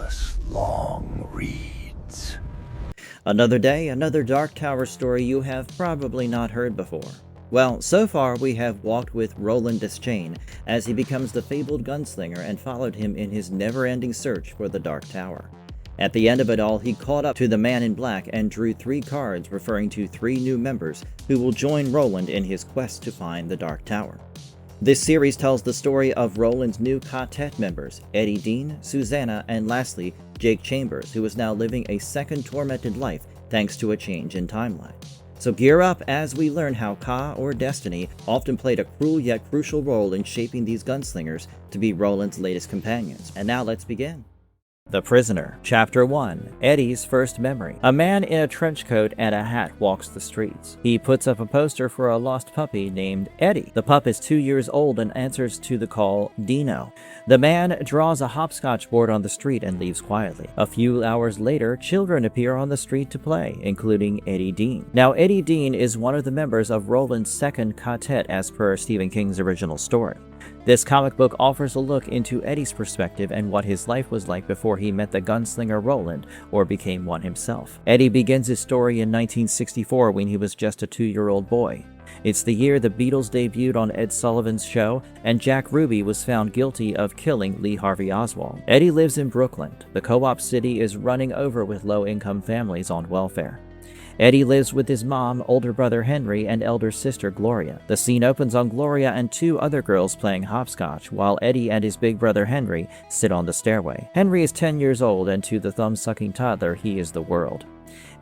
endless long reads. Another day, another Dark Tower story you have probably not heard before. Well, so far we have walked with Roland Deschain as he becomes the fabled gunslinger and followed him in his never-ending search for the Dark Tower. At the end of it all, he caught up to the Man in Black and drew 3 cards referring to 3 new members who will join Roland in his quest to find the Dark Tower. This series tells the story of Roland's new quartet members, Eddie Dean, Susanna, and lastly, Jake Chambers, who is now living a second tormented life thanks to a change in timeline. So gear up as we learn how Ka, or Destiny, often played a cruel yet crucial role in shaping these gunslingers to be Roland's latest companions. And now let's begin. The Prisoner. Chapter 1. Eddie's First Memory. A man in a trench coat and a hat walks the streets. He puts up a poster for a lost puppy named Eddie. The pup is 2 years old and answers to the call, Dino. The man draws a hopscotch board on the street and leaves quietly. A few hours later, children appear on the street to play, including Eddie Dean. Now, Eddie Dean is one of the members of Roland's second quartet as per Stephen King's original story. This comic book offers a look into Eddie's perspective and what his life was like before he met the gunslinger Roland, or became one himself. Eddie begins his story in 1964 when he was just a 2-year-old boy. It's the year the Beatles debuted on Ed Sullivan's show, and Jack Ruby was found guilty of killing Lee Harvey Oswald. Eddie lives in Brooklyn. The co-op city is running over with low-income families on welfare. Eddie lives with his mom, older brother Henry, and elder sister Gloria. The scene opens on Gloria and 2 other girls playing hopscotch, while Eddie and his big brother Henry sit on the stairway. Henry is 10 years old, and to the thumb-sucking toddler, he is the world.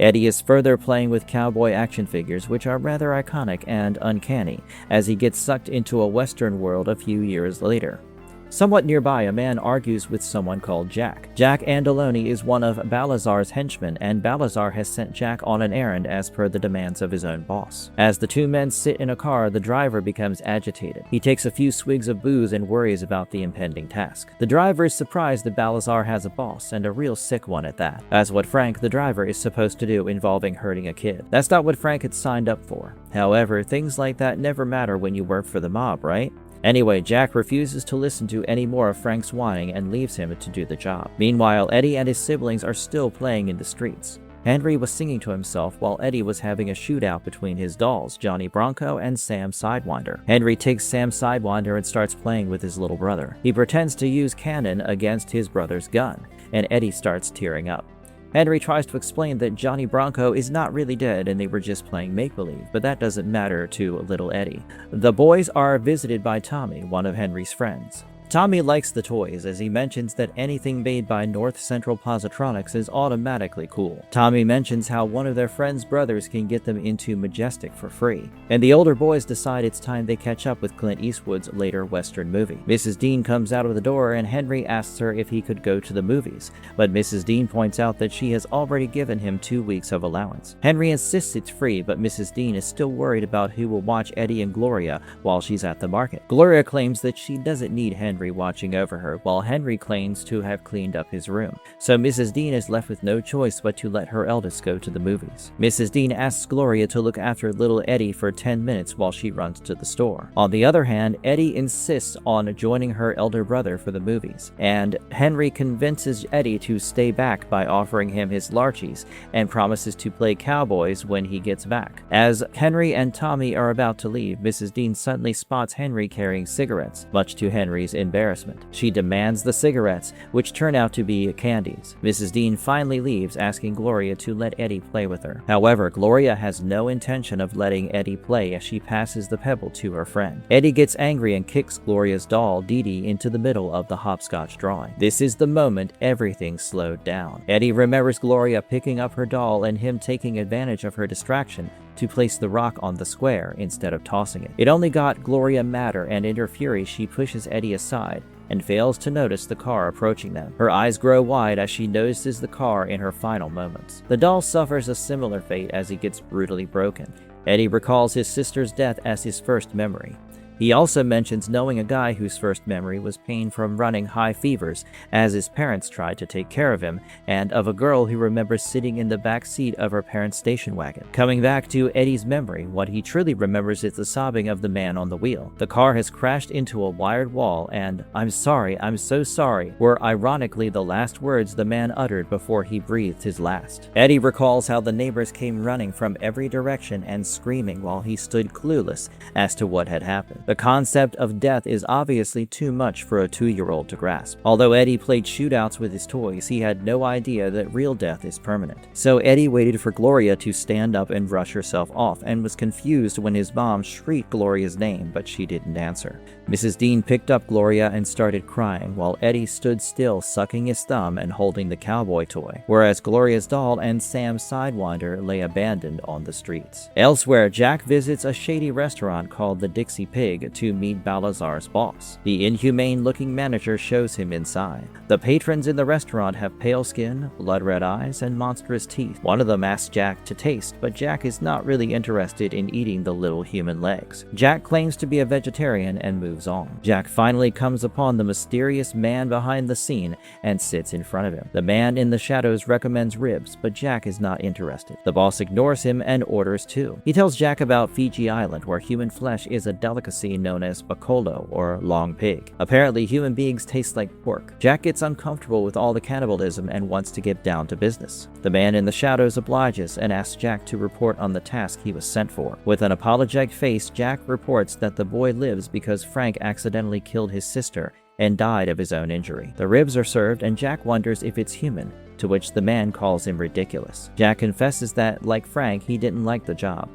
Eddie is further playing with cowboy action figures, which are rather iconic and uncanny, as he gets sucked into a Western world a few years later. Somewhat nearby, a man argues with someone called Jack. Jack Andaloni is one of Balazar's henchmen, and Balazar has sent Jack on an errand as per the demands of his own boss. As the 2 men sit in a car, the driver becomes agitated. He takes a few swigs of booze and worries about the impending task. The driver is surprised that Balazar has a boss, and a real sick one at that. That's what Frank, the driver, is supposed to do, involving hurting a kid. That's not what Frank had signed up for. However, things like that never matter when you work for the mob, right? Anyway, Jack refuses to listen to any more of Frank's whining and leaves him to do the job. Meanwhile, Eddie and his siblings are still playing in the streets. Henry was singing to himself while Eddie was having a shootout between his dolls, Johnny Bronco and Sam Sidewinder. Henry takes Sam Sidewinder and starts playing with his little brother. He pretends to use cannon against his brother's gun, and Eddie starts tearing up. Henry tries to explain that Johnny Bronco is not really dead and they were just playing make-believe, but that doesn't matter to little Eddie. The boys are visited by Tommy, one of Henry's friends. Tommy likes the toys, as he mentions that anything made by North Central Positronics is automatically cool. Tommy mentions how one of their friend's brothers can get them into Majestic for free, and the older boys decide it's time they catch up with Clint Eastwood's later Western movie. Mrs. Dean comes out of the door and Henry asks her if he could go to the movies, but Mrs. Dean points out that she has already given him 2 weeks of allowance. Henry insists it's free, but Mrs. Dean is still worried about who will watch Eddie and Gloria while she's at the market. Gloria claims that she doesn't need Henry watching over her, while Henry claims to have cleaned up his room. So Mrs. Dean is left with no choice but to let her eldest go to the movies. Mrs. Dean asks Gloria to look after little Eddie for 10 minutes while she runs to the store. On the other hand, Eddie insists on joining her elder brother for the movies, and Henry convinces Eddie to stay back by offering him his larchies and promises to play cowboys when he gets back. As Henry and Tommy are about to leave, Mrs. Dean suddenly spots Henry carrying cigarettes, much to Henry's embarrassment. She demands the cigarettes, which turn out to be candies. Mrs. Dean finally leaves, asking Gloria to let Eddie play with her. However, Gloria has no intention of letting Eddie play as she passes the pebble to her friend. Eddie gets angry and kicks Gloria's doll, Dee Dee, into the middle of the hopscotch drawing. This is the moment everything slowed down. Eddie remembers Gloria picking up her doll and him taking advantage of her distraction to place the rock on the square instead of tossing it. It only got Gloria madder, and in her fury she pushes Eddie aside and fails to notice the car approaching them. Her eyes grow wide as she notices the car in her final moments. The doll suffers a similar fate as he gets brutally broken. Eddie recalls his sister's death as his first memory. He also mentions knowing a guy whose first memory was pain from running high fevers as his parents tried to take care of him, and of a girl who remembers sitting in the back seat of her parents' station wagon. Coming back to Eddie's memory, what he truly remembers is the sobbing of the man on the wheel. The car has crashed into a wired wall, and "I'm sorry, I'm so sorry" were ironically the last words the man uttered before he breathed his last. Eddie recalls how the neighbors came running from every direction and screaming while he stood clueless as to what had happened. The concept of death is obviously too much for a 2-year-old to grasp. Although Eddie played shootouts with his toys, he had no idea that real death is permanent. So Eddie waited for Gloria to stand up and brush herself off, and was confused when his mom shrieked Gloria's name, but she didn't answer. Mrs. Dean picked up Gloria and started crying, while Eddie stood still sucking his thumb and holding the cowboy toy, whereas Gloria's doll and Sam's Sidewinder lay abandoned on the streets. Elsewhere, Jack visits a shady restaurant called the Dixie Pig to meet Balazar's boss. The inhumane-looking manager shows him inside. The patrons in the restaurant have pale skin, blood-red eyes, and monstrous teeth. One of them asks Jack to taste, but Jack is not really interested in eating the little human legs. Jack claims to be a vegetarian and moves on. Jack finally comes upon the mysterious man behind the scene and sits in front of him. The man in the shadows recommends ribs, but Jack is not interested. The boss ignores him and orders two. He tells Jack about Fiji Island, where human flesh is a delicacy known as bakolo, or long pig. Apparently, human beings taste like pork. Jack gets uncomfortable with all the cannibalism and wants to get down to business. The man in the shadows obliges and asks Jack to report on the task he was sent for. With an apologetic face, Jack reports that the boy lives because Frank accidentally killed his sister and died of his own injury. The ribs are served, and Jack wonders if it's human, to which the man calls him ridiculous. Jack confesses that, like Frank, he didn't like the job.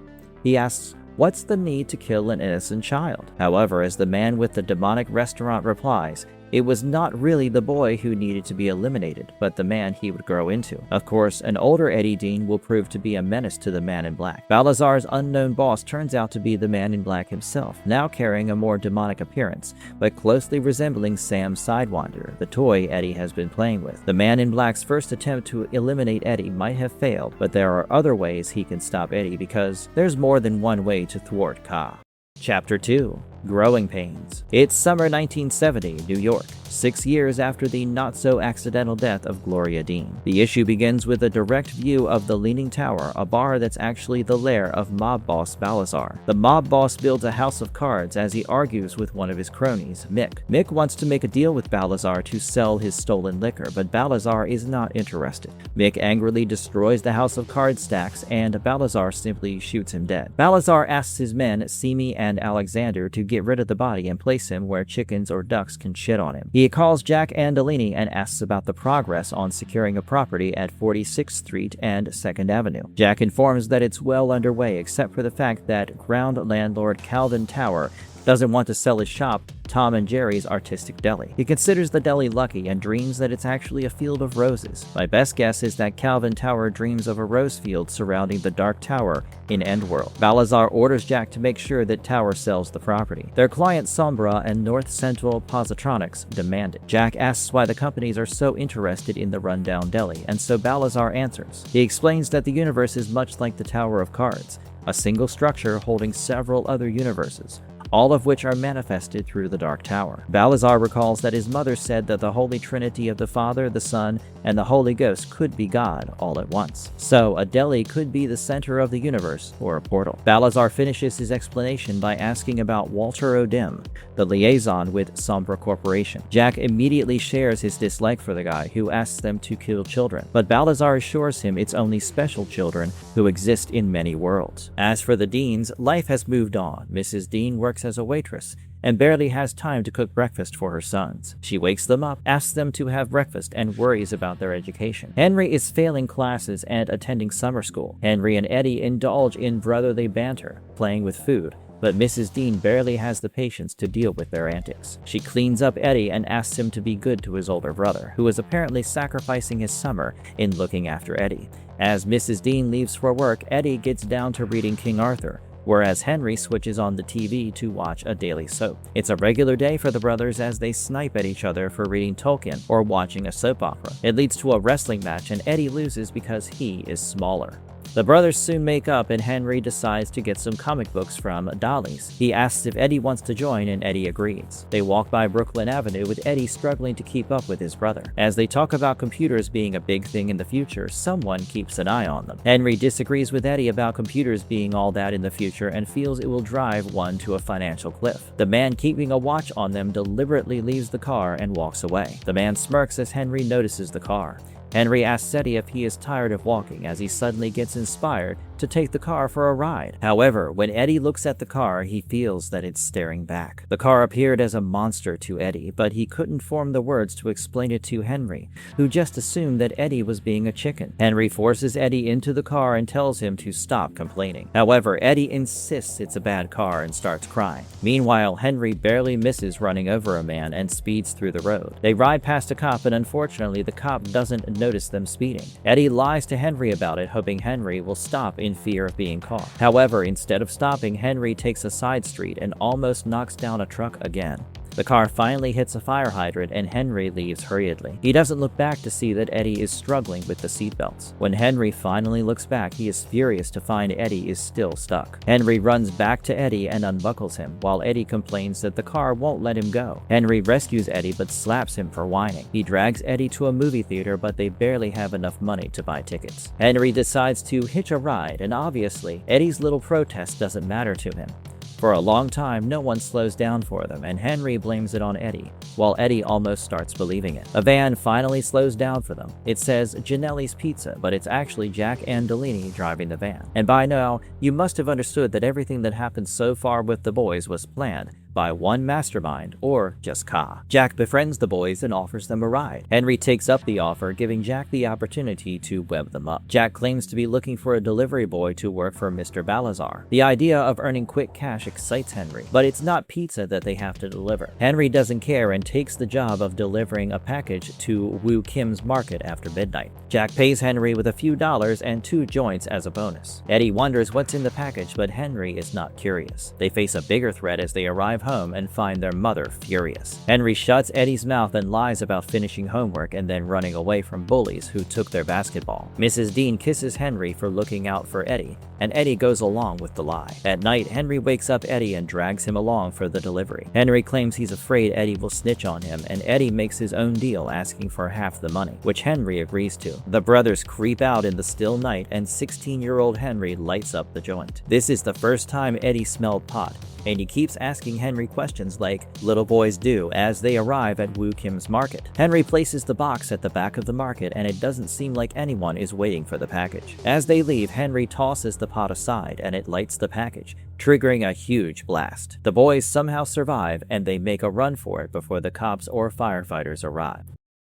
He asks, "What's the need to kill an innocent child?" However, as the man with the demonic restaurant replies, it was not really the boy who needed to be eliminated, but the man he would grow into. Of course, an older Eddie Dean will prove to be a menace to the Man in Black. Balazar's unknown boss turns out to be the Man in Black himself, now carrying a more demonic appearance, but closely resembling Sam's Sidewinder, the toy Eddie has been playing with. The Man in Black's first attempt to eliminate Eddie might have failed, but there are other ways he can stop Eddie, because there's more than one way to thwart Ka. Chapter 2. Growing Pains. It's summer 1970, New York, 6 years after the not-so-accidental death of Gloria Dean. The issue begins with a direct view of the Leaning Tower, a bar that's actually the lair of mob boss Balazar. The mob boss builds a house of cards as he argues with one of his cronies, Mick. Mick wants to make a deal with Balazar to sell his stolen liquor, but Balazar is not interested. Mick angrily destroys the house of cards stacks, and Balazar simply shoots him dead. Balazar asks his men, Simi and Alexander, to get rid of the body and place him where chickens or ducks can shit on him. He calls Jack and Delaney and asks about the progress on securing a property at 46th Street and 2nd Avenue. Jack informs that it's well underway, except for the fact that ground landlord Calvin Tower doesn't want to sell his shop, Tom and Jerry's Artistic Deli. He considers the deli lucky and dreams that it's actually a field of roses. My best guess is that Calvin Tower dreams of a rose field surrounding the Dark Tower in Endworld. Balazar orders Jack to make sure that Tower sells the property. Their client Sombra and North Central Positronics demand it. Jack asks why the companies are so interested in the rundown deli, and so Balazar answers. He explains that the universe is much like the Tower of Cards, a single structure holding several other universes, all of which are manifested through the Dark Tower. Balazar recalls that his mother said that the Holy Trinity of the Father, the Son, and the Holy Ghost could be God all at once. So, a deli could be the center of the universe, or a portal. Balazar finishes his explanation by asking about Walter O'Dim, the liaison with Sombra Corporation. Jack immediately shares his dislike for the guy, who asks them to kill children, but Balazar assures him it's only special children who exist in many worlds. As for the Deans, life has moved on. Mrs. Dean works as a waitress and barely has time to cook breakfast for her sons. She wakes them up, asks them to have breakfast, and worries about their education. Henry is failing classes and attending summer school. Henry and Eddie indulge in brotherly banter, playing with food, but Mrs. Dean barely has the patience to deal with their antics. She cleans up Eddie and asks him to be good to his older brother, who is apparently sacrificing his summer in looking after Eddie. As Mrs. Dean leaves for work, Eddie gets down to reading King Arthur, whereas Henry switches on the TV to watch a daily soap. It's a regular day for the brothers as they snipe at each other for reading Tolkien or watching a soap opera. It leads to a wrestling match, and Eddie loses because he is smaller. The brothers soon make up and Henry decides to get some comic books from Dolly's. He asks if Eddie wants to join and Eddie agrees. They walk by Brooklyn Avenue with Eddie struggling to keep up with his brother. As they talk about computers being a big thing in the future, someone keeps an eye on them. Henry disagrees with Eddie about computers being all that in the future and feels it will drive one to a financial cliff. The man keeping a watch on them deliberately leaves the car and walks away. The man smirks as Henry notices the car. Henry asks Eddie if he is tired of walking as he suddenly gets inspired to take the car for a ride. However, when Eddie looks at the car, he feels that it's staring back. The car appeared as a monster to Eddie, but he couldn't form the words to explain it to Henry, who just assumed that Eddie was being a chicken. Henry forces Eddie into the car and tells him to stop complaining. However, Eddie insists it's a bad car and starts crying. Meanwhile, Henry barely misses running over a man and speeds through the road. They ride past a cop and unfortunately the cop doesn't notice them speeding. Eddie lies to Henry about it, hoping Henry will stop in fear of being caught. However, instead of stopping, Henry takes a side street and almost knocks down a truck again. The car finally hits a fire hydrant and Henry leaves hurriedly. He doesn't look back to see that Eddie is struggling with the seatbelts. When Henry finally looks back, he is furious to find Eddie is still stuck. Henry runs back to Eddie and unbuckles him, while Eddie complains that the car won't let him go. Henry rescues Eddie but slaps him for whining. He drags Eddie to a movie theater, but they barely have enough money to buy tickets. Henry decides to hitch a ride, and obviously, Eddie's little protest doesn't matter to him. For a long time, no one slows down for them, and Henry blames it on Eddie, while Eddie almost starts believing it. A van finally slows down for them. It says Ginelli's Pizza, but it's actually Jack Andolini driving the van. And by now, you must have understood that everything that happened so far with the boys was planned by one mastermind, or just Ka. Jack befriends the boys and offers them a ride. Henry takes up the offer, giving Jack the opportunity to web them up. Jack claims to be looking for a delivery boy to work for Mr. Balazar. The idea of earning quick cash excites Henry, but it's not pizza that they have to deliver. Henry doesn't care and takes the job of delivering a package to Woo Kim's market after midnight. Jack pays Henry with a few dollars and 2 joints as a bonus. Eddie wonders what's in the package, but Henry is not curious. They face a bigger threat as they arrive home and find their mother furious. Henry shuts Eddie's mouth and lies about finishing homework and then running away from bullies who took their basketball. Mrs. Dean kisses Henry for looking out for Eddie, and Eddie goes along with the lie. At night, Henry wakes up Eddie and drags him along for the delivery. Henry claims he's afraid Eddie will snitch on him, and Eddie makes his own deal asking for half the money, which Henry agrees to. The brothers creep out in the still night, and 16-year-old Henry lights up the joint. This is the first time Eddie smelled pot, and he keeps asking Henry questions like little boys do as they arrive at Woo Kim's market. Henry places the box at the back of the market, and it doesn't seem like anyone is waiting for the package. As they leave, Henry tosses the pot aside and it lights the package, triggering a huge blast. The boys somehow survive and they make a run for it before the cops or firefighters arrive.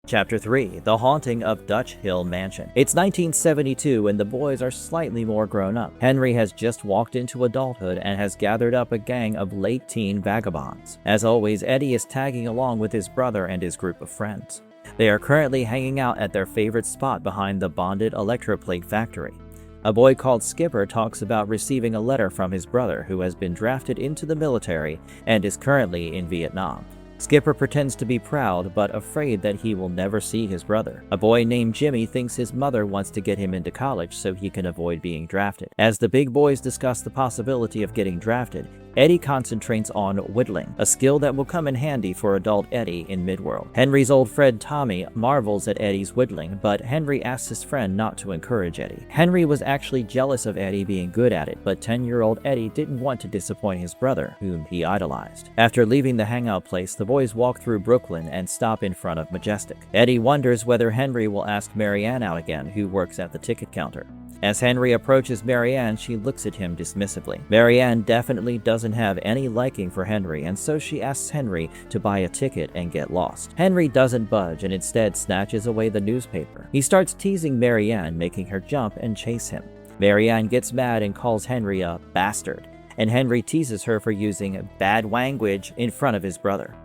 Chapter 3. The Haunting of Dutch Hill Mansion. It's 1972 and the boys are slightly more grown up. Henry has just walked into adulthood and has gathered up a gang of late-teen vagabonds. As always, Eddie is tagging along with his brother and his group of friends. They are currently hanging out at their favorite spot behind the bonded electroplate factory. A boy called Skipper talks about receiving a letter from his brother who has been drafted into the military and is currently in Vietnam. Skipper pretends to be proud, but afraid that he will never see his brother. A boy named Jimmy thinks his mother wants to get him into college so he can avoid being drafted. As the big boys discuss the possibility of getting drafted, Eddie concentrates on whittling, a skill that will come in handy for adult Eddie in Midworld. Henry's old friend Tommy marvels at Eddie's whittling, but Henry asks his friend not to encourage Eddie. Henry was actually jealous of Eddie being good at it, but 10-year-old Eddie didn't want to disappoint his brother, whom he idolized. After leaving the hangout place, the boys walk through Brooklyn and stop in front of Majestic. Eddie wonders whether Henry will ask Marianne out again, who works at the ticket counter. As Henry approaches Marianne, she looks at him dismissively. Marianne definitely doesn't have any liking for Henry, and so she asks Henry to buy a ticket and get lost. Henry doesn't budge and instead snatches away the newspaper. He starts teasing Marianne, making her jump and chase him. Marianne gets mad and calls Henry a bastard, and Henry teases her for using bad language in front of his brother.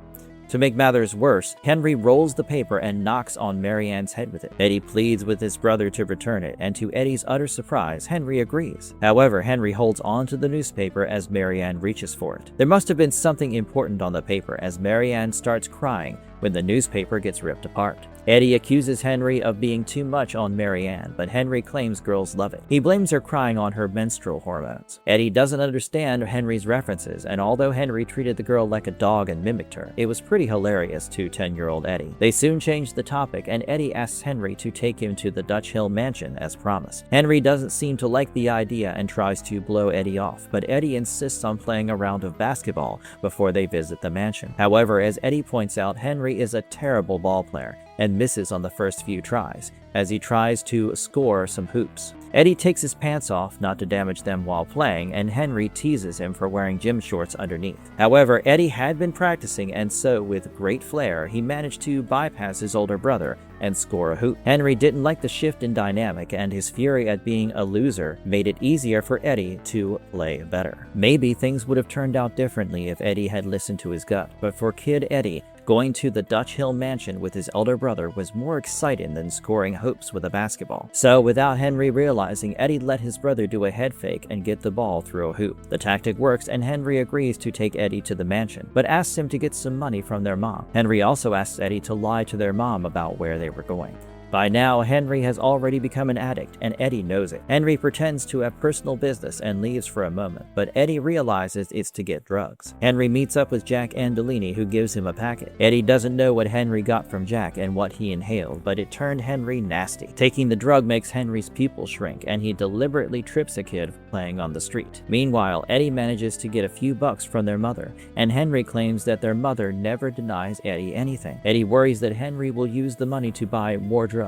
To make matters worse, Henry rolls the paper and knocks on Marianne's head with it. Eddie pleads with his brother to return it, and to Eddie's utter surprise, Henry agrees. However, Henry holds on to the newspaper as Marianne reaches for it. There must have been something important on the paper, as Marianne starts crying when the newspaper gets ripped apart. Eddie accuses Henry of being too much on Marianne, but Henry claims girls love it. He blames her crying on her menstrual hormones. Eddie doesn't understand Henry's references, and although Henry treated the girl like a dog and mimicked her, it was pretty hilarious to 10-year-old Eddie. They soon change the topic, and Eddie asks Henry to take him to the Dutch Hill mansion as promised. Henry doesn't seem to like the idea and tries to blow Eddie off, but Eddie insists on playing a round of basketball before they visit the mansion. However, as Eddie points out, Henry is a terrible ball player and misses on the first few tries, as he tries to score some hoops. Eddie takes his pants off not to damage them while playing, and Henry teases him for wearing gym shorts underneath. However, Eddie had been practicing, and so with great flair, he managed to bypass his older brother and score a hoop. Henry didn't like the shift in dynamic, and his fury at being a loser made it easier for Eddie to play better. Maybe things would have turned out differently if Eddie had listened to his gut, but for kid Eddie, going to the Dutch Hill mansion with his elder brother was more exciting than scoring hoops with a basketball. So without Henry realizing, Eddie let his brother do a head fake and get the ball through a hoop. The tactic works, and Henry agrees to take Eddie to the mansion, but asks him to get some money from their mom. Henry also asks Eddie to lie to their mom about where they were going. By now, Henry has already become an addict, and Eddie knows it. Henry pretends to have personal business and leaves for a moment, but Eddie realizes it's to get drugs. Henry meets up with Jack Andolini, who gives him a packet. Eddie doesn't know what Henry got from Jack and what he inhaled, but it turned Henry nasty. Taking the drug makes Henry's pupils shrink, and he deliberately trips a kid playing on the street. Meanwhile, Eddie manages to get a few bucks from their mother, and Henry claims that their mother never denies Eddie anything. Eddie worries that Henry will use the money to buy more drugs,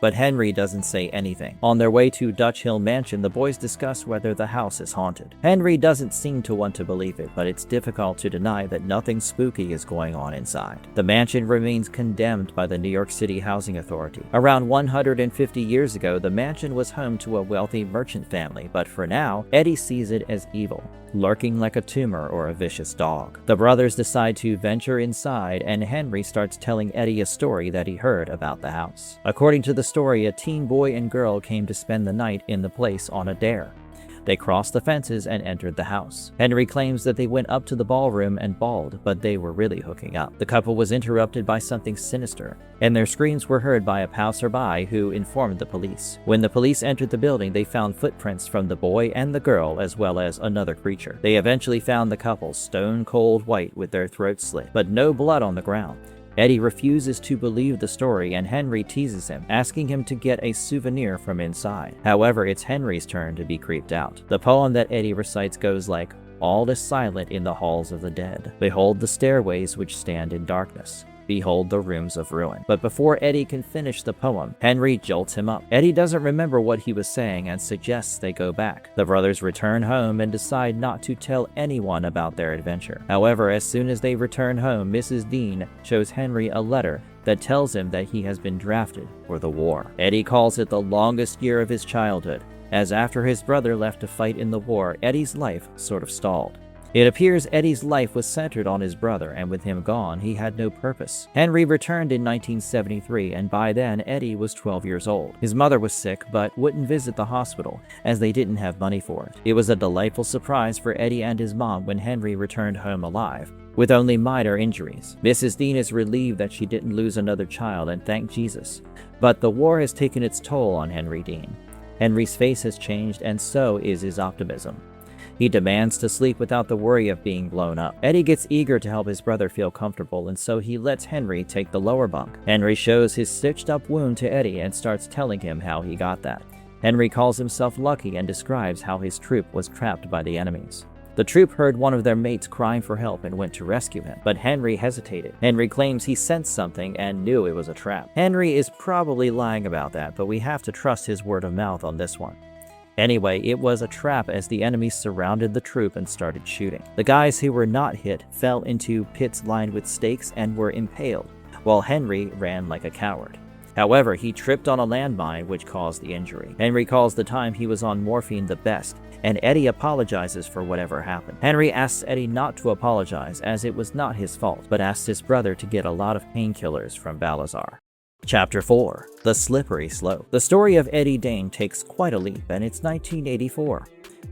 but Henry doesn't say anything. On their way to Dutch Hill Mansion, the boys discuss whether the house is haunted. Henry doesn't seem to want to believe it, but it's difficult to deny that nothing spooky is going on inside. The mansion remains condemned by the New York City Housing Authority. Around 150 years ago, the mansion was home to a wealthy merchant family, but for now, Eddie sees it as evil, lurking like a tumor or a vicious dog. The brothers decide to venture inside, and Henry starts telling Eddie a story that he heard about the house. According to the story, a teen boy and girl came to spend the night in the place on a dare. They crossed the fences and entered the house. Henry claims that they went up to the ballroom and bawled, but they were really hooking up. The couple was interrupted by something sinister, and their screams were heard by a passerby who informed the police. When the police entered the building, they found footprints from the boy and the girl, as well as another creature. They eventually found the couple stone cold white with their throats slit, but no blood on the ground. Eddie refuses to believe the story, and Henry teases him, asking him to get a souvenir from inside. However, it's Henry's turn to be creeped out. The poem that Eddie recites goes like, "All is silent in the halls of the dead. Behold the stairways which stand in darkness. Behold the rooms of ruin." But before Eddie can finish the poem, Henry jolts him up. Eddie doesn't remember what he was saying and suggests they go back. The brothers return home and decide not to tell anyone about their adventure. However, as soon as they return home, Mrs. Dean shows Henry a letter that tells him that he has been drafted for the war. Eddie calls it the longest year of his childhood, as after his brother left to fight in the war, Eddie's life sort of stalled. It appears Eddie's life was centered on his brother, and with him gone, he had no purpose. Henry returned in 1973, and by then, Eddie was 12 years old. His mother was sick, but wouldn't visit the hospital, as they didn't have money for it. It was a delightful surprise for Eddie and his mom when Henry returned home alive, with only minor injuries. Mrs. Dean is relieved that she didn't lose another child, and thank Jesus. But the war has taken its toll on Henry Dean. Henry's face has changed, and so is his optimism. He demands to sleep without the worry of being blown up. Eddie gets eager to help his brother feel comfortable, and so he lets Henry take the lower bunk. Henry shows his stitched up wound to Eddie and starts telling him how he got that. Henry calls himself lucky and describes how his troop was trapped by the enemies. The troop heard one of their mates crying for help and went to rescue him, but Henry hesitated. Henry claims he sensed something and knew it was a trap. Henry is probably lying about that, but we have to trust his word of mouth on this one. Anyway, it was a trap as the enemies surrounded the troop and started shooting. The guys who were not hit fell into pits lined with stakes and were impaled, while Henry ran like a coward. However, he tripped on a landmine which caused the injury. Henry calls the time he was on morphine the best, and Eddie apologizes for whatever happened. Henry asks Eddie not to apologize as it was not his fault, but asks his brother to get a lot of painkillers from Balazar. Chapter 4. The Slippery Slope. The story of Eddie Dane takes quite a leap, and it's 1984.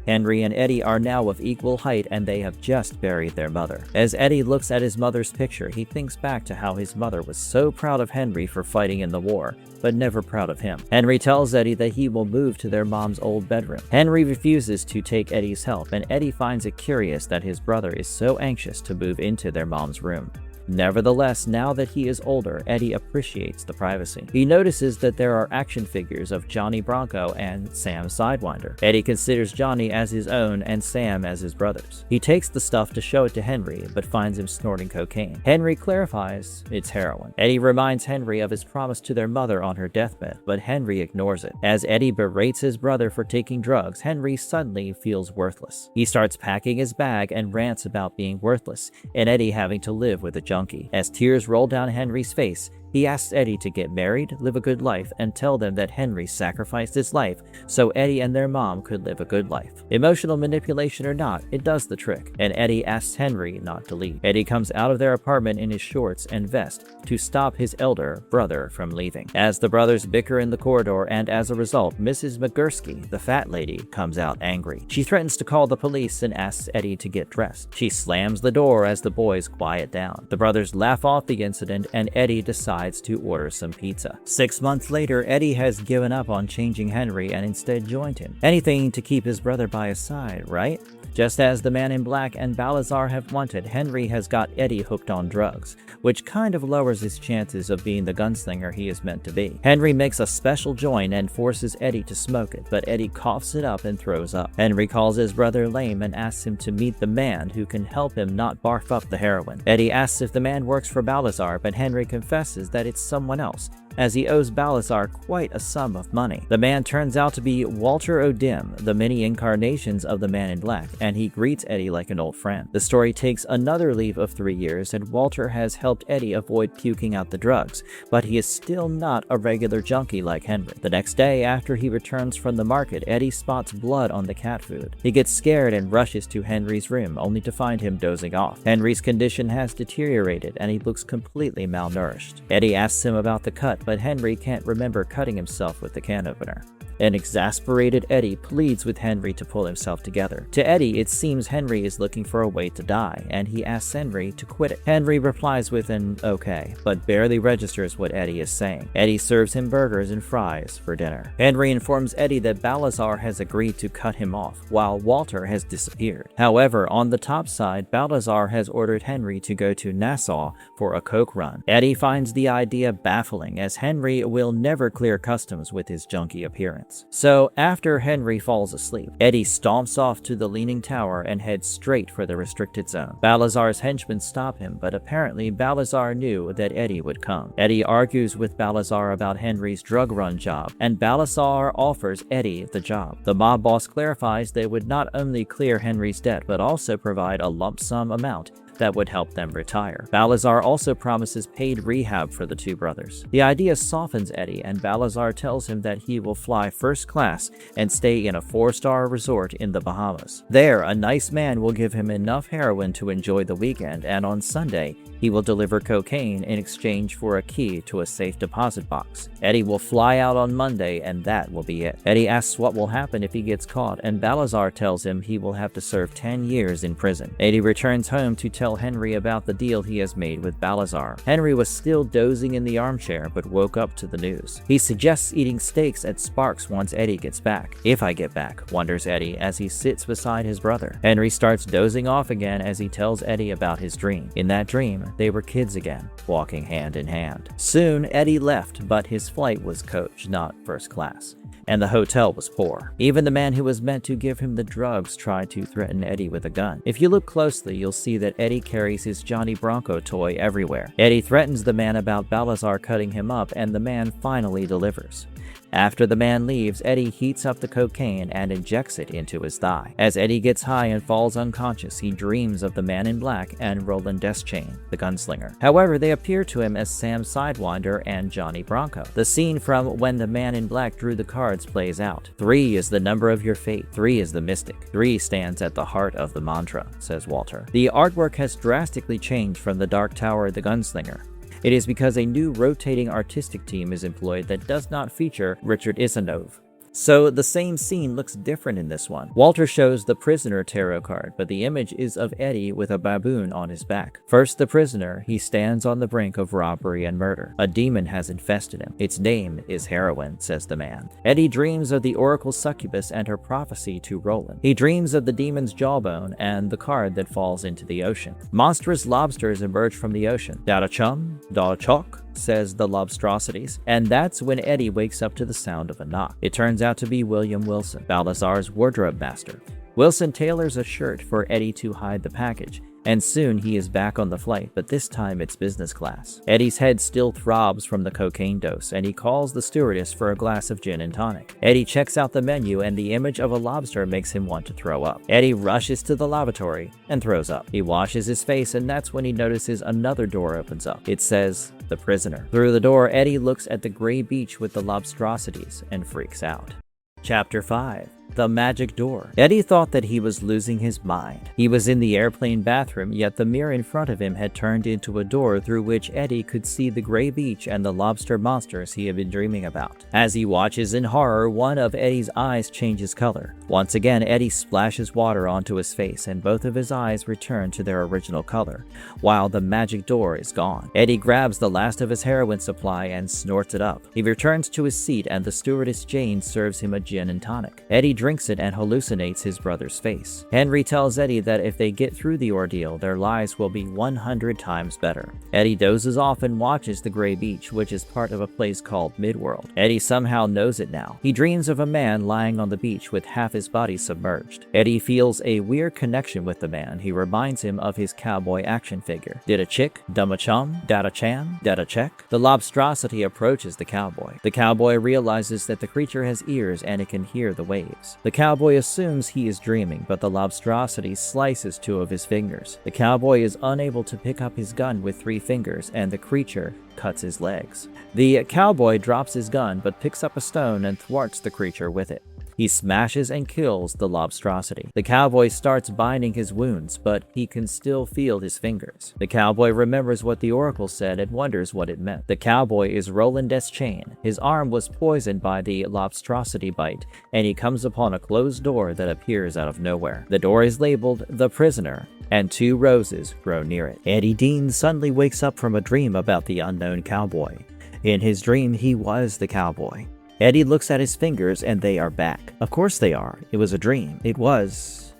Henry and Eddie are now of equal height and they have just buried their mother. As Eddie looks at his mother's picture, he thinks back to how his mother was so proud of Henry for fighting in the war, but never proud of him. Henry tells Eddie that he will move to their mom's old bedroom. Henry refuses to take Eddie's help, and Eddie finds it curious that his brother is so anxious to move into their mom's room. Nevertheless, now that he is older, Eddie appreciates the privacy. He notices that there are action figures of Johnny Bronco and Sam Sidewinder. Eddie considers Johnny as his own and Sam as his brother's. He takes the stuff to show it to Henry, but finds him snorting cocaine. Henry clarifies it's heroin. Eddie reminds Henry of his promise to their mother on her deathbed, but Henry ignores it. As Eddie berates his brother for taking drugs, Henry suddenly feels worthless. He starts packing his bag and rants about being worthless, and Eddie having to live with a junkie. As tears roll down Henry's face, he asks Eddie to get married, live a good life, and tell them that Henry sacrificed his life so Eddie and their mom could live a good life. Emotional manipulation or not, it does the trick, and Eddie asks Henry not to leave. Eddie comes out of their apartment in his shorts and vest to stop his elder brother from leaving. As the brothers bicker in the corridor, and as a result, Mrs. McGursky, the fat lady, comes out angry. She threatens to call the police and asks Eddie to get dressed. She slams the door as the boys quiet down. The brothers laugh off the incident, and Eddie decides to order some pizza. 6 months later, Eddie has given up on changing Henry and instead joined him. Anything to keep his brother by his side, right? Just as the Man in Black and Balazar have wanted, Henry has got Eddie hooked on drugs, which kind of lowers his chances of being the gunslinger he is meant to be. Henry makes a special joint and forces Eddie to smoke it, but Eddie coughs it up and throws up. Henry calls his brother lame and asks him to meet the man who can help him not barf up the heroin. Eddie asks if the man works for Balazar, but Henry confesses that it's someone else, as he owes Balazar quite a sum of money. The man turns out to be Walter O'Dim, the many incarnations of the Man in Black, and he greets Eddie like an old friend. The story takes another leap of 3 years, and Walter has helped Eddie avoid puking out the drugs, but he is still not a regular junkie like Henry. The next day, after he returns from the market, Eddie spots blood on the cat food. He gets scared and rushes to Henry's room, only to find him dozing off. Henry's condition has deteriorated, and he looks completely malnourished. Eddie asks him about the cut, but Henry can't remember cutting himself with the can opener. An exasperated Eddie pleads with Henry to pull himself together. To Eddie, it seems Henry is looking for a way to die, and he asks Henry to quit it. Henry replies with an okay, but barely registers what Eddie is saying. Eddie serves him burgers and fries for dinner. Henry informs Eddie that Balazar has agreed to cut him off, while Walter has disappeared. However, on the top side, Balazar has ordered Henry to go to Nassau for a coke run. Eddie finds the idea baffling, as Henry will never clear customs with his junkie appearance. So, after Henry falls asleep, Eddie stomps off to the Leaning Tower and heads straight for the restricted zone. Balazar's henchmen stop him, but apparently Balazar knew that Eddie would come. Eddie argues with Balazar about Henry's drug run job, and Balazar offers Eddie the job. The mob boss clarifies they would not only clear Henry's debt, but also provide a lump sum amount that would help them retire. Balazar also promises paid rehab for the two brothers. The idea softens Eddie, and Balazar tells him that he will fly first class and stay in a 4-star resort in the Bahamas. There, a nice man will give him enough heroin to enjoy the weekend, and on Sunday, he will deliver cocaine in exchange for a key to a safe deposit box. Eddie will fly out on Monday, and that will be it. Eddie asks what will happen if he gets caught, and Balazar tells him he will have to serve 10 years in prison. Eddie returns home to tell Henry about the deal he has made with Balazar. Henry was still dozing in the armchair, but woke up to the news. He suggests eating steaks at Sparks once Eddie gets back. If I get back, wonders Eddie as he sits beside his brother. Henry starts dozing off again as he tells Eddie about his dream. In that dream, they were kids again, walking hand in hand. Soon, Eddie left, but his flight was coach, not first class. and the hotel was poor. Even the man who was meant to give him the drugs tried to threaten Eddie with a gun. If you look closely, you'll see that Eddie carries his Johnny Bronco toy everywhere. Eddie threatens the man about Balazar cutting him up, and the man finally delivers. After the man leaves, Eddie heats up the cocaine and injects it into his thigh. As Eddie gets high and falls unconscious, he dreams of the Man in Black and Roland Deschain, the gunslinger. However, they appear to him as Sam Sidewinder and Johnny Bronco. The scene from when the Man in Black drew the cards plays out. 3 is the number of your fate. 3 is the mystic. 3 stands at the heart of the mantra, says Walter. The artwork has drastically changed from the Dark Tower, the Gunslinger. It is because a new rotating artistic team is employed that does not feature Richard Isanove. So the same scene looks different in this one. Walter shows the prisoner tarot card, but the image is of Eddie with a baboon on his back. First the prisoner, he stands on the brink of robbery and murder. A demon has infested him. Its name is heroin, says the man. Eddie dreams of the oracle succubus and her prophecy to Roland. He dreams of the demon's jawbone and the card that falls into the ocean. Monstrous lobsters emerge from the ocean. Da chum, da chalk, says the lobstrosities, and that's when Eddie wakes up to the sound of a knock. It turns out to be William Wilson, Balazar's wardrobe master. Wilson tailors a shirt for Eddie to hide the package, and soon he is back on the flight, but this time it's business class. Eddie's head still throbs from the cocaine dose, and he calls the stewardess for a glass of gin and tonic. Eddie checks out the menu, and the image of a lobster makes him want to throw up. Eddie rushes to the lavatory and throws up. He washes his face, and that's when he notices another door opens up. It says, "The prisoner." Through the door, Eddie looks at the gray beach with the lobstrosities and freaks out. Chapter 5. The Magic Door. Eddie thought that he was losing his mind. He was in the airplane bathroom, yet the mirror in front of him had turned into a door through which Eddie could see the gray beach and the lobster monsters he had been dreaming about. As he watches in horror, one of Eddie's eyes changes color. Once again, Eddie splashes water onto his face, and both of his eyes return to their original color, while the magic door is gone. Eddie grabs the last of his heroin supply and snorts it up. He returns to his seat, and the stewardess Jane serves him a gin and tonic. Eddie drinks it and hallucinates his brother's face. Henry tells Eddie that if they get through the ordeal, their lives will be 100 times better. Eddie dozes off and watches the gray beach, which is part of a place called Midworld. Eddie somehow knows it now. He dreams of a man lying on the beach with half his body submerged. Eddie feels a weird connection with the man. He reminds him of his cowboy action figure. Did a chick, dumb a chum, dada chan, dada check? The lobstrosity approaches the cowboy. The cowboy realizes that the creature has ears and it can hear the waves. The cowboy assumes he is dreaming, but the lobstrosity slices 2 of his fingers. The cowboy is unable to pick up his gun with 3 fingers, and the creature cuts his legs. The cowboy drops his gun, but picks up a stone and thwarts the creature with it. He smashes and kills the lobstrosity. The cowboy starts binding his wounds, but he can still feel his fingers. The cowboy remembers what the oracle said and wonders what it meant. The cowboy is Roland Deschain. His arm was poisoned by the lobstrosity bite, and he comes upon a closed door that appears out of nowhere. The door is labeled "The Prisoner," and 2 roses grow near it. Eddie Dean suddenly wakes up from a dream about the unknown cowboy. In his dream, he was the cowboy. Eddie looks at his fingers, and they are back. Of course they are. It was a dream. It was,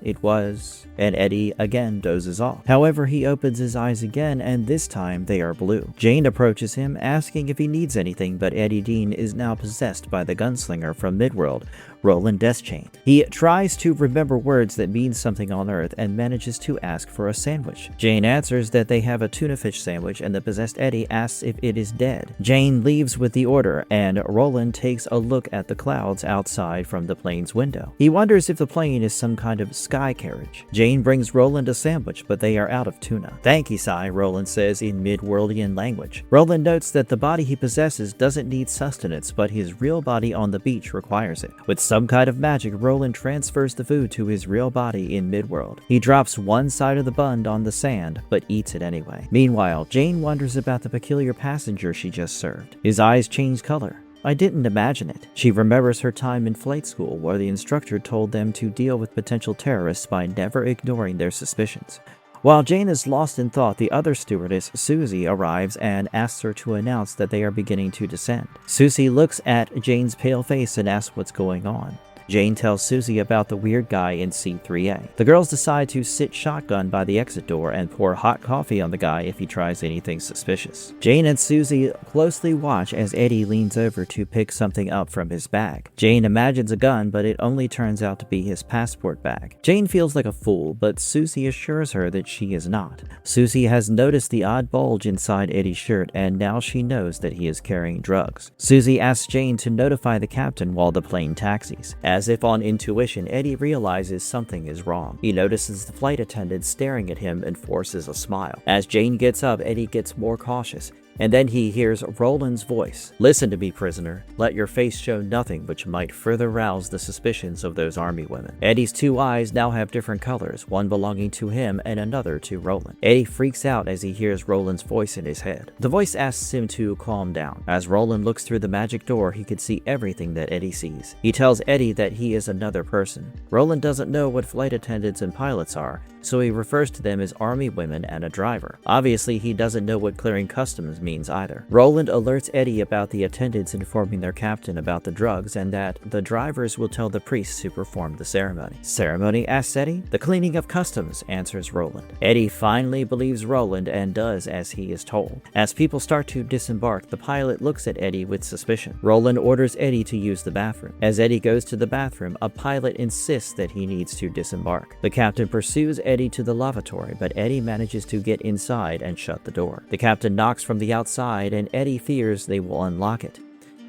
and Eddie again dozes off. However, he opens his eyes again, and this time they are blue. Jane approaches him, asking if he needs anything, but Eddie Dean is now possessed by the gunslinger from Midworld, Roland Deschain. He tries to remember words that mean something on Earth and manages to ask for a sandwich. Jane answers that they have a tuna fish sandwich, and the possessed Eddie asks if it is dead. Jane leaves with the order, and Roland takes a look at the clouds outside from the plane's window. He wonders if the plane is some kind of sky carriage. Jane brings Roland a sandwich, but they are out of tuna. "Thank you, Sai," Roland says in Midworldian language. Roland notes that the body he possesses doesn't need sustenance, but his real body on the beach requires it. With some kind of magic, Roland transfers the food to his real body in Midworld. He drops one side of the bun on the sand, but eats it anyway. Meanwhile, Jane wonders about the peculiar passenger she just served. His eyes change color. I didn't imagine it. She remembers her time in flight school, where the instructor told them to deal with potential terrorists by never ignoring their suspicions. While Jane is lost in thought, the other stewardess, Susie, arrives and asks her to announce that they are beginning to descend. Susie looks at Jane's pale face and asks what's going on. Jane tells Susie about the weird guy in C3A. The girls decide to sit shotgun by the exit door and pour hot coffee on the guy if he tries anything suspicious. Jane and Susie closely watch as Eddie leans over to pick something up from his bag. Jane imagines a gun, but it only turns out to be his passport bag. Jane feels like a fool, but Susie assures her that she is not. Susie has noticed the odd bulge inside Eddie's shirt, and now she knows that he is carrying drugs. Susie asks Jane to notify the captain while the plane taxis. As if on intuition, Eddie realizes something is wrong. He notices the flight attendant staring at him and forces a smile. As Jane gets up, Eddie gets more cautious. And then he hears Roland's voice. "Listen to me, prisoner. Let your face show nothing which might further rouse the suspicions of those army women." Eddie's two eyes now have different colors, one belonging to him and another to Roland. Eddie freaks out as he hears Roland's voice in his head. The voice asks him to calm down. As Roland looks through the magic door, he can see everything that Eddie sees. He tells Eddie that he is another person. Roland doesn't know what flight attendants and pilots are, so he refers to them as army women and a driver. Obviously, he doesn't know what clearing customs means either. Roland alerts Eddie about the attendants informing their captain about the drugs and that the drivers will tell the priests who performed the ceremony. "Ceremony?" asks Eddie. "The cleaning of customs," answers Roland. Eddie finally believes Roland and does as he is told. As people start to disembark, the pilot looks at Eddie with suspicion. Roland orders Eddie to use the bathroom. As Eddie goes to the bathroom, a pilot insists that he needs to disembark. The captain pursues Eddie to the lavatory, but Eddie manages to get inside and shut the door. The captain knocks from the outside, and Eddie fears they will unlock it.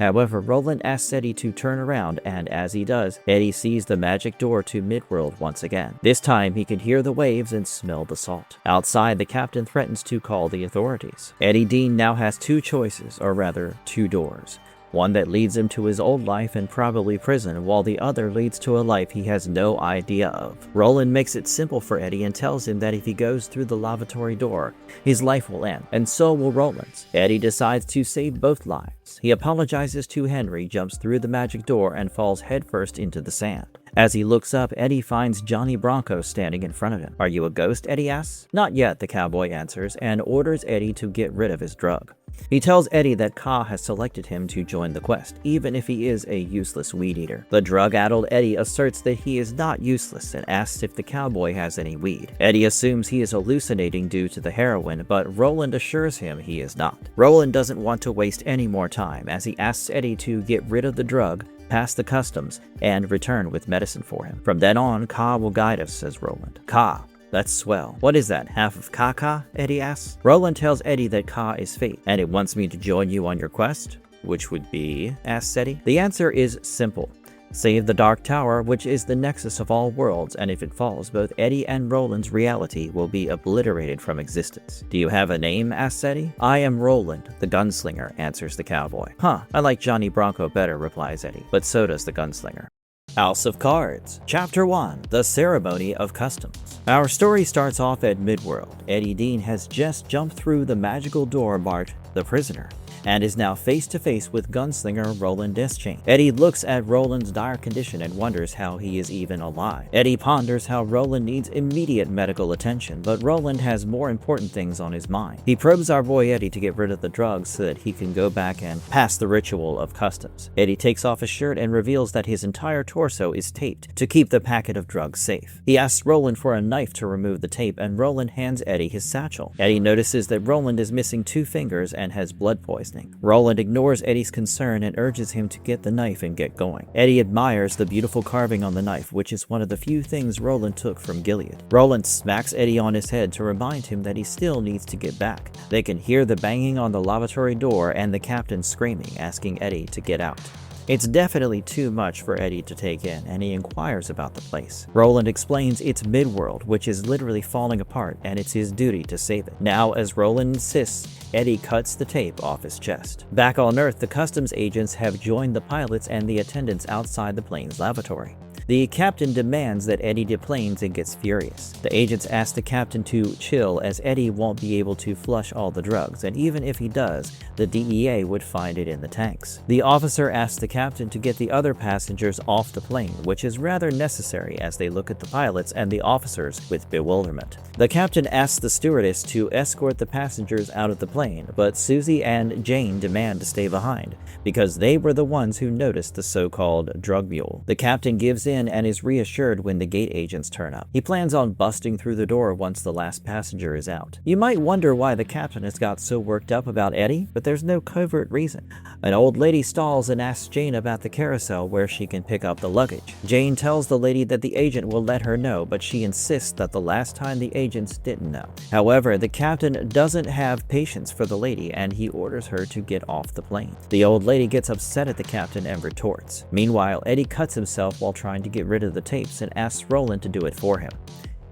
However, Roland asks Eddie to turn around, and as he does, Eddie sees the magic door to Midworld once again. This time, he can hear the waves and smell the salt. Outside, the captain threatens to call the authorities. Eddie Dean now has two choices, or rather, two doors. One that leads him to his old life and probably prison, while the other leads to a life he has no idea of. Roland makes it simple for Eddie and tells him that if he goes through the lavatory door, his life will end, and so will Roland's. Eddie decides to save both lives. He apologizes to Henry, jumps through the magic door, and falls headfirst into the sand. As he looks up, Eddie finds Johnny Bronco standing in front of him. "Are you a ghost?" Eddie asks. "Not yet," the cowboy answers, and orders Eddie to get rid of his drug. He tells Eddie that Ka has selected him to join the quest, even if he is a useless weed eater. The drug-addled Eddie asserts that he is not useless and asks if the cowboy has any weed. Eddie assumes he is hallucinating due to the heroin, but Roland assures him he is not. Roland doesn't want to waste any more time, as he asks Eddie to get rid of the drug, pass the customs, and return with medicine for him. "From then on, Ka will guide us," says Roland. "Ka. That's swell. What is that, half of Ka?" Eddie asks. Roland tells Eddie that Ka is fate, and it wants me to join you on your quest. "Which would be?" asks Eddie. The answer is simple. Save the Dark Tower, which is the nexus of all worlds, and if it falls, both Eddie and Roland's reality will be obliterated from existence. "Do you have a name?" asks Eddie. "I am Roland, the Gunslinger," answers the cowboy. "Huh, I like Johnny Bronco better," replies Eddie, but so does the Gunslinger. House of Cards. Chapter 1. The Ceremony of Customs. Our story starts off at Midworld. Eddie Dean has just jumped through the magical door marked The Prisoner, and is now face to face with Gunslinger Roland Deschain. Eddie looks at Roland's dire condition and wonders how he is even alive. Eddie ponders how Roland needs immediate medical attention, but Roland has more important things on his mind. He probes our boy Eddie to get rid of the drugs so that he can go back and pass the ritual of customs. Eddie takes off his shirt and reveals that his entire torso is taped to keep the packet of drugs safe. He asks Roland for a knife to remove the tape, and Roland hands Eddie his satchel. Eddie notices that Roland is missing 2 fingers and has blood poisoning. Roland ignores Eddie's concern and urges him to get the knife and get going. Eddie admires the beautiful carving on the knife, which is one of the few things Roland took from Gilead. Roland smacks Eddie on his head to remind him that he still needs to get back. They can hear the banging on the lavatory door and the captain screaming, asking Eddie to get out. It's definitely too much for Eddie to take in, and he inquires about the place. Roland explains it's Midworld, which is literally falling apart, and it's his duty to save it. Now, as Roland insists, Eddie cuts the tape off his chest. Back on Earth, the customs agents have joined the pilots and the attendants outside the plane's lavatory. The captain demands that Eddie deplanes and gets furious. The agents ask the captain to chill as Eddie won't be able to flush all the drugs, and even if he does, the DEA would find it in the tanks. The officer asks the captain to get the other passengers off the plane, which is rather necessary as they look at the pilots and the officers with bewilderment. The captain asks the stewardess to escort the passengers out of the plane, but Susie and Jane demand to stay behind because they were the ones who noticed the so-called drug mule. The captain gives in and is reassured when the gate agents turn up. He plans on busting through the door once the last passenger is out. You might wonder why the captain has got so worked up about Eddie, but there's no covert reason. An old lady stalls and asks Jane about the carousel where she can pick up the luggage. Jane tells the lady that the agent will let her know, but she insists that the last time the agents didn't know. However, the captain doesn't have patience for the lady and he orders her to get off the plane. The old lady gets upset at the captain and retorts. Meanwhile, Eddie cuts himself while trying to get rid of the tapes and asks Roland to do it for him.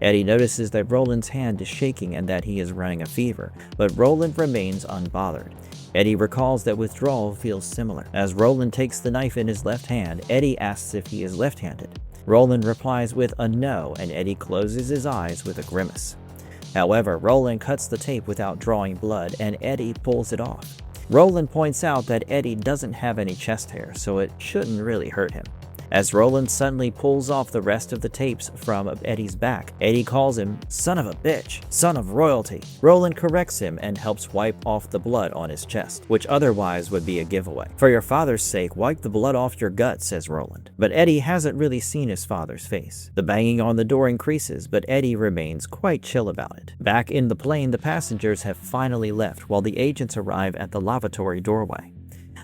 Eddie notices that Roland's hand is shaking and that he is running a fever, but Roland remains unbothered. Eddie recalls that withdrawal feels similar. As Roland takes the knife in his left hand, Eddie asks if he is left-handed. Roland replies with a no, and Eddie closes his eyes with a grimace. However, Roland cuts the tape without drawing blood, and Eddie pulls it off. Roland points out that Eddie doesn't have any chest hair, so it shouldn't really hurt him. As Roland suddenly pulls off the rest of the tapes from Eddie's back, Eddie calls him son of a bitch, son of royalty. Roland corrects him and helps wipe off the blood on his chest, which otherwise would be a giveaway. For your father's sake, wipe the blood off your gut, says Roland. But Eddie hasn't really seen his father's face. The banging on the door increases, but Eddie remains quite chill about it. Back in the plane, the passengers have finally left while the agents arrive at the lavatory doorway.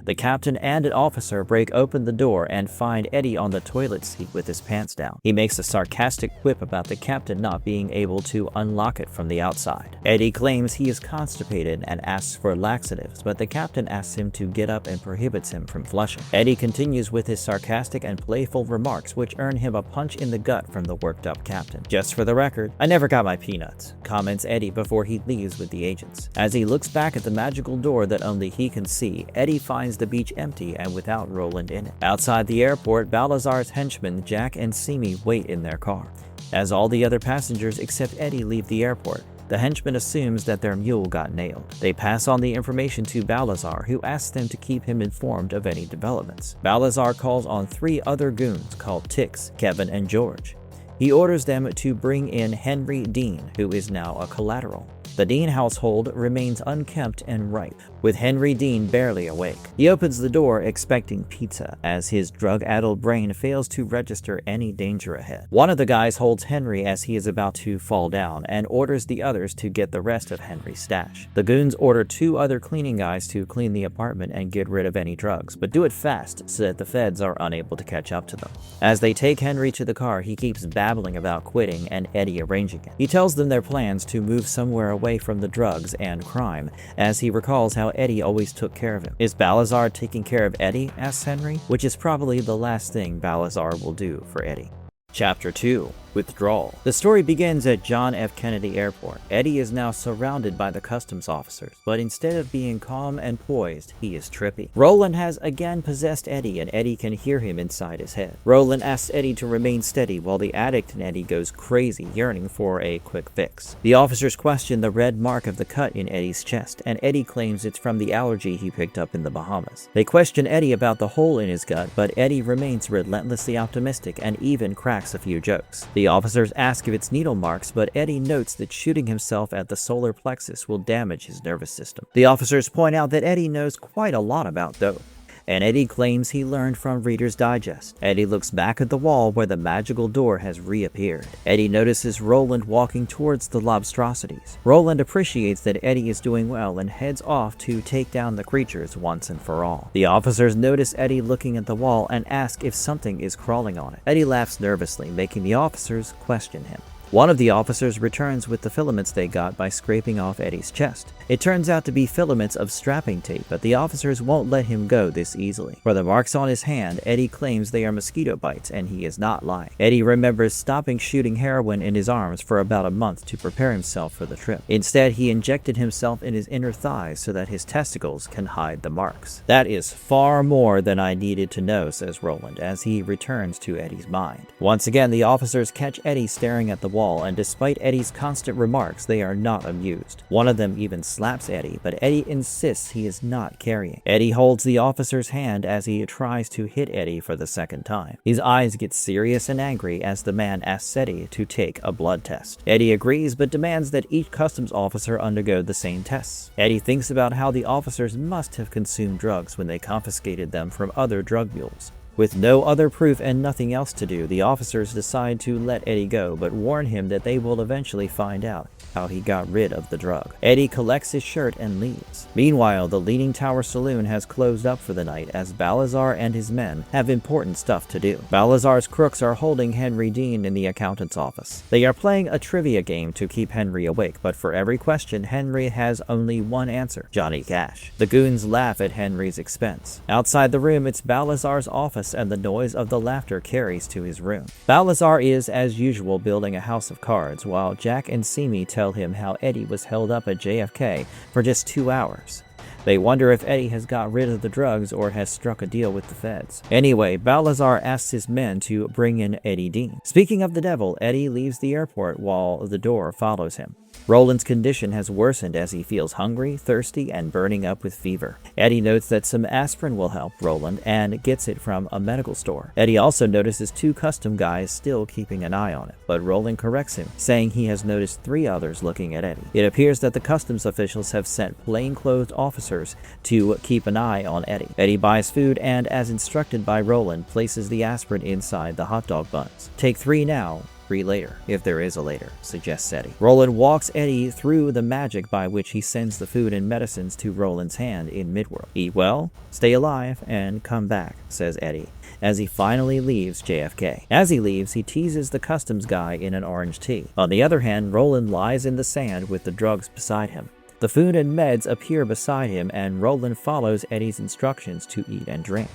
The captain and an officer break open the door and find Eddie on the toilet seat with his pants down. He makes a sarcastic quip about the captain not being able to unlock it from the outside. Eddie claims he is constipated and asks for laxatives, but the captain asks him to get up and prohibits him from flushing. Eddie continues with his sarcastic and playful remarks, which earn him a punch in the gut from the worked-up captain. Just for the record, I never got my peanuts, comments Eddie before he leaves with the agents. As he looks back at the magical door that only he can see, Eddie finds the beach empty and without Roland in it. Outside the airport, Balazar's henchmen Jack and Simi wait in their car. As all the other passengers except Eddie leave the airport, the henchman assumes that their mule got nailed. They pass on the information to Balazar, who asks them to keep him informed of any developments. Balazar calls on 3 other goons called Tix, Kevin, and George. He orders them to bring in Henry Dean, who is now a collateral. The Dean household remains unkempt and ripe, with Henry Dean barely awake. He opens the door expecting pizza, as his drug-addled brain fails to register any danger ahead. One of the guys holds Henry as he is about to fall down, and orders the others to get the rest of Henry's stash. The goons order 2 other cleaning guys to clean the apartment and get rid of any drugs, but do it fast so that the feds are unable to catch up to them. As they take Henry to the car, he keeps babbling about quitting and Eddie arranging it. He tells them their plans to move somewhere away from the drugs and crime, as he recalls how Eddie always took care of him. Is Balazar taking care of Eddie? Asks Henry, which is probably the last thing Balazar will do for Eddie. Chapter 2. Withdrawal. The story begins at John F. Kennedy Airport. Eddie is now surrounded by the customs officers, but instead of being calm and poised, he is trippy. Roland has again possessed Eddie, and Eddie can hear him inside his head. Roland asks Eddie to remain steady while the addict in Eddie goes crazy, yearning for a quick fix. The officers question the red mark of the cut in Eddie's chest, and Eddie claims it's from the allergy he picked up in the Bahamas. They question Eddie about the hole in his gut, but Eddie remains relentlessly optimistic and even cracks a few jokes. The officers ask if it's needle marks, but Eddie notes that shooting himself at the solar plexus will damage his nervous system. The officers point out that Eddie knows quite a lot about dope, and Eddie claims he learned from Reader's Digest. Eddie looks back at the wall where the magical door has reappeared. Eddie notices Roland walking towards the lobstrosities. Roland appreciates that Eddie is doing well and heads off to take down the creatures once and for all. The officers notice Eddie looking at the wall and ask if something is crawling on it. Eddie laughs nervously, making the officers question him. One of the officers returns with the filaments they got by scraping off Eddie's chest. It turns out to be filaments of strapping tape, but the officers won't let him go this easily. For the marks on his hand, Eddie claims they are mosquito bites, and he is not lying. Eddie remembers stopping shooting heroin in his arms for about a month to prepare himself for the trip. Instead, he injected himself in his inner thighs so that his testicles can hide the marks. That is far more than I needed to know, says Roland, as he returns to Eddie's mind. Once again, the officers catch Eddie staring at the wall, and despite Eddie's constant remarks, they are not amused. One of them even slaps Eddie, but Eddie insists he is not carrying. Eddie holds the officer's hand as he tries to hit Eddie for the second time. His eyes get serious and angry as the man asks Eddie to take a blood test. Eddie agrees, but demands that each customs officer undergo the same tests. Eddie thinks about how the officers must have consumed drugs when they confiscated them from other drug mules. With no other proof and nothing else to do, the officers decide to let Eddie go, but warn him that they will eventually find out how he got rid of the drug. Eddie collects his shirt and leaves. Meanwhile, the Leaning Tower Saloon has closed up for the night as Balazar and his men have important stuff to do. Balazar's crooks are holding Henry Dean in the accountant's office. They are playing a trivia game to keep Henry awake, but for every question, Henry has only one answer: Johnny Cash. The goons laugh at Henry's expense. Outside the room, it's Balazar's office, and the noise of the laughter carries to his room. Balazar is, as usual, building a house of cards, while Jack and Simi tell him how Eddie was held up at JFK for just 2 hours. They wonder if Eddie has got rid of the drugs or has struck a deal with the feds. Anyway, Balazar asks his men to bring in Eddie Dean. Speaking of the devil, Eddie leaves the airport while the door follows him. Roland's condition has worsened as he feels hungry, thirsty, and burning up with fever. Eddie notes that some aspirin will help Roland and gets it from a medical store. Eddie also notices 2 custom guys still keeping an eye on it, but Roland corrects him, saying he has noticed 3 others looking at Eddie. It appears that the customs officials have sent plainclothes officers to keep an eye on Eddie. Eddie buys food and, as instructed by Roland, places the aspirin inside the hot dog buns. Take 3 now. 3 later, if there is a later, suggests Eddie. Roland walks Eddie through the magic by which he sends the food and medicines to Roland's hand in Midworld. Eat well, stay alive, and come back, says Eddie, as he finally leaves JFK. As he leaves, he teases the customs guy in an orange tee. On the other hand, Roland lies in the sand with the drugs beside him. The food and meds appear beside him, and Roland follows Eddie's instructions to eat and drink.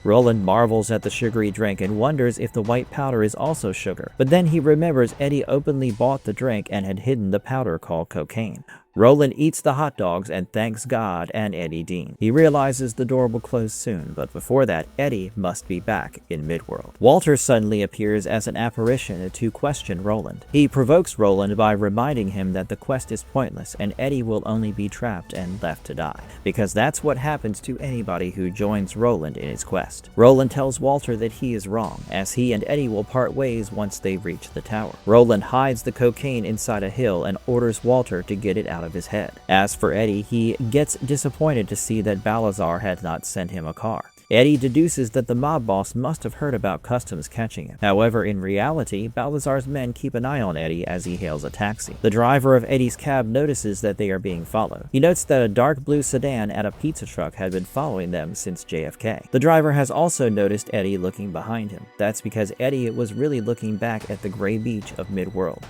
Roland marvels at the sugary drink and wonders if the white powder is also sugar. But then he remembers Eddie openly bought the drink and had hidden the powder called cocaine. Roland eats the hot dogs and thanks God and Eddie Dean. He realizes the door will close soon, but before that, Eddie must be back in Midworld. Walter suddenly appears as an apparition to question Roland. He provokes Roland by reminding him that the quest is pointless and Eddie will only be trapped and left to die, because that's what happens to anybody who joins Roland in his quest. Roland tells Walter that he is wrong, as he and Eddie will part ways once they reach the tower. Roland hides the cocaine inside a hill and orders Walter to get it out of his head. As for Eddie, he gets disappointed to see that Balazar had not sent him a car. Eddie deduces that the mob boss must have heard about customs catching him. However, in reality, Balazar's men keep an eye on Eddie as he hails a taxi. The driver of Eddie's cab notices that they are being followed. He notes that a dark blue sedan and a pizza truck had been following them since JFK. The driver has also noticed Eddie looking behind him. That's because Eddie was really looking back at the gray beach of Midworld.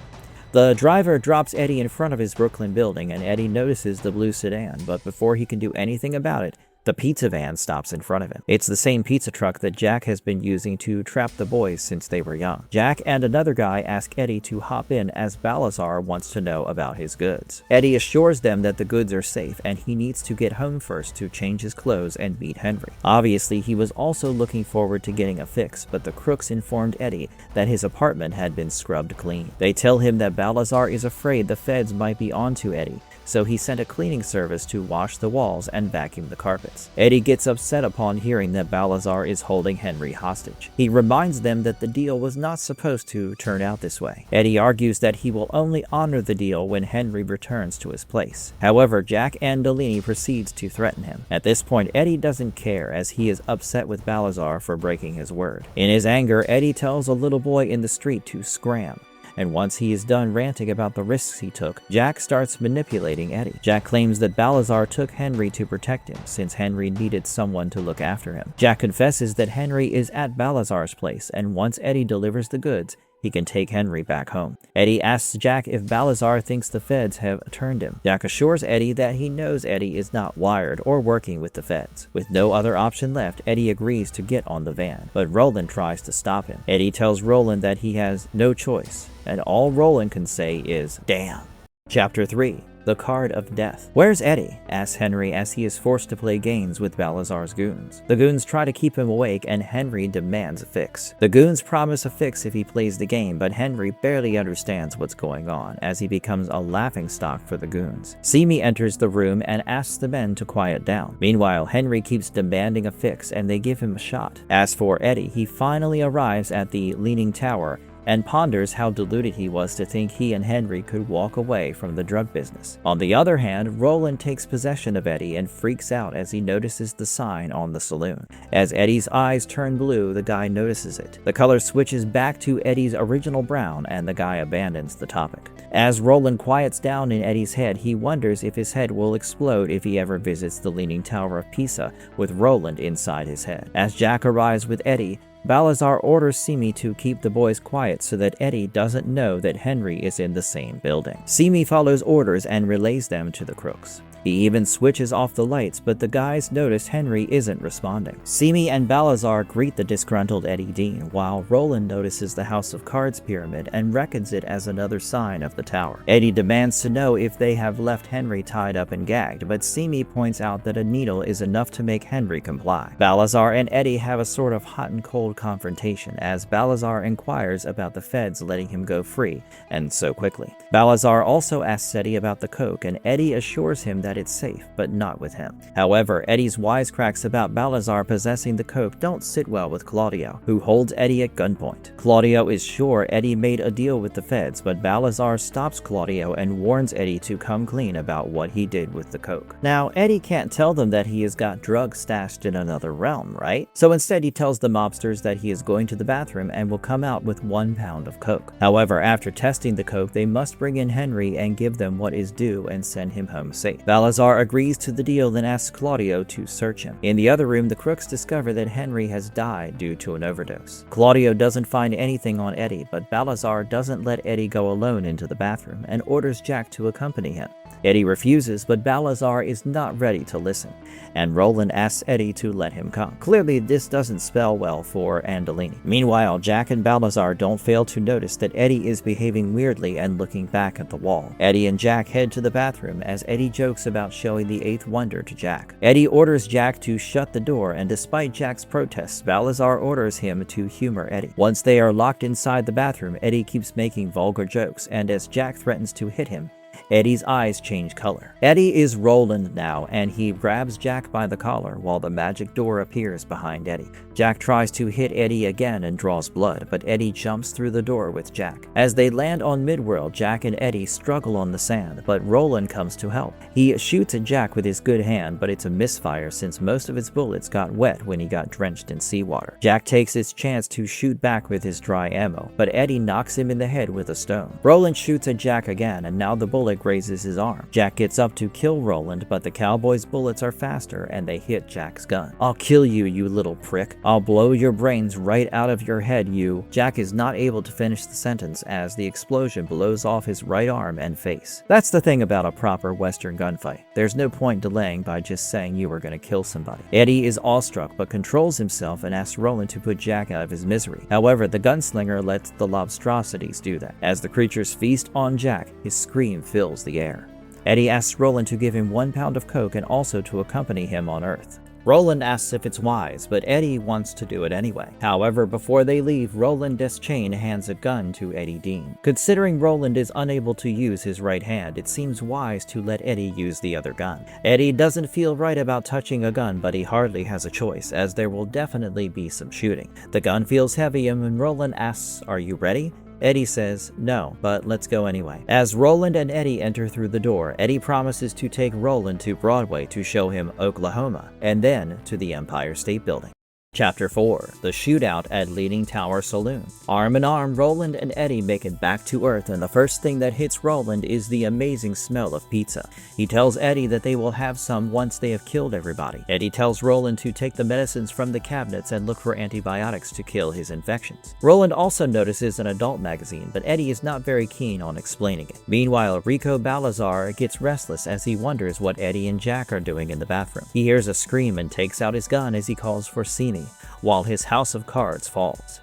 The driver drops Eddie in front of his Brooklyn building, and Eddie notices the blue sedan, but before he can do anything about it, the pizza van stops in front of him. It's the same pizza truck that Jack has been using to trap the boys since they were young. Jack and another guy ask Eddie to hop in as Balazar wants to know about his goods. Eddie assures them that the goods are safe and he needs to get home first to change his clothes and meet Henry. Obviously, he was also looking forward to getting a fix, but the crooks informed Eddie that his apartment had been scrubbed clean. They tell him that Balazar is afraid the feds might be onto Eddie, so he sent a cleaning service to wash the walls and vacuum the carpets. Eddie gets upset upon hearing that Balazar is holding Henry hostage. He reminds them that the deal was not supposed to turn out this way. Eddie argues that he will only honor the deal when Henry returns to his place. However, Jack Andolini proceeds to threaten him. At this point, Eddie doesn't care as he is upset with Balazar for breaking his word. In his anger, Eddie tells a little boy in the street to scram. And once he is done ranting about the risks he took, Jack starts manipulating Eddie. Jack claims that Balazar took Henry to protect him, since Henry needed someone to look after him. Jack confesses that Henry is at Balazar's place, and once Eddie delivers the goods, he can take Henry back home. Eddie asks Jack if Balazar thinks the feds have turned him. Jack assures Eddie that he knows Eddie is not wired or working with the feds. With no other option left, Eddie agrees to get on the van, but Roland tries to stop him. Eddie tells Roland that he has no choice, and all Roland can say is, "Damn." Chapter 3. The Card of Death. "Where's Eddie?" asks Henry as he is forced to play games with Balazar's goons. The goons try to keep him awake and Henry demands a fix. The goons promise a fix if he plays the game, but Henry barely understands what's going on as he becomes a laughingstock for the goons. Simi enters the room and asks the men to quiet down. Meanwhile, Henry keeps demanding a fix and they give him a shot. As for Eddie, he finally arrives at the Leaning Tower and ponders how deluded he was to think he and Henry could walk away from the drug business. On the other hand, Roland takes possession of Eddie and freaks out as he notices the sign on the saloon. As Eddie's eyes turn blue, the guy notices it. The color switches back to Eddie's original brown and the guy abandons the topic. As Roland quiets down in Eddie's head, he wonders if his head will explode if he ever visits the Leaning Tower of Pisa with Roland inside his head. As Jack arrives with Eddie, Balazar orders Simi to keep the boys quiet so that Eddie doesn't know that Henry is in the same building. Simi follows orders and relays them to the crooks. He even switches off the lights, but the guys notice Henry isn't responding. Simi and Balazar greet the disgruntled Eddie Dean, while Roland notices the House of Cards pyramid and reckons it as another sign of the tower. Eddie demands to know if they have left Henry tied up and gagged, but Simi points out that a needle is enough to make Henry comply. Balazar and Eddie have a sort of hot and cold confrontation as Balazar inquires about the feds letting him go free, and so quickly. Balazar also asks Eddie about the coke, and Eddie assures him that it's safe, but not with him. However, Eddie's wisecracks about Balazar possessing the coke don't sit well with Claudio, who holds Eddie at gunpoint. Claudio is sure Eddie made a deal with the feds, but Balazar stops Claudio and warns Eddie to come clean about what he did with the coke. Now, Eddie can't tell them that he has got drugs stashed in another realm, right? So instead he tells the mobsters that he is going to the bathroom and will come out with 1 pound of coke. However, after testing the coke, they must bring in Henry and give them what is due and send him home safe. Balazar agrees to the deal, then asks Claudio to search him. In the other room, the crooks discover that Henry has died due to an overdose. Claudio doesn't find anything on Eddie, but Balazar doesn't let Eddie go alone into the bathroom and orders Jack to accompany him. Eddie refuses, but Balazar is not ready to listen, and Roland asks Eddie to let him come. Clearly, this doesn't spell well for Andolini. Meanwhile, Jack and Balazar don't fail to notice that Eddie is behaving weirdly and looking back at the wall. Eddie and Jack head to the bathroom as Eddie jokes about showing the 8th wonder to Jack. Eddie orders Jack to shut the door, and despite Jack's protests, Balazar orders him to humor Eddie. Once they are locked inside the bathroom, Eddie keeps making vulgar jokes, and as Jack threatens to hit him, Eddie's eyes change color. Eddie is Roland now, and he grabs Jack by the collar while the magic door appears behind Eddie. Jack tries to hit Eddie again and draws blood, but Eddie jumps through the door with Jack. As they land on Midworld, Jack and Eddie struggle on the sand, but Roland comes to help. He shoots at Jack with his good hand, but it's a misfire since most of his bullets got wet when he got drenched in seawater. Jack takes his chance to shoot back with his dry ammo, but Eddie knocks him in the head with a stone. Roland shoots at Jack again, and now the bullet grazes his arm. Jack gets up to kill Roland, but the cowboy's bullets are faster and they hit Jack's gun. "I'll kill you, you little prick. I'll blow your brains right out of your head, you." Jack is not able to finish the sentence as the explosion blows off his right arm and face. That's the thing about a proper Western gunfight. There's no point delaying by just saying you were going to kill somebody. Eddie is awestruck but controls himself and asks Roland to put Jack out of his misery. However, the gunslinger lets the lobstrosities do that. As the creatures feast on Jack, his scream fills the air. Eddie asks Roland to give him 1 pound of coke and also to accompany him on Earth. Roland asks if it's wise, but Eddie wants to do it anyway. However, before they leave, Roland Deschain hands a gun to Eddie Dean. Considering Roland is unable to use his right hand, it seems wise to let Eddie use the other gun. Eddie doesn't feel right about touching a gun, but he hardly has a choice, as there will definitely be some shooting. The gun feels heavy, and when Roland asks, "Are you ready?" Eddie says, "No, but let's go anyway." As Roland and Eddie enter through the door, Eddie promises to take Roland to Broadway to show him Oklahoma, and then to the Empire State Building. Chapter 4. The Shootout at Leaning Tower Saloon. Arm in arm, Roland and Eddie make it back to Earth, and the first thing that hits Roland is the amazing smell of pizza. He tells Eddie that they will have some once they have killed everybody. Eddie tells Roland to take the medicines from the cabinets and look for antibiotics to kill his infections. Roland also notices an adult magazine, but Eddie is not very keen on explaining it. Meanwhile, Rico Balazar gets restless as he wonders what Eddie and Jack are doing in the bathroom. He hears a scream and takes out his gun as he calls for Simi, while his house of cards falls.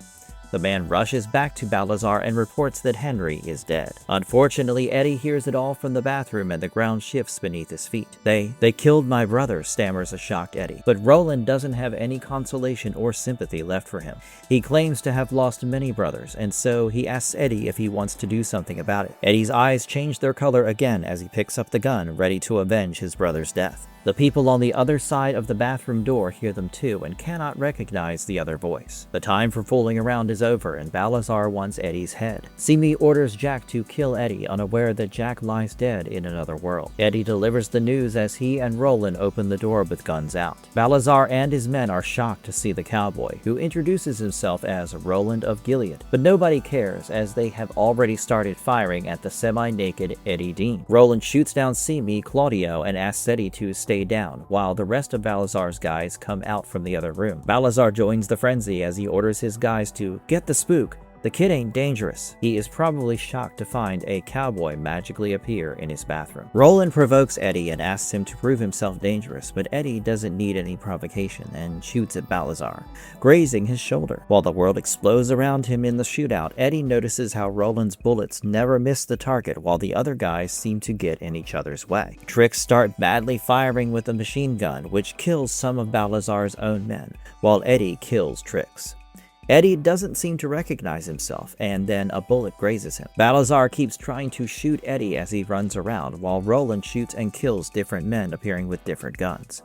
The man rushes back to Balazar and reports that Henry is dead. Unfortunately, Eddie hears it all from the bathroom and the ground shifts beneath his feet. They killed my brother, stammers a shocked Eddie. But Roland doesn't have any consolation or sympathy left for him. He claims to have lost many brothers, and so he asks Eddie if he wants to do something about it. Eddie's eyes change their color again as he picks up the gun, ready to avenge his brother's death. The people on the other side of the bathroom door hear them too and cannot recognize the other voice. The time for fooling around is over and Balazar wants Eddie's head. Simi orders Jack to kill Eddie, unaware that Jack lies dead in another world. Eddie delivers the news as he and Roland open the door with guns out. Balazar and his men are shocked to see the cowboy, who introduces himself as Roland of Gilead. But nobody cares as they have already started firing at the semi-naked Eddie Dean. Roland shoots down Simi, Claudio, and asks Eddie to stay down, while the rest of Balazar's guys come out from the other room. Balazar joins the frenzy as he orders his guys to get the spook. The kid ain't dangerous. He is probably shocked to find a cowboy magically appear in his bathroom. Roland provokes Eddie and asks him to prove himself dangerous, but Eddie doesn't need any provocation and shoots at Balazar, grazing his shoulder. While the world explodes around him in the shootout, Eddie notices how Roland's bullets never miss the target while the other guys seem to get in each other's way. Tricks start madly firing with a machine gun, which kills some of Balazar's own men, while Eddie kills Tricks. Eddie doesn't seem to recognize himself, and then a bullet grazes him. Balazar keeps trying to shoot Eddie as he runs around, while Roland shoots and kills different men appearing with different guns.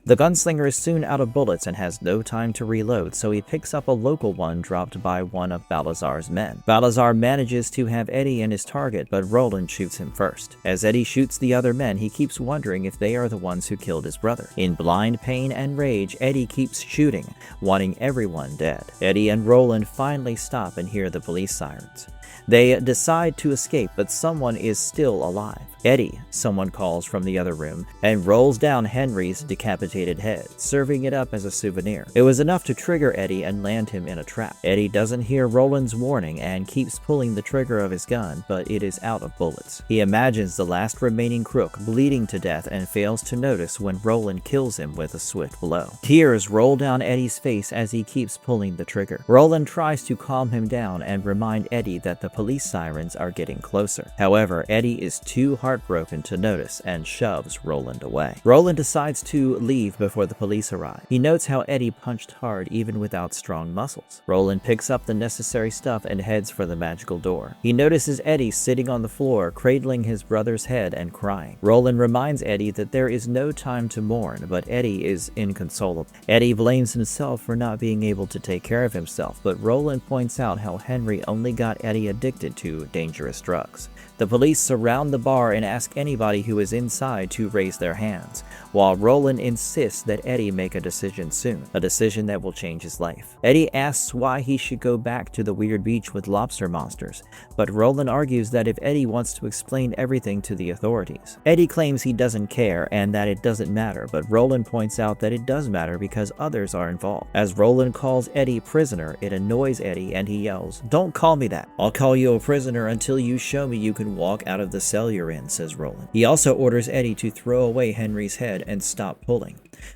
The gunslinger is soon out of bullets and has no time to reload, so he picks up a local one dropped by one of Balazar's men. Balazar manages to have Eddie in his target, but Roland shoots him first. As Eddie shoots the other men, he keeps wondering if they are the ones who killed his brother. In blind pain and rage, Eddie keeps shooting, wanting everyone dead. Eddie and Roland finally stop and hear the police sirens. They decide to escape, but someone is still alive. Eddie, someone calls from the other room, and rolls down Henry's decapitated head, serving it up as a souvenir. It was enough to trigger Eddie and land him in a trap. Eddie doesn't hear Roland's warning and keeps pulling the trigger of his gun, but it is out of bullets. He imagines the last remaining crook bleeding to death and fails to notice when Roland kills him with a swift blow. Tears roll down Eddie's face as he keeps pulling the trigger. Roland tries to calm him down and remind Eddie that the police sirens are getting closer. However, Eddie is too heartbroken to notice and shoves Roland away. Roland decides to leave before the police arrive. He notes how Eddie punched hard even without strong muscles. Roland picks up the necessary stuff and heads for the magical door. He notices Eddie sitting on the floor, cradling his brother's head and crying. Roland reminds Eddie that there is no time to mourn, but Eddie is inconsolable. Eddie blames himself for not being able to take care of himself, but Roland points out how Henry only got Eddie addicted to dangerous drugs. The police surround the bar and ask anybody who is inside to raise their hands, while Roland insists that Eddie make a decision soon, a decision that will change his life. Eddie asks why he should go back to the weird beach with lobster monsters, but Roland argues that if Eddie wants to explain everything to the authorities. Eddie claims he doesn't care and that it doesn't matter, but Roland points out that it does matter because others are involved. As Roland calls Eddie prisoner, it annoys Eddie and he yells, "Don't call me that. I'll call you a prisoner until you show me you can walk out of the cell you're in," says Roland. He also orders Eddie to throw away Henry's head and stop pulling.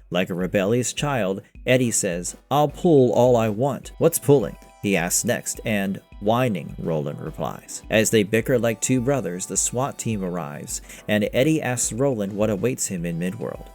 Like a rebellious child, Eddie says, "I'll pull all I want." "What's pulling?" he asks next, and "Whining," Roland replies. As they bicker like two brothers, the SWAT team arrives, and Eddie asks Roland what awaits him in Midworld.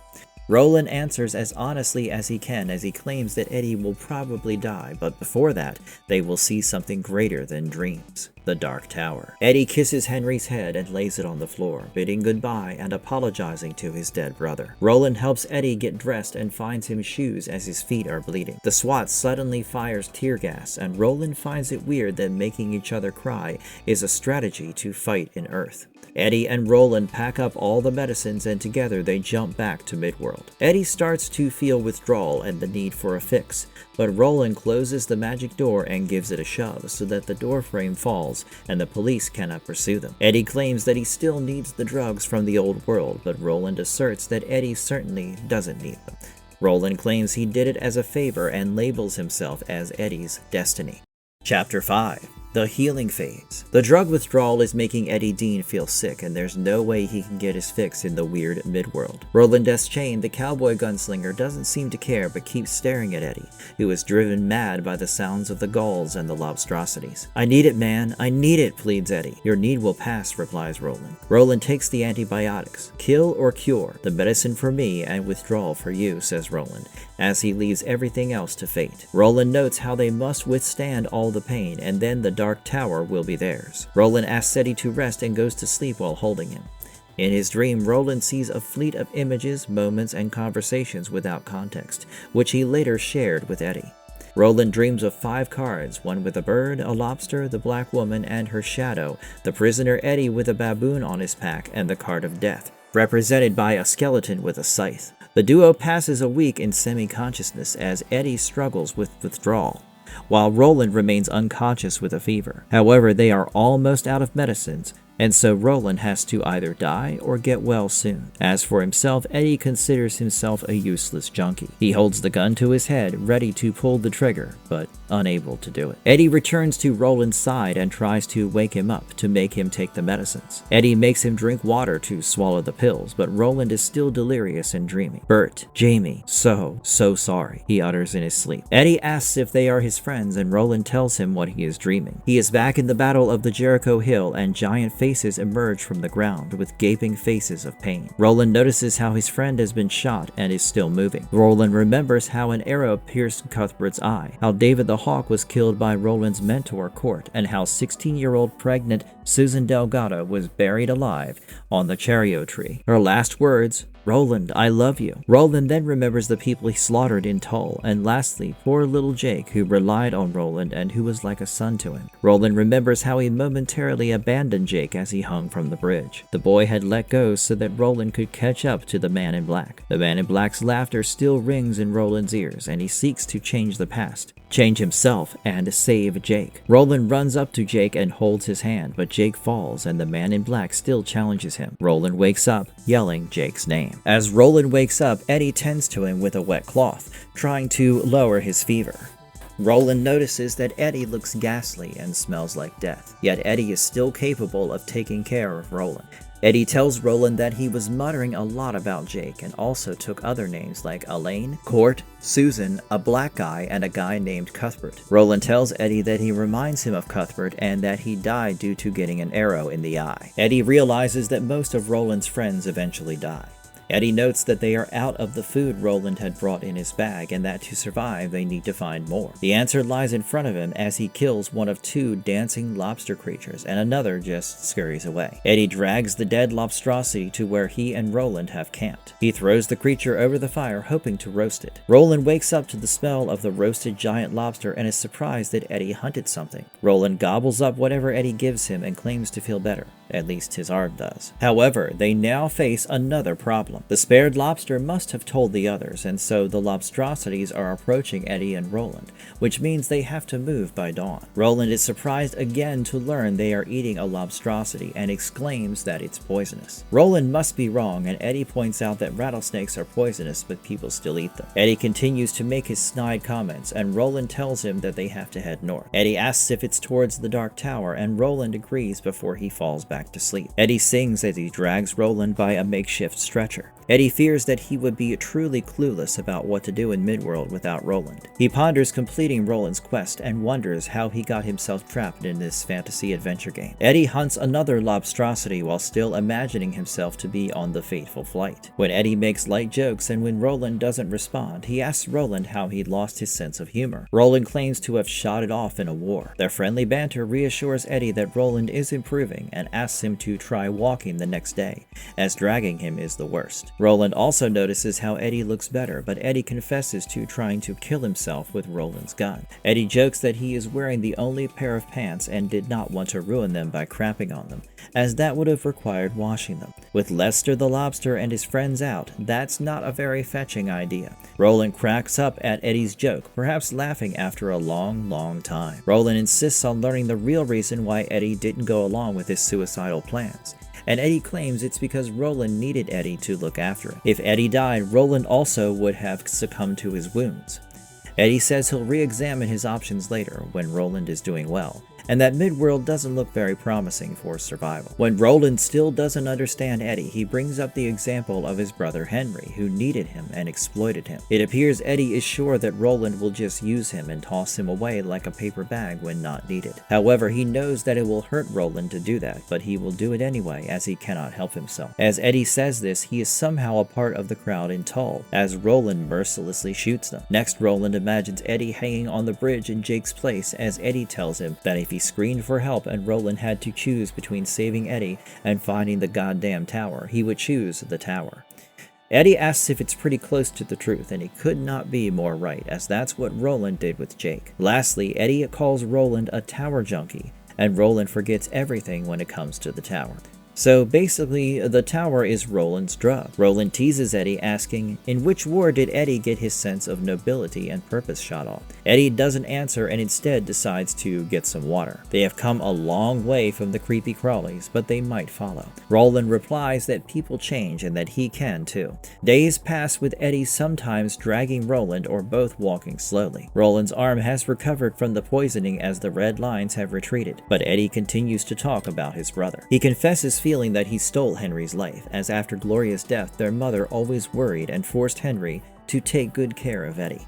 Roland answers as honestly as he can as he claims that Eddie will probably die, but before that, they will see something greater than dreams. the Dark Tower. Eddie kisses Henry's head and lays it on the floor, bidding goodbye and apologizing to his dead brother. Roland helps Eddie get dressed and finds him shoes as his feet are bleeding. The SWAT suddenly fires tear gas, and Roland finds it weird that making each other cry is a strategy to fight in Earth. Eddie and Roland pack up all the medicines and together they jump back to Midworld. Eddie starts to feel withdrawal and the need for a fix, but Roland closes the magic door and gives it a shove so that the door frame falls and the police cannot pursue them. Eddie claims that he still needs the drugs from the old world, but Roland asserts that Eddie certainly doesn't need them. Roland claims he did it as a favor and labels himself as Eddie's destiny. Chapter 5. The healing phase. The drug withdrawal is making Eddie Dean feel sick, and there's no way he can get his fix in the weird Midworld. Roland Deschain, the cowboy gunslinger, doesn't seem to care but keeps staring at Eddie, who is driven mad by the sounds of the gulls and the lobstrosities. "I need it, man. I need it," pleads Eddie. "Your need will pass," replies Roland. Roland takes the antibiotics. "Kill or cure. The medicine for me and withdrawal for you," says Roland, as he leaves everything else to fate. Roland notes how they must withstand all the pain, and then the Dark Tower will be theirs. Roland asks Eddie to rest and goes to sleep while holding him. In his dream, Roland sees a fleet of images, moments, and conversations without context, which he later shared with Eddie. Roland dreams of 5 cards, one with a bird, a lobster, the black woman, and her shadow, the prisoner Eddie with a baboon on his pack, and the card of death, represented by a skeleton with a scythe. The duo passes a week in semi-consciousness as Eddie struggles with withdrawal, while Roland remains unconscious with a fever. However, they are almost out of medicines, and so Roland has to either die or get well soon. As for himself, Eddie considers himself a useless junkie. He holds the gun to his head, ready to pull the trigger, but unable to do it. Eddie returns to Roland's side and tries to wake him up to make him take the medicines. Eddie makes him drink water to swallow the pills, but Roland is still delirious and dreaming. "Bert, Jamie, so sorry," he utters in his sleep. Eddie asks if they are his friends, and Roland tells him what he is dreaming. He is back in the Battle of the Jericho Hill, and giant faces emerge from the ground with gaping faces of pain. Roland notices how his friend has been shot and is still moving. Roland remembers how an arrow pierced Cuthbert's eye, how David the Hawk was killed by Roland's mentor, Court, and how 16-year-old pregnant Susan Delgado was buried alive on the cherry tree. Her last words, "Roland, I love you." Roland then remembers the people he slaughtered in Tull, and lastly, poor little Jake, who relied on Roland and who was like a son to him. Roland remembers how he momentarily abandoned Jake as he hung from the bridge. The boy had let go so that Roland could catch up to the man in black. The man in black's laughter still rings in Roland's ears, and he seeks to change the past, change himself, and save Jake. Roland runs up to Jake and holds his hand, but Jake falls and the man in black still challenges him. Roland wakes up, yelling Jake's name. As Roland wakes up, Eddie tends to him with a wet cloth, trying to lower his fever. Roland notices that Eddie looks ghastly and smells like death, yet Eddie is still capable of taking care of Roland. Eddie tells Roland that he was muttering a lot about Jake and also took other names like Elaine, Court, Susan, a black guy, and a guy named Cuthbert. Roland tells Eddie that he reminds him of Cuthbert and that he died due to getting an arrow in the eye. Eddie realizes that most of Roland's friends eventually die. Eddie notes that they are out of the food Roland had brought in his bag and that to survive they need to find more. The answer lies in front of him as he kills one of 2 dancing lobster creatures and another just scurries away. Eddie drags the dead lobstrosity to where he and Roland have camped. He throws the creature over the fire hoping to roast it. Roland wakes up to the smell of the roasted giant lobster and is surprised that Eddie hunted something. Roland gobbles up whatever Eddie gives him and claims to feel better. At least his arm does. However, they now face another problem. The spared lobster must have told the others, and so the lobstrosities are approaching Eddie and Roland, which means they have to move by dawn. Roland is surprised again to learn they are eating a lobstrosity and exclaims that it's poisonous. Roland must be wrong, and Eddie points out that rattlesnakes are poisonous, but people still eat them. Eddie continues to make his snide comments, and Roland tells him that they have to head north. Eddie asks if it's towards the Dark Tower, and Roland agrees before he falls back to sleep. Eddie sings as he drags Roland by a makeshift stretcher. Eddie fears that he would be truly clueless about what to do in Midworld without Roland. He ponders completing Roland's quest and wonders how he got himself trapped in this fantasy adventure game. Eddie hunts another lobstrosity while still imagining himself to be on the fateful flight. When Eddie makes light jokes and when Roland doesn't respond, he asks Roland how he'd lost his sense of humor. Roland claims to have shot it off in a war. Their friendly banter reassures Eddie that Roland is improving and asks him to try walking the next day, as dragging him is the worst. Roland also notices how Eddie looks better, but Eddie confesses to trying to kill himself with Roland's gun. Eddie jokes that he is wearing the only pair of pants and did not want to ruin them by crapping on them, as that would have required washing them. With Lester the lobster and his friends out, that's not a very fetching idea. Roland cracks up at Eddie's joke, perhaps laughing after a long time. Roland insists on learning the real reason why Eddie didn't go along with his suicidal plans, and Eddie claims it's because Roland needed Eddie to look after him. If Eddie died, Roland also would have succumbed to his wounds. Eddie says he'll re-examine his options later when Roland is doing well, and that Midworld doesn't look very promising for survival. When Roland still doesn't understand Eddie, he brings up the example of his brother Henry, who needed him and exploited him. It appears Eddie is sure that Roland will just use him and toss him away like a paper bag when not needed. However, he knows that it will hurt Roland to do that, but he will do it anyway as he cannot help himself. As Eddie says this, he is somehow a part of the crowd in Tull, as Roland mercilessly shoots them. Next, Roland imagines Eddie hanging on the bridge in Jake's place, as Eddie tells him that if he screamed for help and Roland had to choose between saving Eddie and finding the goddamn tower, he would choose the tower. Eddie asks if it's pretty close to the truth, and he could not be more right, as that's what Roland did with Jake. Lastly, Eddie calls Roland a tower junkie, and Roland forgets everything when it comes to the tower. So basically, the tower is Roland's drug. Roland teases Eddie, asking, in which war did Eddie get his sense of nobility and purpose shot off? Eddie doesn't answer and instead decides to get some water. They have come a long way from the creepy crawlies, but they might follow. Roland replies that people change and that he can too. Days pass with Eddie sometimes dragging Roland or both walking slowly. Roland's arm has recovered from the poisoning as the red lines have retreated, but Eddie continues to talk about his brother. He confesses feeling that he stole Henry's life, as after Gloria's death, their mother always worried and forced Henry to take good care of Eddie.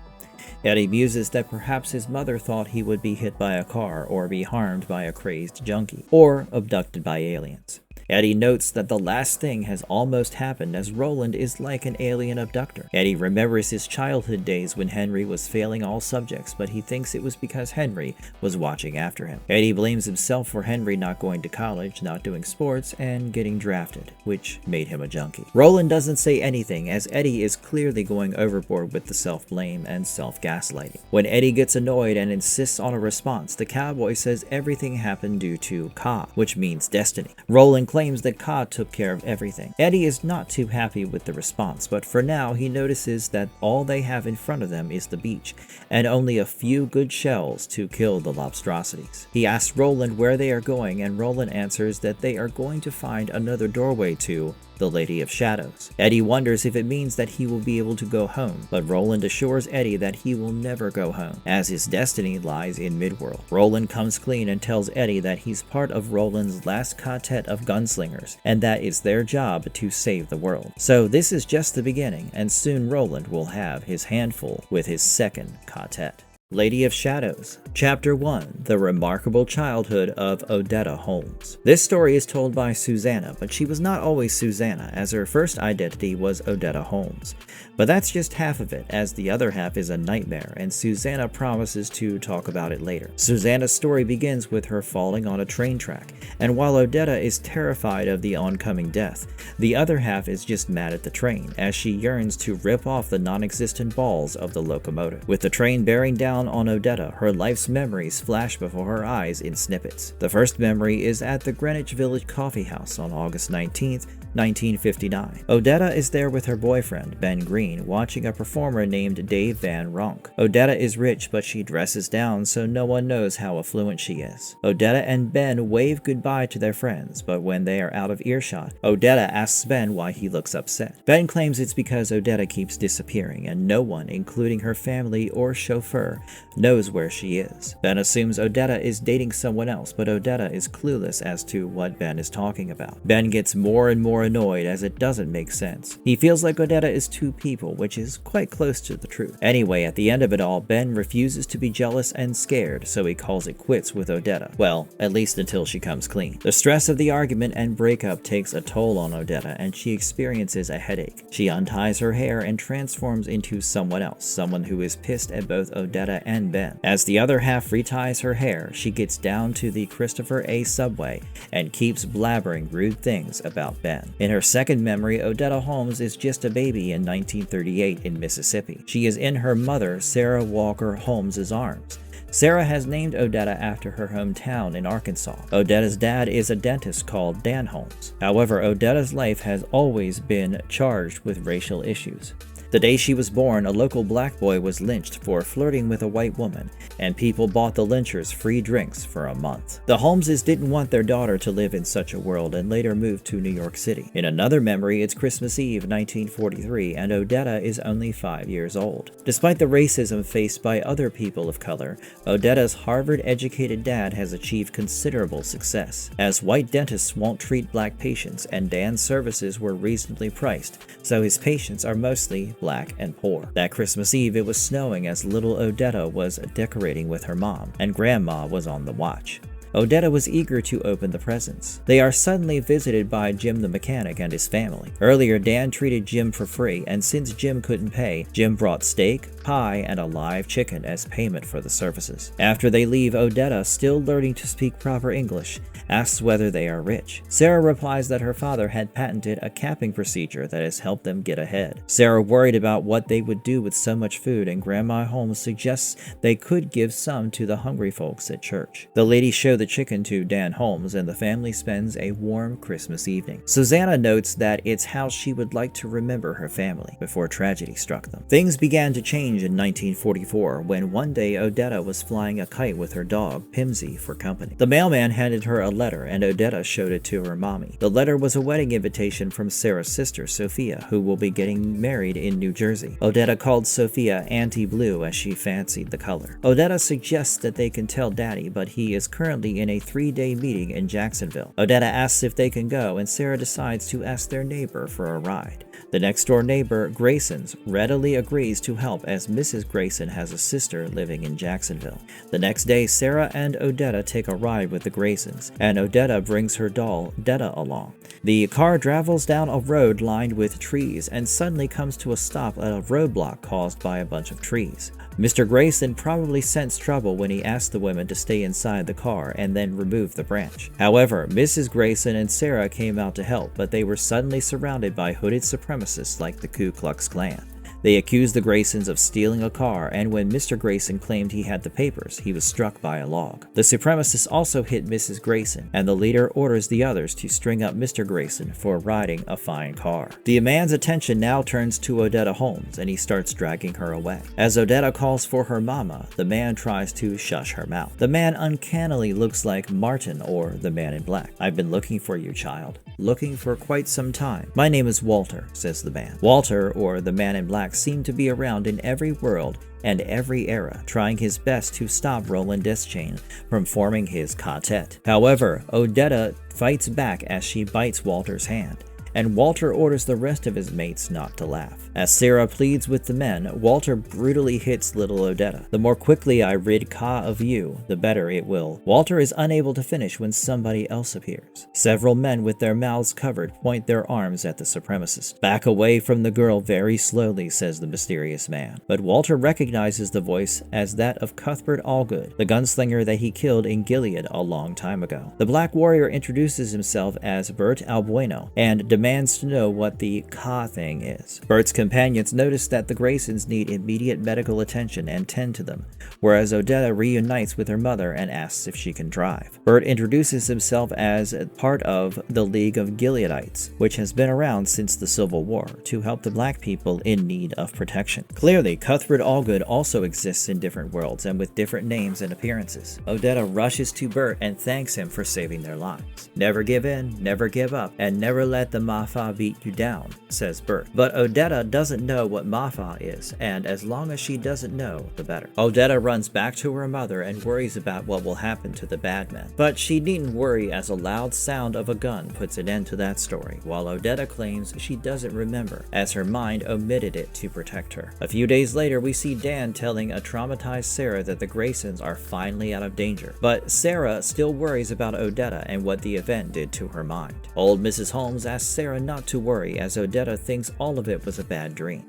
Eddie muses that perhaps his mother thought he would be hit by a car or be harmed by a crazed junkie, or abducted by aliens. Eddie notes that the last thing has almost happened, as Roland is like an alien abductor. Eddie remembers his childhood days when Henry was failing all subjects, but he thinks it was because Henry was watching after him. Eddie blames himself for Henry not going to college, not doing sports, and getting drafted, which made him a junkie. Roland doesn't say anything, as Eddie is clearly going overboard with the self-blame and self-gaslighting. When Eddie gets annoyed and insists on a response, the cowboy says everything happened due to Ka, which means destiny. Roland claims that Ka took care of everything. Eddie is not too happy with the response, but for now he notices that all they have in front of them is the beach, and only a few good shells to kill the lobstrosities. He asks Roland where they are going, and Roland answers that they are going to find another doorway to the Lady of Shadows. Eddie wonders if it means that he will be able to go home, but Roland assures Eddie that he will never go home, as his destiny lies in Midworld. Roland comes clean and tells Eddie that he's part of Roland's last quartet of gunslingers, and that it's their job to save the world. So this is just the beginning, and soon Roland will have his handful with his second quartet. Lady of Shadows. Chapter 1. The Remarkable Childhood of Odetta Holmes. This story is told by Susanna, but she was not always Susanna, as her first identity was Odetta Holmes. But that's just half of it, as the other half is a nightmare, and Susanna promises to talk about it later. Susanna's story begins with her falling on a train track, and while Odetta is terrified of the oncoming death, the other half is just mad at the train, as she yearns to rip off the non-existent balls of the locomotive. With the train bearing down on Odetta, her life's memories flash before her eyes in snippets. The first memory is at the Greenwich Village Coffee House on August 19th, 1959. Odetta is there with her boyfriend, Ben Green, watching a performer named Dave Van Ronk. Odetta is rich, but she dresses down so no one knows how affluent she is. Odetta and Ben wave goodbye to their friends, but when they are out of earshot, Odetta asks Ben why he looks upset. Ben claims it's because Odetta keeps disappearing, and no one, including her family or chauffeur, knows where she is. Ben assumes Odetta is dating someone else, but Odetta is clueless as to what Ben is talking about. Ben gets more and more more annoyed as it doesn't make sense. He feels like Odetta is two people, which is quite close to the truth. Anyway, at the end of it all, Ben refuses to be jealous and scared, so he calls it quits with Odetta. Well, at least until she comes clean. The stress of the argument and breakup takes a toll on Odetta, and she experiences a headache. She unties her hair and transforms into someone else, someone who is pissed at both Odetta and Ben. As the other half reties her hair, she gets down to the Christopher A. subway and keeps blabbering rude things about Ben. In her second memory, Odetta Holmes is just a baby in 1938 in Mississippi. She is in her mother, Sarah Walker Holmes' arms. Sarah has named Odetta after her hometown in Arkansas. Odetta's dad is a dentist called Dan Holmes. However, Odetta's life has always been charged with racial issues. The day she was born, a local black boy was lynched for flirting with a white woman, and people bought the lynchers free drinks for a month. The Holmeses didn't want their daughter to live in such a world and later moved to New York City. In another memory, it's Christmas Eve 1943, and Odetta is only 5 years old. Despite the racism faced by other people of color, Odetta's Harvard-educated dad has achieved considerable success, as white dentists won't treat black patients and Dan's services were reasonably priced, so his patients are mostly black and poor. That Christmas Eve, it was snowing as little Odetta was decorating with her mom, and Grandma was on the watch. Odetta was eager to open the presents. They are suddenly visited by Jim the mechanic and his family. Earlier, Dan treated Jim for free, and since Jim couldn't pay, Jim brought steak, pie, and a live chicken as payment for the services. After they leave, Odetta, still learning to speak proper English, asks whether they are rich. Sarah replies that her father had patented a capping procedure that has helped them get ahead. Sarah worried about what they would do with so much food, and Grandma Holmes suggests they could give some to the hungry folks at church. The ladies show the chicken to Dan Holmes, and the family spends a warm Christmas evening. Susanna notes that it's how she would like to remember her family before tragedy struck them. Things began to change in 1944 when one day Odetta was flying a kite with her dog, Pimsy, for company. The mailman handed her a letter, and Odetta showed it to her mommy. The letter was a wedding invitation from Sarah's sister, Sophia, who will be getting married in New Jersey. Odetta called Sophia Auntie Blue as she fancied the color. Odetta suggests that they can tell Daddy, but he is currently in a 3-day meeting in Jacksonville. Odetta asks if they can go, and Sarah decides to ask their neighbor for a ride. The next-door neighbor, Grayson's, readily agrees to help as Mrs. Grayson has a sister living in Jacksonville. The next day, Sarah and Odetta take a ride with the Graysons, and Odetta brings her doll, Detta, along. The car travels down a road lined with trees and suddenly comes to a stop at a roadblock caused by a bunch of trees. Mr. Grayson probably sensed trouble when he asked the women to stay inside the car and then remove the branch. However, Mrs. Grayson and Sarah came out to help, but they were suddenly surrounded by hooded supremacists like the Ku Klux Klan. They accused the Graysons of stealing a car, and when Mr. Grayson claimed he had the papers, he was struck by a log. The supremacists also hit Mrs. Grayson, and the leader orders the others to string up Mr. Grayson for riding a fine car. The man's attention now turns to Odetta Holmes, and he starts dragging her away. As Odetta calls for her mama, the man tries to shush her mouth. The man uncannily looks like Martin or the Man in Black. "I've been looking for you, child. Looking for quite some time. My name is Walter," says the man. Walter, or the Man in Black, seemed to be around in every world and every era, trying his best to stop Roland Deschain from forming his quartet. However, Odetta fights back as she bites Walter's hand, and Walter orders the rest of his mates not to laugh. As Sarah pleads with the men, Walter brutally hits little Odetta. "The more quickly I rid Ka of you, the better it will." Walter is unable to finish when somebody else appears. Several men with their mouths covered point their arms at the supremacist. "Back away from the girl very slowly," says the mysterious man. But Walter recognizes the voice as that of Cuthbert Allgood, the gunslinger that he killed in Gilead a long time ago. The Black Warrior introduces himself as Bert Albueno and demands to know what the Ka thing is. Bert's companions notice that the Graysons need immediate medical attention and tend to them, whereas Odetta reunites with her mother and asks if she can drive. Bert introduces himself as part of the League of Gileadites, which has been around since the Civil War, to help the black people in need of protection. Clearly, Cuthbert Allgood also exists in different worlds and with different names and appearances. Odetta rushes to Bert and thanks him for saving their lives. "Never give in, never give up, and never let the Ma-Fa beat you down," says Bert. But Odetta doesn't know what Ma-Fa is, and as long as she doesn't know, the better. Odetta runs back to her mother and worries about what will happen to the bad men. But she needn't worry, as a loud sound of a gun puts an end to that story, while Odetta claims she doesn't remember, as her mind omitted it to protect her. A few days later, we see Dan telling a traumatized Sarah that the Graysons are finally out of danger. But Sarah still worries about Odetta and what the event did to her mind. Old Mrs. Holmes asks Sarah not to worry, as Odetta thinks all of it was a bad dream.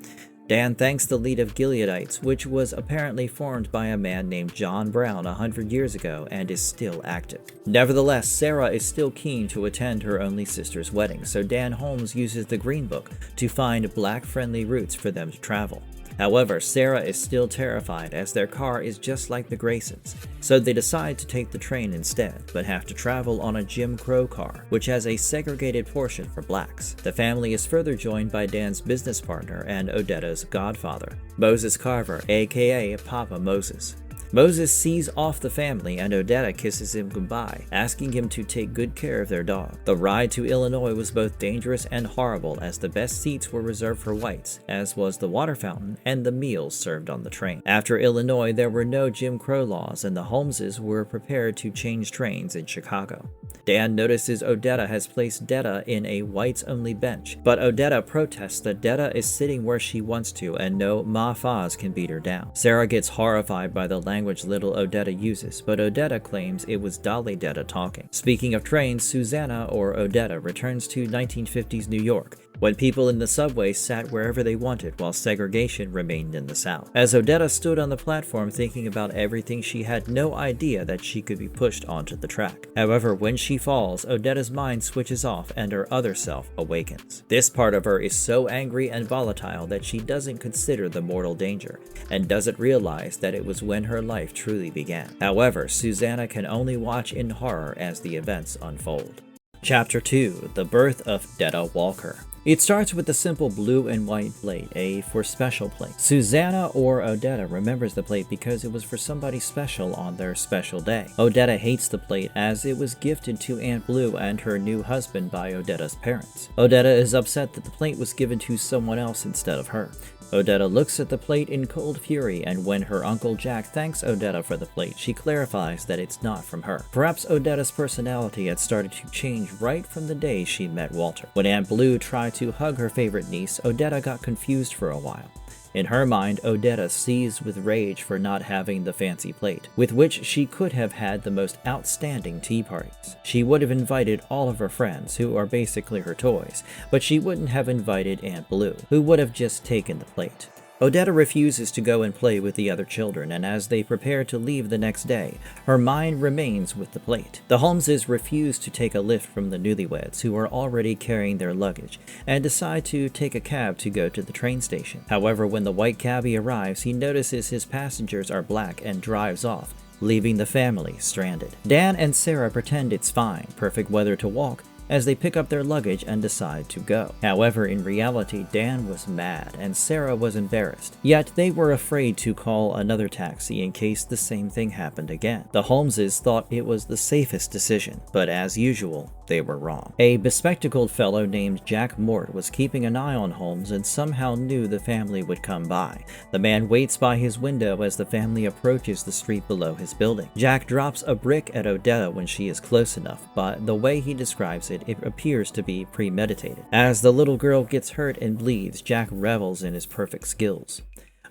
Dan thanks the League of Gileadites, which was apparently formed by a man named John Brown 100 years ago and is still active. Nevertheless, Sarah is still keen to attend her only sister's wedding, so Dan Holmes uses the Green Book to find black-friendly routes for them to travel. However, Sarah is still terrified, as their car is just like the Graysons, so they decide to take the train instead, but have to travel on a Jim Crow car, which has a segregated portion for blacks. The family is further joined by Dan's business partner and Odetta's godfather, Moses Carver, aka Papa Moses. Moses sees off the family and Odetta kisses him goodbye, asking him to take good care of their dog. The ride to Illinois was both dangerous and horrible, as the best seats were reserved for whites, as was the water fountain and the meals served on the train. After Illinois, there were no Jim Crow laws, and the Holmeses were prepared to change trains in Chicago. Dan notices Odetta has placed Detta in a whites-only bench, but Odetta protests that Detta is sitting where she wants to and no Ma-Fas can beat her down. Sarah gets horrified by the language little Odetta uses, but Odetta claims it was Dolly Detta talking. Speaking of trains, Susanna, or Odetta, returns to 1950s New York, when people in the subway sat wherever they wanted while segregation remained in the South. As Odetta stood on the platform thinking about everything, she had no idea that she could be pushed onto the track. However, when she falls, Odetta's mind switches off and her other self awakens. This part of her is so angry and volatile that she doesn't consider the mortal danger, and doesn't realize that it was when her life truly began. However, Susanna can only watch in horror as the events unfold. Chapter 2: The Birth of Detta Walker. It starts with the simple blue and white plate, a for special plate. Susanna, or Odetta, remembers the plate because it was for somebody special on their special day. Odetta hates the plate as it was gifted to Aunt Blue and her new husband by Odetta's parents. Odetta is upset that the plate was given to someone else instead of her. Odetta looks at the plate in cold fury, and when her Uncle Jack thanks Odetta for the plate, she clarifies that it's not from her. Perhaps Odetta's personality had started to change right from the day she met Walter. When Aunt Blue tried to hug her favorite niece, Odetta got confused for a while. In her mind, Odetta seized with rage for not having the fancy plate, with which she could have had the most outstanding tea parties. She would have invited all of her friends, who are basically her toys, but she wouldn't have invited Aunt Blue, who would have just taken the plate. Odetta refuses to go and play with the other children, and as they prepare to leave the next day, her mind remains with the plate. The Holmeses refuse to take a lift from the newlyweds, who are already carrying their luggage, and decide to take a cab to go to the train station. However, when the white cabbie arrives, he notices his passengers are black and drives off, leaving the family stranded. Dan and Sarah pretend it's fine, perfect weather to walk, as they pick up their luggage and decide to go. However, in reality, Dan was mad and Sarah was embarrassed, yet they were afraid to call another taxi in case the same thing happened again. The Holmeses thought it was the safest decision, but as usual, they were wrong. A bespectacled fellow named Jack Mort was keeping an eye on Holmes and somehow knew the family would come by. The man waits by his window as the family approaches the street below his building. Jack drops a brick at Odetta when she is close enough, but the way he describes it appears to be premeditated. As the little girl gets hurt and bleeds, Jack revels in his perfect skills.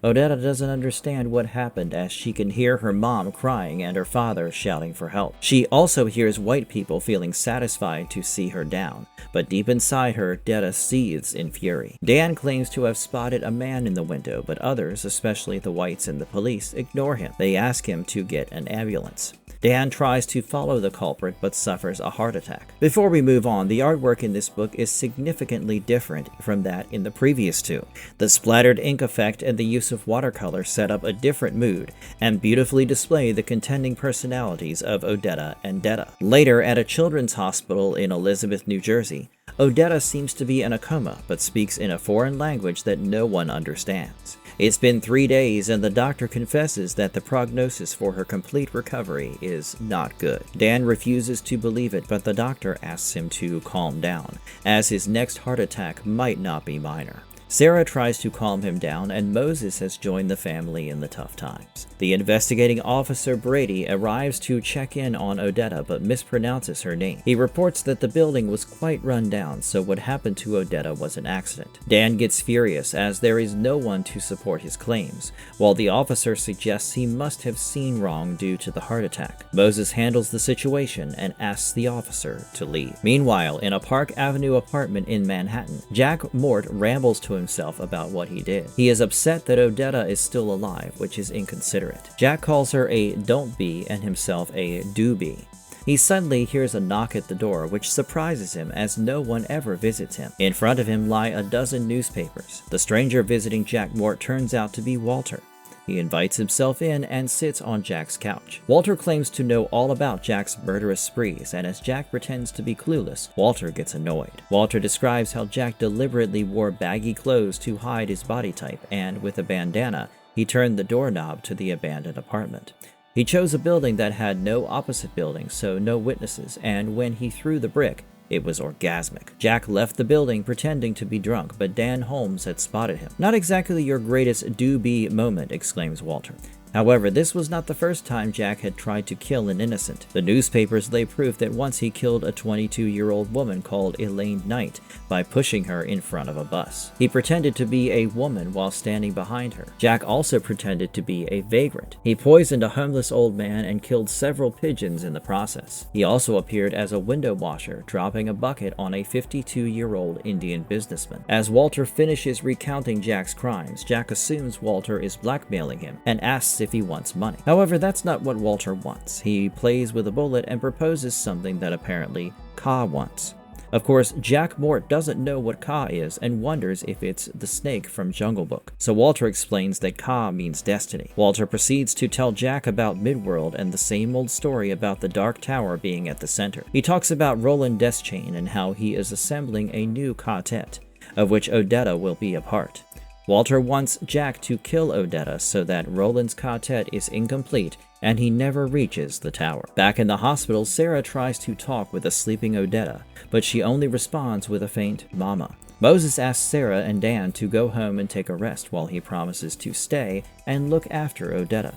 Odetta doesn't understand what happened, as she can hear her mom crying and her father shouting for help. She also hears white people feeling satisfied to see her down, but deep inside her, Detta seethes in fury. Dan claims to have spotted a man in the window, but others, especially the whites and the police, ignore him. They ask him to get an ambulance. Dan tries to follow the culprit but suffers a heart attack. Before we move on, the artwork in this book is significantly different from that in the previous two. The splattered ink effect and the use of watercolor set up a different mood and beautifully display the contending personalities of Odetta and Detta. Later, at a children's hospital in Elizabeth, New Jersey, Odetta seems to be in a coma but speaks in a foreign language that no one understands. It's been 3 days and the doctor confesses that the prognosis for her complete recovery is not good. Dan refuses to believe it, but the doctor asks him to calm down, as his next heart attack might not be minor. Sarah tries to calm him down, and Moses has joined the family in the tough times. The investigating officer Brady arrives to check in on Odetta but mispronounces her name. He reports that the building was quite run down, so what happened to Odetta was an accident. Dan gets furious as there is no one to support his claims, while the officer suggests he must have seen wrong due to the heart attack. Moses handles the situation and asks the officer to leave. Meanwhile, in a Park Avenue apartment in Manhattan, Jack Mort rambles to himself about what he did. He is upset that Odetta is still alive, which is inconsiderate. Jack calls her a don't be and himself a do be. He suddenly hears a knock at the door, which surprises him as no one ever visits him. In front of him lie a dozen newspapers. The stranger visiting Jack Mort turns out to be Walter. He invites himself in and sits on Jack's couch. Walter claims to know all about Jack's murderous sprees, and as Jack pretends to be clueless, Walter gets annoyed. Walter describes how Jack deliberately wore baggy clothes to hide his body type, and with a bandana, he turned the doorknob to the abandoned apartment. He chose a building that had no opposite building, so no witnesses, and when he threw the brick, it was orgasmic. Jack left the building pretending to be drunk, but Dan Holmes had spotted him. "Not exactly your greatest do-be moment," exclaims Walter. However, this was not the first time Jack had tried to kill an innocent. The newspapers lay proof that once he killed a 22-year-old woman called Elaine Knight by pushing her in front of a bus. He pretended to be a woman while standing behind her. Jack also pretended to be a vagrant. He poisoned a homeless old man and killed several pigeons in the process. He also appeared as a window washer, dropping a bucket on a 52-year-old Indian businessman. As Walter finishes recounting Jack's crimes, Jack assumes Walter is blackmailing him and asks if he wants money. However, that's not what Walter wants. He plays with a bullet and proposes something that apparently Ka wants. Of course, Jack Mort doesn't know what Ka is and wonders if it's the snake from Jungle Book. So Walter explains that Ka means destiny. Walter proceeds to tell Jack about Midworld and the same old story about the Dark Tower being at the center. He talks about Roland Deschain and how he is assembling a new quartet, of which Odetta will be a part. Walter wants Jack to kill Odetta so that Roland's quartet is incomplete and he never reaches the tower. Back in the hospital, Sarah tries to talk with a sleeping Odetta, but she only responds with a faint "mama." Moses asks Sarah and Dan to go home and take a rest while he promises to stay and look after Odetta.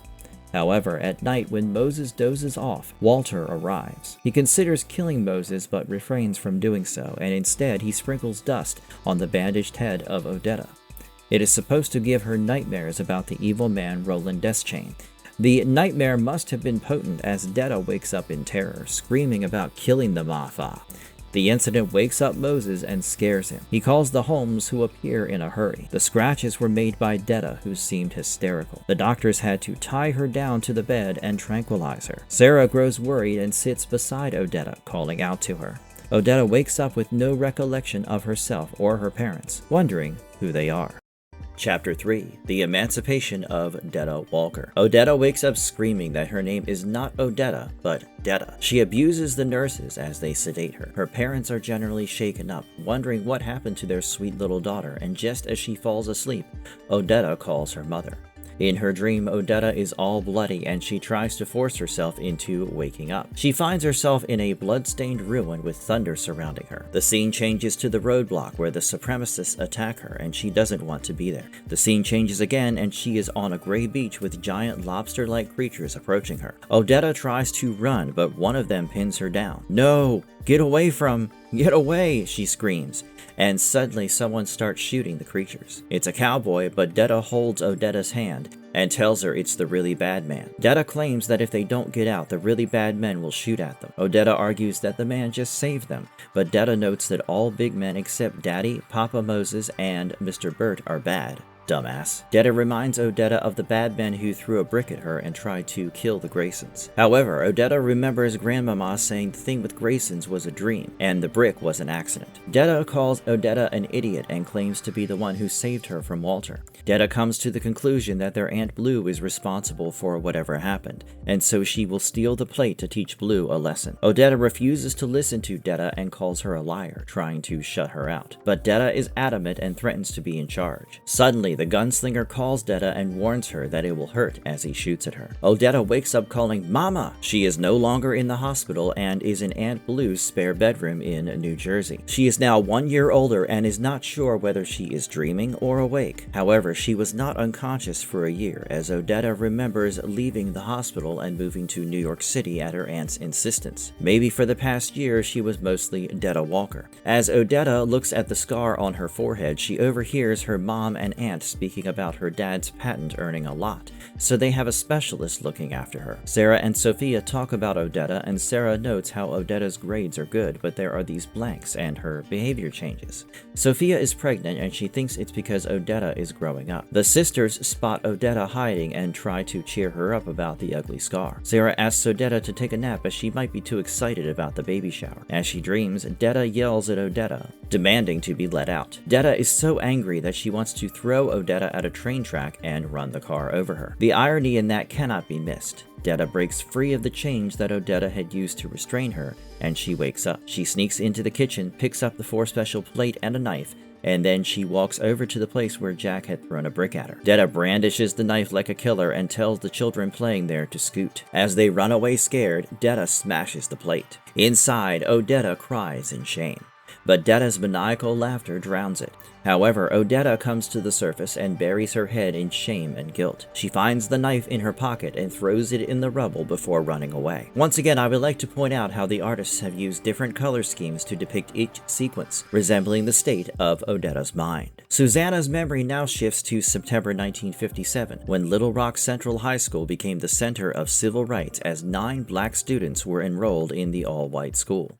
However, at night when Moses dozes off, Walter arrives. He considers killing Moses but refrains from doing so, and instead he sprinkles dust on the bandaged head of Odetta. It is supposed to give her nightmares about the evil man Roland Deschain. The nightmare must have been potent as Detta wakes up in terror, screaming about killing the Mafa. The incident wakes up Moses and scares him. He calls the Holmes, who appear in a hurry. The scratches were made by Detta, who seemed hysterical. The doctors had to tie her down to the bed and tranquilize her. Sarah grows worried and sits beside Odetta, calling out to her. Odetta wakes up with no recollection of herself or her parents, wondering who they are. Chapter 3. The Emancipation of Detta Walker. Odetta wakes up screaming that her name is not Odetta, but Detta. She abuses the nurses as they sedate her. Her parents are generally shaken up, wondering what happened to their sweet little daughter, and just as she falls asleep, Odetta calls her mother. In her dream, Odetta is all bloody and she tries to force herself into waking up. She finds herself in a blood-stained ruin with thunder surrounding her. The scene changes to the roadblock where the supremacists attack her and she doesn't want to be there. The scene changes again and she is on a gray beach with giant lobster-like creatures approaching her. Odetta tries to run, but one of them pins her down. "No! Get away from... Get away!" she screams, and suddenly someone starts shooting the creatures. It's a cowboy, but Detta holds Odetta's hand and tells her it's the really bad man. Detta claims that if they don't get out, the really bad men will shoot at them. Odetta argues that the man just saved them, but Detta notes that all big men except Daddy, Papa Moses, and Mr. Burt are bad. Dumbass. Detta reminds Odetta of the bad men who threw a brick at her and tried to kill the Graysons. However, Odetta remembers Grandmama saying the thing with Graysons was a dream, and the brick was an accident. Detta calls Odetta an idiot and claims to be the one who saved her from Walter. Detta comes to the conclusion that their Aunt Blue is responsible for whatever happened, and so she will steal the plate to teach Blue a lesson. Odetta refuses to listen to Detta and calls her a liar, trying to shut her out. But Detta is adamant and threatens to be in charge. Suddenly, the gunslinger calls Detta and warns her that it will hurt as he shoots at her. Odetta wakes up calling Mama! She is no longer in the hospital and is in Aunt Blue's spare bedroom in New Jersey. She is now 1 year older and is not sure whether she is dreaming or awake. However, she was not unconscious for a year, as Odetta remembers leaving the hospital and moving to New York City at her aunt's insistence. Maybe for the past year, she was mostly Detta Walker. As Odetta looks at the scar on her forehead, she overhears her mom and aunt speaking about her dad's patent earning a lot, so they have a specialist looking after her. Sarah and Sophia talk about Odetta, and Sarah notes how Odetta's grades are good, but there are these blanks and her behavior changes. Sophia is pregnant and she thinks it's because Odetta is growing up. The sisters spot Odetta hiding and try to cheer her up about the ugly scar. Sarah asks Odetta to take a nap as she might be too excited about the baby shower. As she dreams, Detta yells at Odetta, demanding to be let out. Detta is so angry that she wants to throw Odetta at a train track and run the car over her. The irony in that cannot be missed. Detta breaks free of the chains that Odetta had used to restrain her, and she wakes up. She sneaks into the kitchen, picks up the 4 special plate and a knife, and then she walks over to the place where Jack had thrown a brick at her. Detta brandishes the knife like a killer and tells the children playing there to scoot. As they run away scared, Detta smashes the plate. Inside, Odetta cries in shame, but Detta's maniacal laughter drowns it. However, Odetta comes to the surface and buries her head in shame and guilt. She finds the knife in her pocket and throws it in the rubble before running away. Once again, I would like to point out how the artists have used different color schemes to depict each sequence, resembling the state of Odetta's mind. Susanna's memory now shifts to September 1957, when Little Rock Central High School became the center of civil rights as 9 black students were enrolled in the all-white school.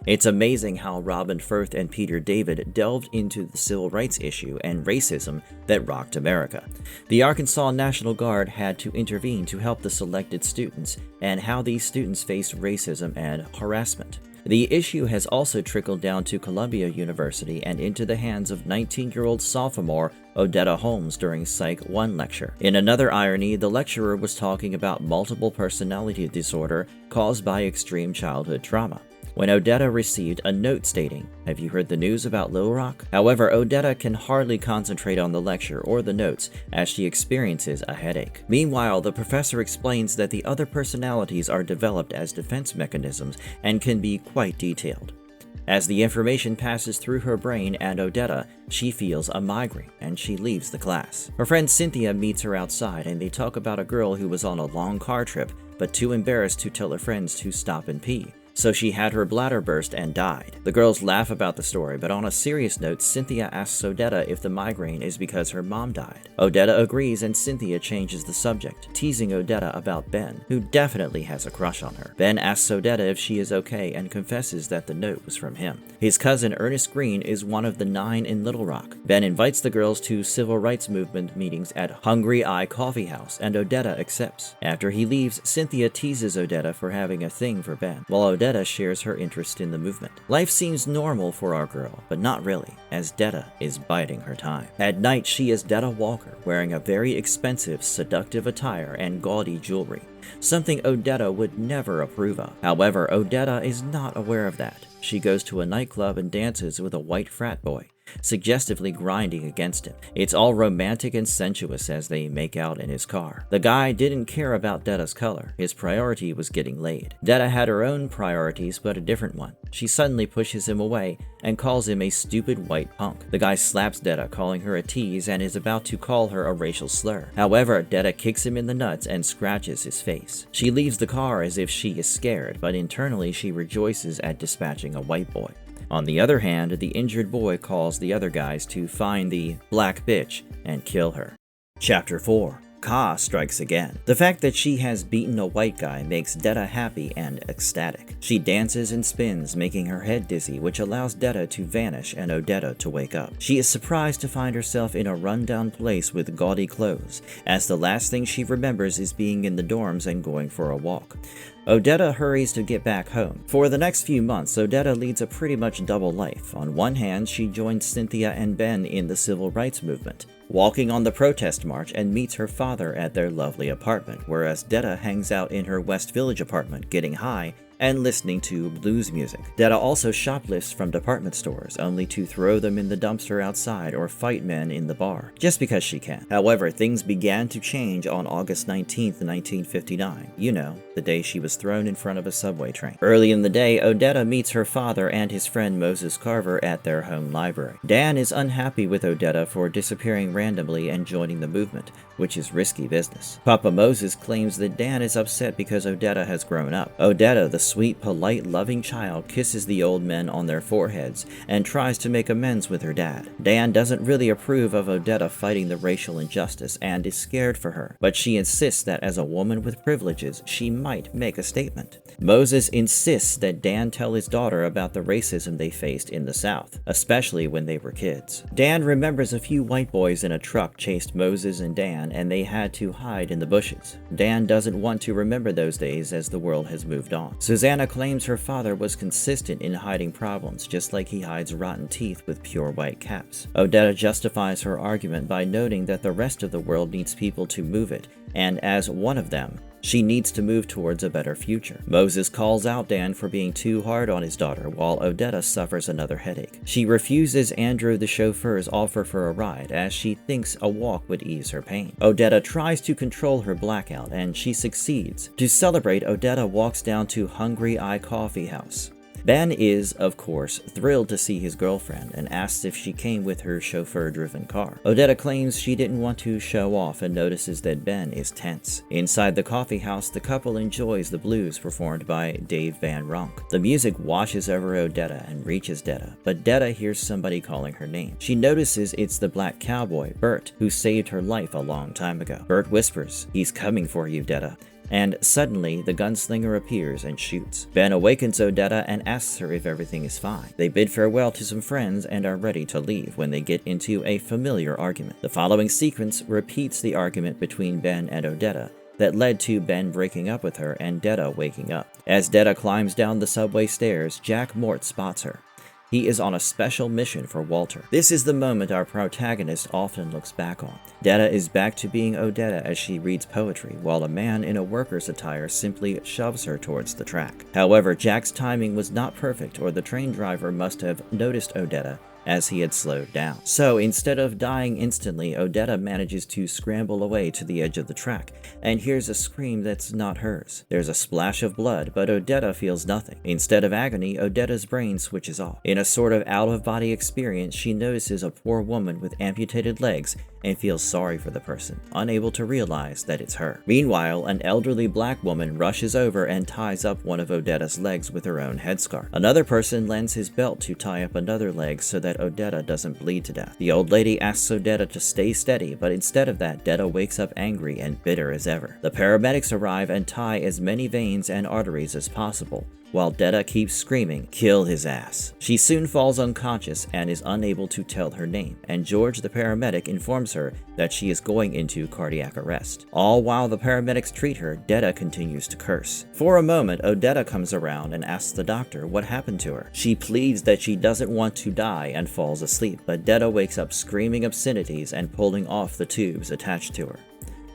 It's amazing how Robin Firth and Peter David delved into the civil rights issue and racism that rocked America. The Arkansas National Guard had to intervene to help the selected students, and how these students faced racism and harassment. The issue has also trickled down to Columbia University and into the hands of 19-year-old sophomore Odetta Holmes during Psych 1 lecture. In another irony, the lecturer was talking about multiple personality disorder caused by extreme childhood trauma, when Odetta received a note stating, "Have you heard the news about Little Rock?" However, Odetta can hardly concentrate on the lecture or the notes as she experiences a headache. Meanwhile, the professor explains that the other personalities are developed as defense mechanisms and can be quite detailed. As the information passes through her brain and Odetta, she feels a migraine and she leaves the class. Her friend Cynthia meets her outside and they talk about a girl who was on a long car trip but too embarrassed to tell her friends to stop and pee, so she had her bladder burst and died. The girls laugh about the story, but on a serious note, Cynthia asks Odetta if the migraine is because her mom died. Odetta agrees and Cynthia changes the subject, teasing Odetta about Ben, who definitely has a crush on her. Ben asks Odetta if she is okay and confesses that the note was from him. His cousin Ernest Green is one of the 9 in Little Rock. Ben invites the girls to civil rights movement meetings at Hungry Eye Coffee House, and Odetta accepts. After he leaves, Cynthia teases Odetta for having a thing for Ben, while Odetta shares her interest in the movement. Life seems normal for our girl, but not really, as Detta is biding her time. At night, she is Detta Walker, wearing a very expensive, seductive attire and gaudy jewelry, something Odetta would never approve of. However, Odetta is not aware of that. She goes to a nightclub and dances with a white frat boy, suggestively grinding against him. It's all romantic and sensuous as they make out in his car. The guy didn't care about Detta's color. His priority was getting laid. Detta had her own priorities, but a different one. She suddenly pushes him away and calls him a stupid white punk. The guy slaps Detta, calling her a tease, and is about to call her a racial slur. However, Detta kicks him in the nuts and scratches his face. She leaves the car as if she is scared, but internally she rejoices at dispatching a white boy. On the other hand, the injured boy calls the other guys to find the black bitch and kill her. Chapter 4. Ka strikes again. The fact that she has beaten a white guy makes Detta happy and ecstatic. She dances and spins, making her head dizzy, which allows Detta to vanish and Odetta to wake up. She is surprised to find herself in a rundown place with gaudy clothes, as the last thing she remembers is being in the dorms and going for a walk. Odetta hurries to get back home. For the next few months, Odetta leads a pretty much double life. On one hand, she joins Cynthia and Ben in the civil rights movement, walking on the protest march, and meets her father at their lovely apartment, whereas Detta hangs out in her West Village apartment, getting high and listening to blues music. Detta also shoplifts from department stores, only to throw them in the dumpster outside or fight men in the bar, just because she can. However, things began to change on August 19th, 1959. You know, the day she was thrown in front of a subway train. Early in the day, Odetta meets her father and his friend Moses Carver at their home library. Dan is unhappy with Odetta for disappearing randomly and joining the movement, which is risky business. Papa Moses claims that Dan is upset because Odetta has grown up. Odetta, the sweet, polite, loving child, kisses the old men on their foreheads and tries to make amends with her dad. Dan doesn't really approve of Odetta fighting the racial injustice and is scared for her, but she insists that as a woman with privileges, she might make a statement. Moses insists that Dan tell his daughter about the racism they faced in the South, especially when they were kids. Dan remembers a few white boys in a truck chased Moses and Dan, and they had to hide in the bushes. Dan doesn't want to remember those days as the world has moved on. Susanna claims her father was consistent in hiding problems, just like he hides rotten teeth with pure white caps. Odetta justifies her argument by noting that the rest of the world needs people to move it, and as one of them, she needs to move towards a better future. Moses calls out Dan for being too hard on his daughter, while Odetta suffers another headache. She refuses Andrew the chauffeur's offer for a ride, as she thinks a walk would ease her pain. Odetta tries to control her blackout, and she succeeds. To celebrate, Odetta walks down to Hungry Eye Coffee House. Ben is, of course, thrilled to see his girlfriend and asks if she came with her chauffeur-driven car. Odetta claims she didn't want to show off and notices that Ben is tense. Inside the coffee house, the couple enjoys the blues performed by Dave Van Ronk. The music washes over Odetta and reaches Detta, but Detta hears somebody calling her name. She notices it's the black cowboy, Bert, who saved her life a long time ago. Bert whispers, "He's coming for you, Detta." And suddenly, the gunslinger appears and shoots. Ben awakens Odetta and asks her if everything is fine. They bid farewell to some friends and are ready to leave when they get into a familiar argument. The following sequence repeats the argument between Ben and Odetta that led to Ben breaking up with her and Detta waking up. As Detta climbs down the subway stairs, Jack Mort spots her. He is on a special mission for Walter. This is the moment our protagonist often looks back on. Detta is back to being Odetta as she reads poetry, while a man in a worker's attire simply shoves her towards the track. However, Jack's timing was not perfect, or the train driver must have noticed Odetta as he had slowed down. So instead of dying instantly, Odetta manages to scramble away to the edge of the track and hears a scream that's not hers. There's a splash of blood, but Odetta feels nothing. Instead of agony, Odetta's brain switches off. In a sort of out-of-body experience, she notices a poor woman with amputated legs and feels sorry for the person, unable to realize that it's her. Meanwhile, an elderly black woman rushes over and ties up one of Odetta's legs with her own headscarf. Another person lends his belt to tie up another leg so that Odetta doesn't bleed to death. The old lady asks Odetta to stay steady, but instead of that, Detta wakes up angry and bitter as ever. The paramedics arrive and tie as many veins and arteries as possible, while Detta keeps screaming, "Kill his ass." She soon falls unconscious and is unable to tell her name, and George the paramedic informs her that she is going into cardiac arrest. All while the paramedics treat her, Detta continues to curse. For a moment, Odetta comes around and asks the doctor what happened to her. She pleads that she doesn't want to die and falls asleep, but Detta wakes up screaming obscenities and pulling off the tubes attached to her.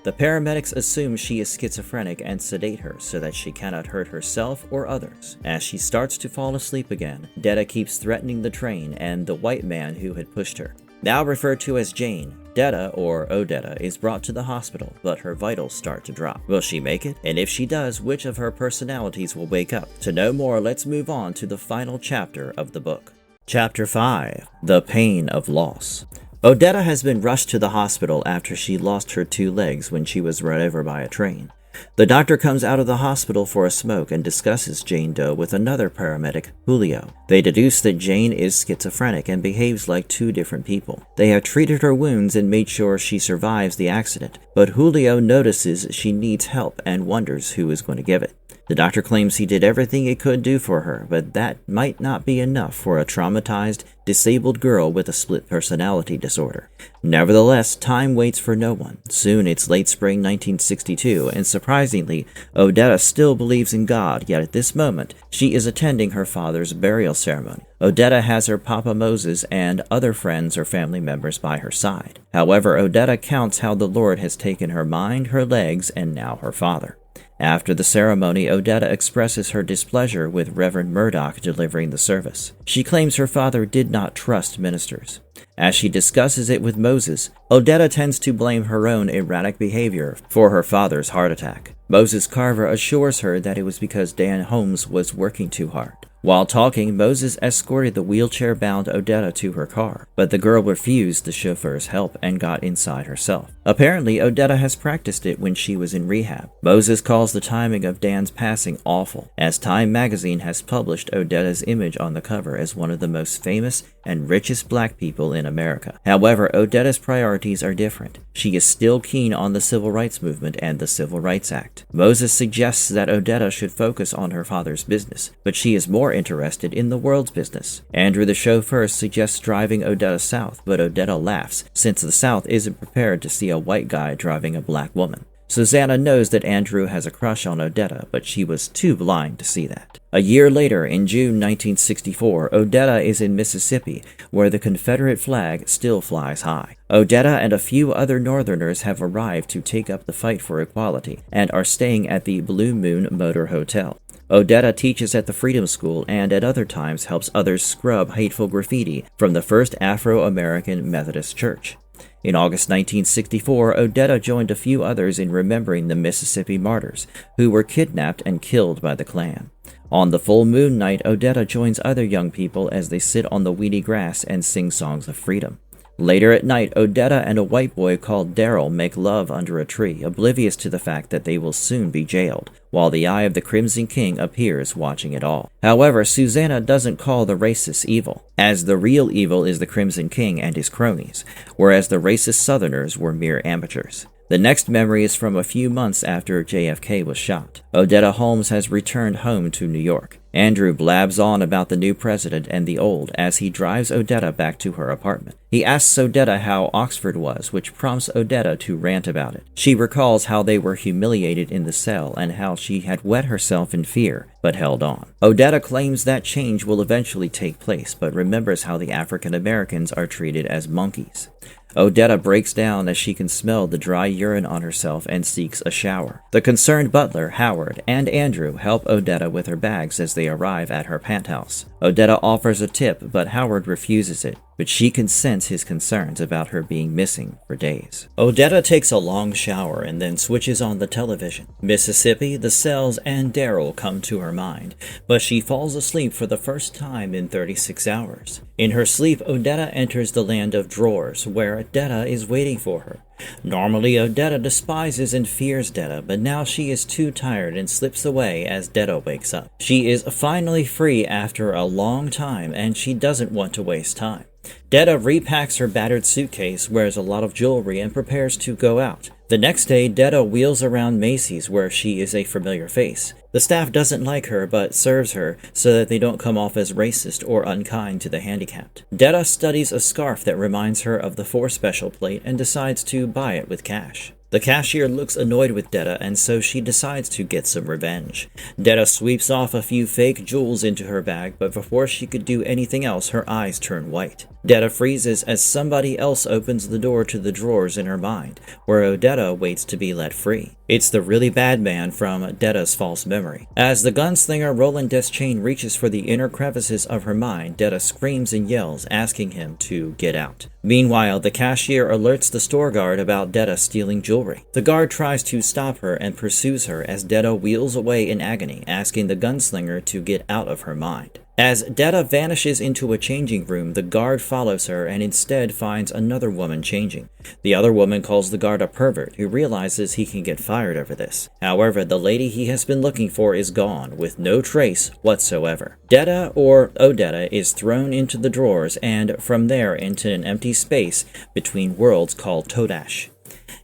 The paramedics assume she is schizophrenic and sedate her so that she cannot hurt herself or others. As she starts to fall asleep again, Detta keeps threatening the train and the white man who had pushed her. Now referred to as Jane, Detta, or Odetta, is brought to the hospital, but her vitals start to drop. Will she make it? And if she does, which of her personalities will wake up? To know more, let's move on to the final chapter of the book. Chapter 5. The Pain of Loss. Odetta has been rushed to the hospital after she lost her two legs when she was run over by a train. The doctor comes out of the hospital for a smoke and discusses Jane Doe with another paramedic, Julio. They deduce that Jane is schizophrenic and behaves like two different people. They have treated her wounds and made sure she survives the accident, but Julio notices she needs help and wonders who is going to give it. The doctor claims he did everything he could do for her, but that might not be enough for a traumatized, disabled girl with a split personality disorder. Nevertheless, time waits for no one. Soon it's late spring 1962, and surprisingly, Odetta still believes in God, yet at this moment, she is attending her father's burial ceremony. Odetta has her Papa Moses and other friends or family members by her side. However, Odetta counts how the Lord has taken her mind, her legs, and now her father. After the ceremony, Odetta expresses her displeasure with Reverend Murdoch delivering the service. She claims her father did not trust ministers. As she discusses it with Moses, Odetta tends to blame her own erratic behavior for her father's heart attack. Moses Carver assures her that it was because Dan Holmes was working too hard. While talking, Moses escorted the wheelchair-bound Odetta to her car, but the girl refused the chauffeur's help and got inside herself. Apparently, Odetta has practiced it when she was in rehab. Moses calls the timing of Dan's passing awful, as Time magazine has published Odetta's image on the cover as one of the most famous and richest black people in America. However, Odetta's priorities are different. She is still keen on the Civil Rights Movement and the Civil Rights Act. Moses suggests that Odetta should focus on her father's business, but she is more interested in the world's business. Andrew the chauffeur suggests driving Odetta south, but Odetta laughs, since the South isn't prepared to see a white guy driving a black woman. Susanna knows that Andrew has a crush on Odetta, but she was too blind to see that. A year later, in June 1964, Odetta is in Mississippi, where the Confederate flag still flies high. Odetta and a few other Northerners have arrived to take up the fight for equality, and are staying at the Blue Moon Motor Hotel. Odetta teaches at the Freedom School and at other times helps others scrub hateful graffiti from the First Afro-American Methodist Church. In August 1964, Odetta joined a few others in remembering the Mississippi martyrs, who were kidnapped and killed by the Klan. On the full moon night, Odetta joins other young people as they sit on the weedy grass and sing songs of freedom. Later at night, Odetta and a white boy called Daryl make love under a tree, oblivious to the fact that they will soon be jailed, while the Eye of the Crimson King appears watching it all. However, Susanna doesn't call the racists evil, as the real evil is the Crimson King and his cronies, whereas the racist Southerners were mere amateurs. The next memory is from a few months after JFK was shot. Odetta Holmes has returned home to New York. Andrew blabs on about the new president and the old as he drives Odetta back to her apartment. He asks Odetta how Oxford was, which prompts Odetta to rant about it. She recalls how they were humiliated in the cell and how she had wet herself in fear, but held on. Odetta claims that change will eventually take place, but remembers how the African Americans are treated as monkeys. Odetta breaks down as she can smell the dry urine on herself and seeks a shower. The concerned butler, Howard, and Andrew help Odetta with her bags as they arrive at her penthouse. Odetta offers a tip, but Howard refuses it, but she can sense his concerns about her being missing for days. Odetta takes a long shower and then switches on the television. Mississippi, the cells, and Daryl come to her mind, but she falls asleep for the first time in 36 hours. In her sleep, Odetta enters the land of drawers, where Detta is waiting for her. Normally, Odetta despises and fears Detta, but now she is too tired and slips away as Detta wakes up. She is finally free after a long time, and she doesn't want to waste time. Detta repacks her battered suitcase, wears a lot of jewelry, and prepares to go out. The next day, Detta wheels around Macy's, where she is a familiar face. The staff doesn't like her, but serves her so that they don't come off as racist or unkind to the handicapped. Detta studies a scarf that reminds her of the 4 special plate and decides to buy it with cash. The cashier looks annoyed with Detta, and so she decides to get some revenge. Detta sweeps off a few fake jewels into her bag, but before she could do anything else, her eyes turn white. Detta freezes as somebody else opens the door to the drawers in her mind, where Odetta waits to be let free. It's the really bad man from Detta's false memory. As the gunslinger Roland Deschain reaches for the inner crevices of her mind, Detta screams and yells, asking him to get out. Meanwhile, the cashier alerts the store guard about Detta stealing jewelry. The guard tries to stop her and pursues her as Detta wheels away in agony, asking the gunslinger to get out of her mind. As Detta vanishes into a changing room, the guard follows her and instead finds another woman changing. The other woman calls the guard a pervert, who realizes he can get fired over this. However, the lady he has been looking for is gone, with no trace whatsoever. Detta, or Odetta, is thrown into the drawers and from there into an empty space between worlds called Todash.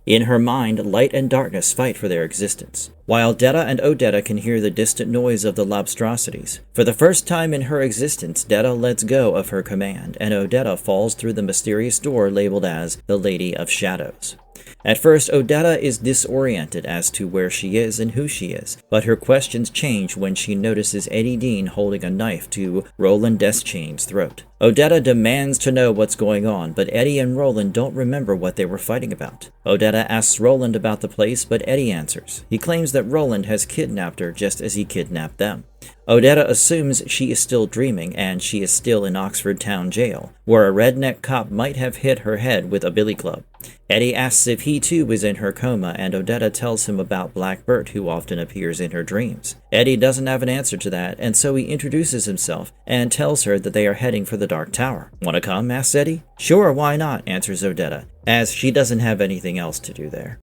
In her mind, light and darkness fight for their existence, while Detta and Odetta can hear the distant noise of the lobstrosities. For the first time in her existence, Detta lets go of her command, and Odetta falls through the mysterious door labeled as the Lady of Shadows. At first, Odetta is disoriented as to where she is and who she is, but her questions change when she notices Eddie Dean holding a knife to Roland Deschain's throat. Odetta demands to know what's going on, but Eddie and Roland don't remember what they were fighting about. Odetta asks Roland about the place, but Eddie answers. He claims that Roland has kidnapped her just as he kidnapped them. Odetta assumes she is still dreaming and she is still in Oxford Town Jail, where a redneck cop might have hit her head with a billy club. Eddie asks if he too is in her coma, and Odetta tells him about Black Bert, who often appears in her dreams. Eddie doesn't have an answer to that, and so he introduces himself and tells her that they are heading for the Dark Tower. "Wanna come?" asks Eddie. "Sure, why not?" answers Odetta, as she doesn't have anything else to do there.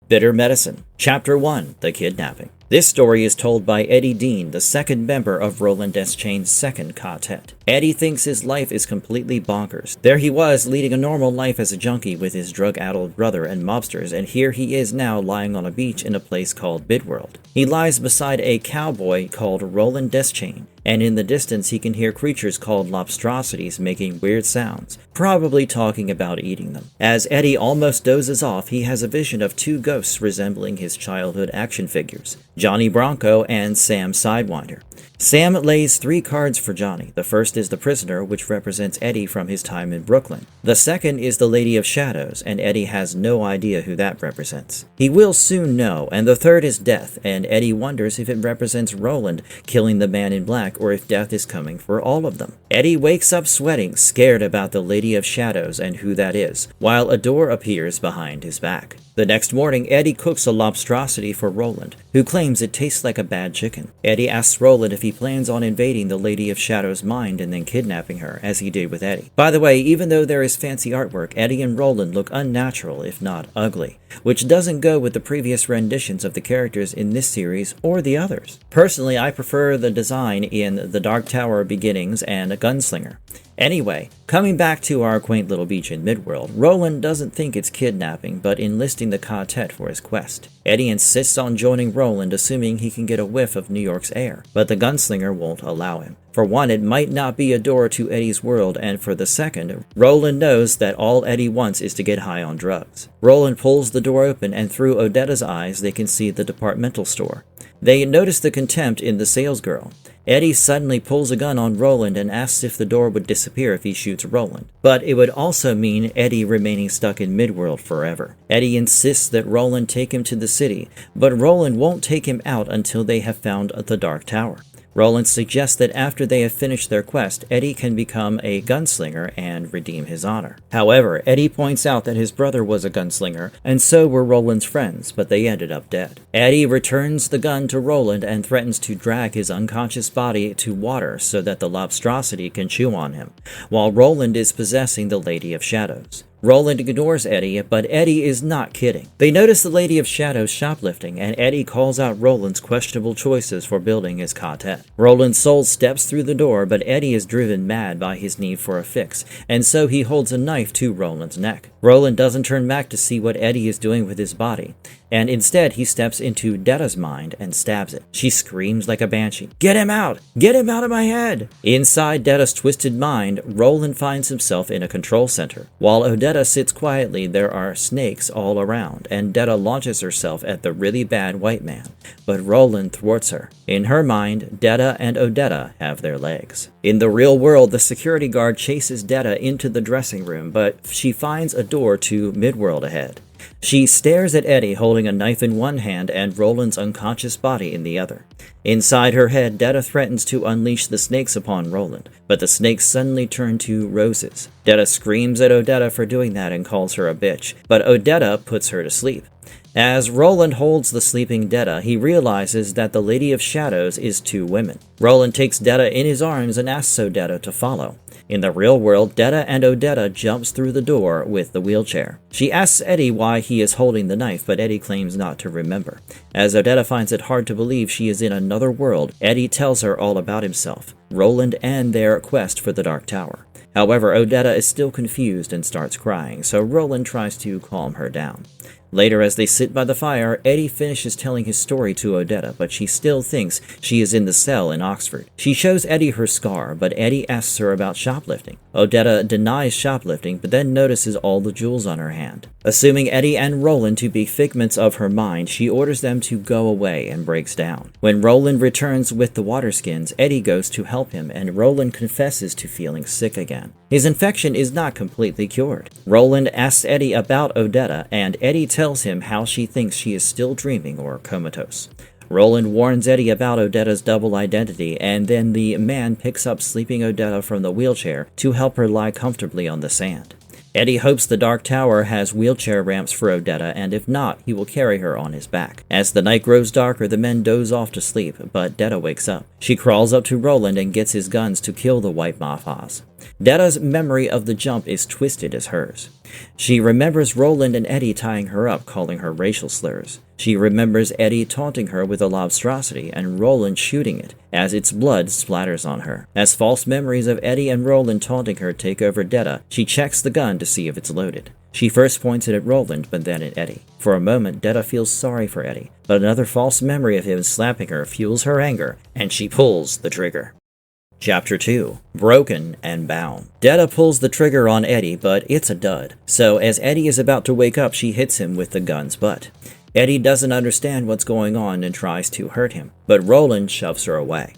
Bitter Medicine. Chapter 1. The Kidnapping. This story is told by Eddie Dean, the second member of Roland Deschain's second quartet. Eddie thinks his life is completely bonkers. There he was, leading a normal life as a junkie with his drug-addled brother and mobsters, and here he is now lying on a beach in a place called Midworld. He lies beside a cowboy called Roland Deschain, and in the distance he can hear creatures called lobstrosities making weird sounds, probably talking about eating them. As Eddie almost dozes off, he has a vision of two ghosts resembling his childhood action figures, Johnny Bronco and Sam Sidewinder. Sam lays 3 cards for Johnny. The first is the prisoner, which represents Eddie from his time in Brooklyn. The second is the Lady of Shadows, and Eddie has no idea who that represents. He will soon know, and the third is Death, and Eddie wonders if it represents Roland killing the man in black or if Death is coming for all of them. Eddie wakes up sweating, scared about the Lady of Shadows and who that is, while a door appears behind his back. The next morning, Eddie cooks a lobstrosity for Roland, who claims it tastes like a bad chicken. Eddie asks Roland if he plans on invading the Lady of Shadows' mind and then kidnapping her, as he did with Eddie. By the way, even though there is fancy artwork, Eddie and Roland look unnatural, if not ugly, which doesn't go with the previous renditions of the characters in this series or the others. Personally, I prefer the design in The Dark Tower Beginnings and Gunslinger. Anyway, coming back to our quaint little beach in Midworld, Roland doesn't think it's kidnapping, but enlisting the quartet for his quest. Eddie insists on joining Roland, assuming he can get a whiff of New York's air, but the gunslinger won't allow him. For one, it might not be a door to Eddie's world, and for the second, Roland knows that all Eddie wants is to get high on drugs. Roland pulls the door open, and through Odetta's eyes they can see the departmental store. They notice the contempt in the salesgirl. Eddie suddenly pulls a gun on Roland and asks if the door would disappear if he shoots Roland. But it would also mean Eddie remaining stuck in Midworld forever. Eddie insists that Roland take him to the city, but Roland won't take him out until they have found the Dark Tower. Roland suggests that after they have finished their quest, Eddie can become a gunslinger and redeem his honor. However, Eddie points out that his brother was a gunslinger, and so were Roland's friends, but they ended up dead. Eddie returns the gun to Roland and threatens to drag his unconscious body to water so that the lobstrosity can chew on him, while Roland is possessing the Lady of Shadows. Roland ignores Eddie, but Eddie is not kidding. They notice the Lady of Shadows shoplifting, and Eddie calls out Roland's questionable choices for building his quartet. Roland's soul steps through the door, but Eddie is driven mad by his need for a fix, and so he holds a knife to Roland's neck. Roland doesn't turn back to see what Eddie is doing with his body, and instead he steps into Detta's mind and stabs it. She screams like a banshee, "Get him out! Get him out of my head!" Inside Detta's twisted mind, Roland finds himself in a control center. While Odetta sits quietly, there are snakes all around, and Detta launches herself at the really bad white man, but Roland thwarts her. In her mind, Detta and Odetta have their legs. In the real world, the security guard chases Detta into the dressing room, but she finds a door to Midworld ahead. She stares at Eddie holding a knife in one hand and Roland's unconscious body in the other. Inside her head, Detta threatens to unleash the snakes upon Roland, but the snakes suddenly turn to roses. Detta screams at Odetta for doing that and calls her a bitch, but Odetta puts her to sleep. As Roland holds the sleeping Detta, he realizes that the Lady of Shadows is 2 women. Roland takes Detta in his arms and asks Odetta to follow. In the real world, Detta and Odetta jumps through the door with the wheelchair. She asks Eddie why he is holding the knife, but Eddie claims not to remember. As Odetta finds it hard to believe she is in another world, Eddie tells her all about himself, Roland, and their quest for the Dark Tower. However, Odetta is still confused and starts crying, so Roland tries to calm her down. Later, as they sit by the fire, Eddie finishes telling his story to Odetta, but she still thinks she is in the cell in Oxford. She shows Eddie her scar, but Eddie asks her about shoplifting. Odetta denies shoplifting, but then notices all the jewels on her hand. Assuming Eddie and Roland to be figments of her mind, she orders them to go away and breaks down. When Roland returns with the water skins, Eddie goes to help him, and Roland confesses to feeling sick again. His infection is not completely cured. Roland asks Eddie about Odetta, and Eddie tells him how she thinks she is still dreaming or comatose. Roland warns Eddie about Odetta's double identity, and then the man picks up sleeping Odetta from the wheelchair to help her lie comfortably on the sand. Eddie hopes the Dark Tower has wheelchair ramps for Odetta, and if not, he will carry her on his back. As the night grows darker, the men doze off to sleep, but Detta wakes up. She crawls up to Roland and gets his guns to kill the white Mahas. Detta's memory of the jump is twisted as hers. She remembers Roland and Eddie tying her up, calling her racial slurs. She remembers Eddie taunting her with a lobstrosity and Roland shooting it, as its blood splatters on her. As false memories of Eddie and Roland taunting her take over Detta, she checks the gun to see if it's loaded. She first points it at Roland, but then at Eddie. For a moment, Detta feels sorry for Eddie, but another false memory of him slapping her fuels her anger, and she pulls the trigger. Chapter 2. Broken and Bound. Detta pulls the trigger on Eddie, but it's a dud. So as Eddie is about to wake up, she hits him with the gun's butt. Eddie doesn't understand what's going on and tries to hurt him, but Roland shoves her away.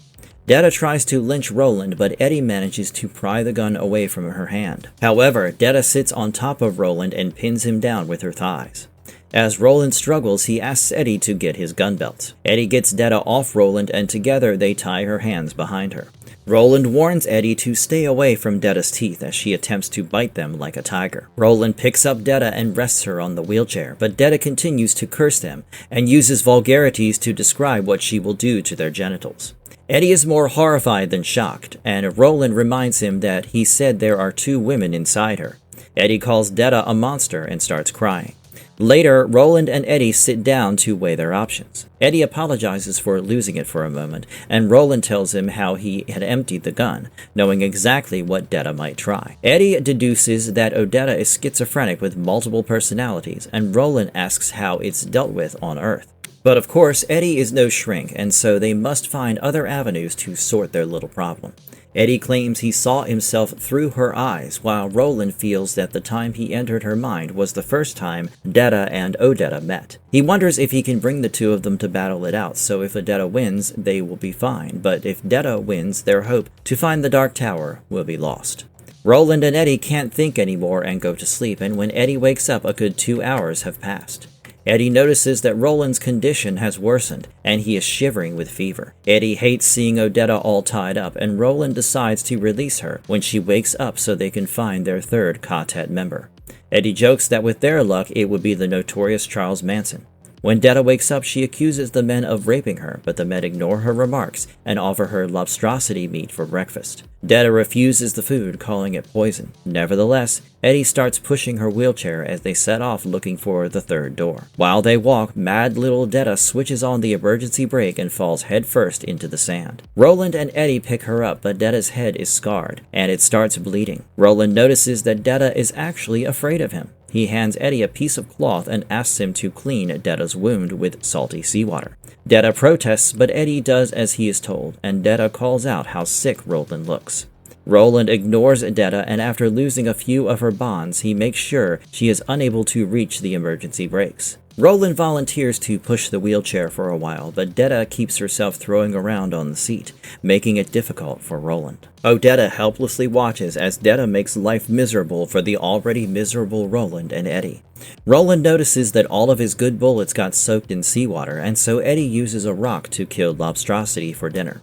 Detta tries to lynch Roland, but Eddie manages to pry the gun away from her hand. However, Detta sits on top of Roland and pins him down with her thighs. As Roland struggles, he asks Eddie to get his gun belt. Eddie gets Detta off Roland, and together they tie her hands behind her. Roland warns Eddie to stay away from Detta's teeth as she attempts to bite them like a tiger. Roland picks up Detta and rests her on the wheelchair, but Detta continues to curse them and uses vulgarities to describe what she will do to their genitals. Eddie is more horrified than shocked, and Roland reminds him that he said there are 2 women inside her. Eddie calls Detta a monster and starts crying. Later, Roland and Eddie sit down to weigh their options. Eddie apologizes for losing it for a moment, and Roland tells him how he had emptied the gun, knowing exactly what Detta might try. Eddie deduces that Odetta is schizophrenic with multiple personalities, and Roland asks how it's dealt with on Earth. But of course, Eddie is no shrink, and so they must find other avenues to sort their little problem. Eddie claims he saw himself through her eyes, while Roland feels that the time he entered her mind was the first time Detta and Odetta met. He wonders if he can bring the 2 of them to battle it out, so if Odetta wins, they will be fine, but if Detta wins, their hope to find the Dark Tower will be lost. Roland and Eddie can't think anymore and go to sleep, and when Eddie wakes up, a good 2 hours have passed. Eddie notices that Roland's condition has worsened, and he is shivering with fever. Eddie hates seeing Odetta all tied up, and Roland decides to release her when she wakes up so they can find their 3rd quartet member. Eddie jokes that with their luck, it would be the notorious Charles Manson. When Detta wakes up, she accuses the men of raping her, but the men ignore her remarks and offer her lobstrosity meat for breakfast. Detta refuses the food, calling it poison. Nevertheless, Eddie starts pushing her wheelchair as they set off looking for the 3rd door. While they walk, mad little Detta switches on the emergency brake and falls headfirst into the sand. Roland and Eddie pick her up, but Detta's head is scarred, and it starts bleeding. Roland notices that Detta is actually afraid of him. He hands Eddie a piece of cloth and asks him to clean Detta's wound with salty seawater. Detta protests, but Eddie does as he is told, and Detta calls out how sick Roland looks. Roland ignores Detta, and after losing a few of her bonds, he makes sure she is unable to reach the emergency brakes. Roland volunteers to push the wheelchair for a while, but Detta keeps herself throwing around on the seat, making it difficult for Roland. Odetta helplessly watches as Detta makes life miserable for the already miserable Roland and Eddie. Roland notices that all of his good bullets got soaked in seawater, and so Eddie uses a rock to kill Lobstrosity for dinner.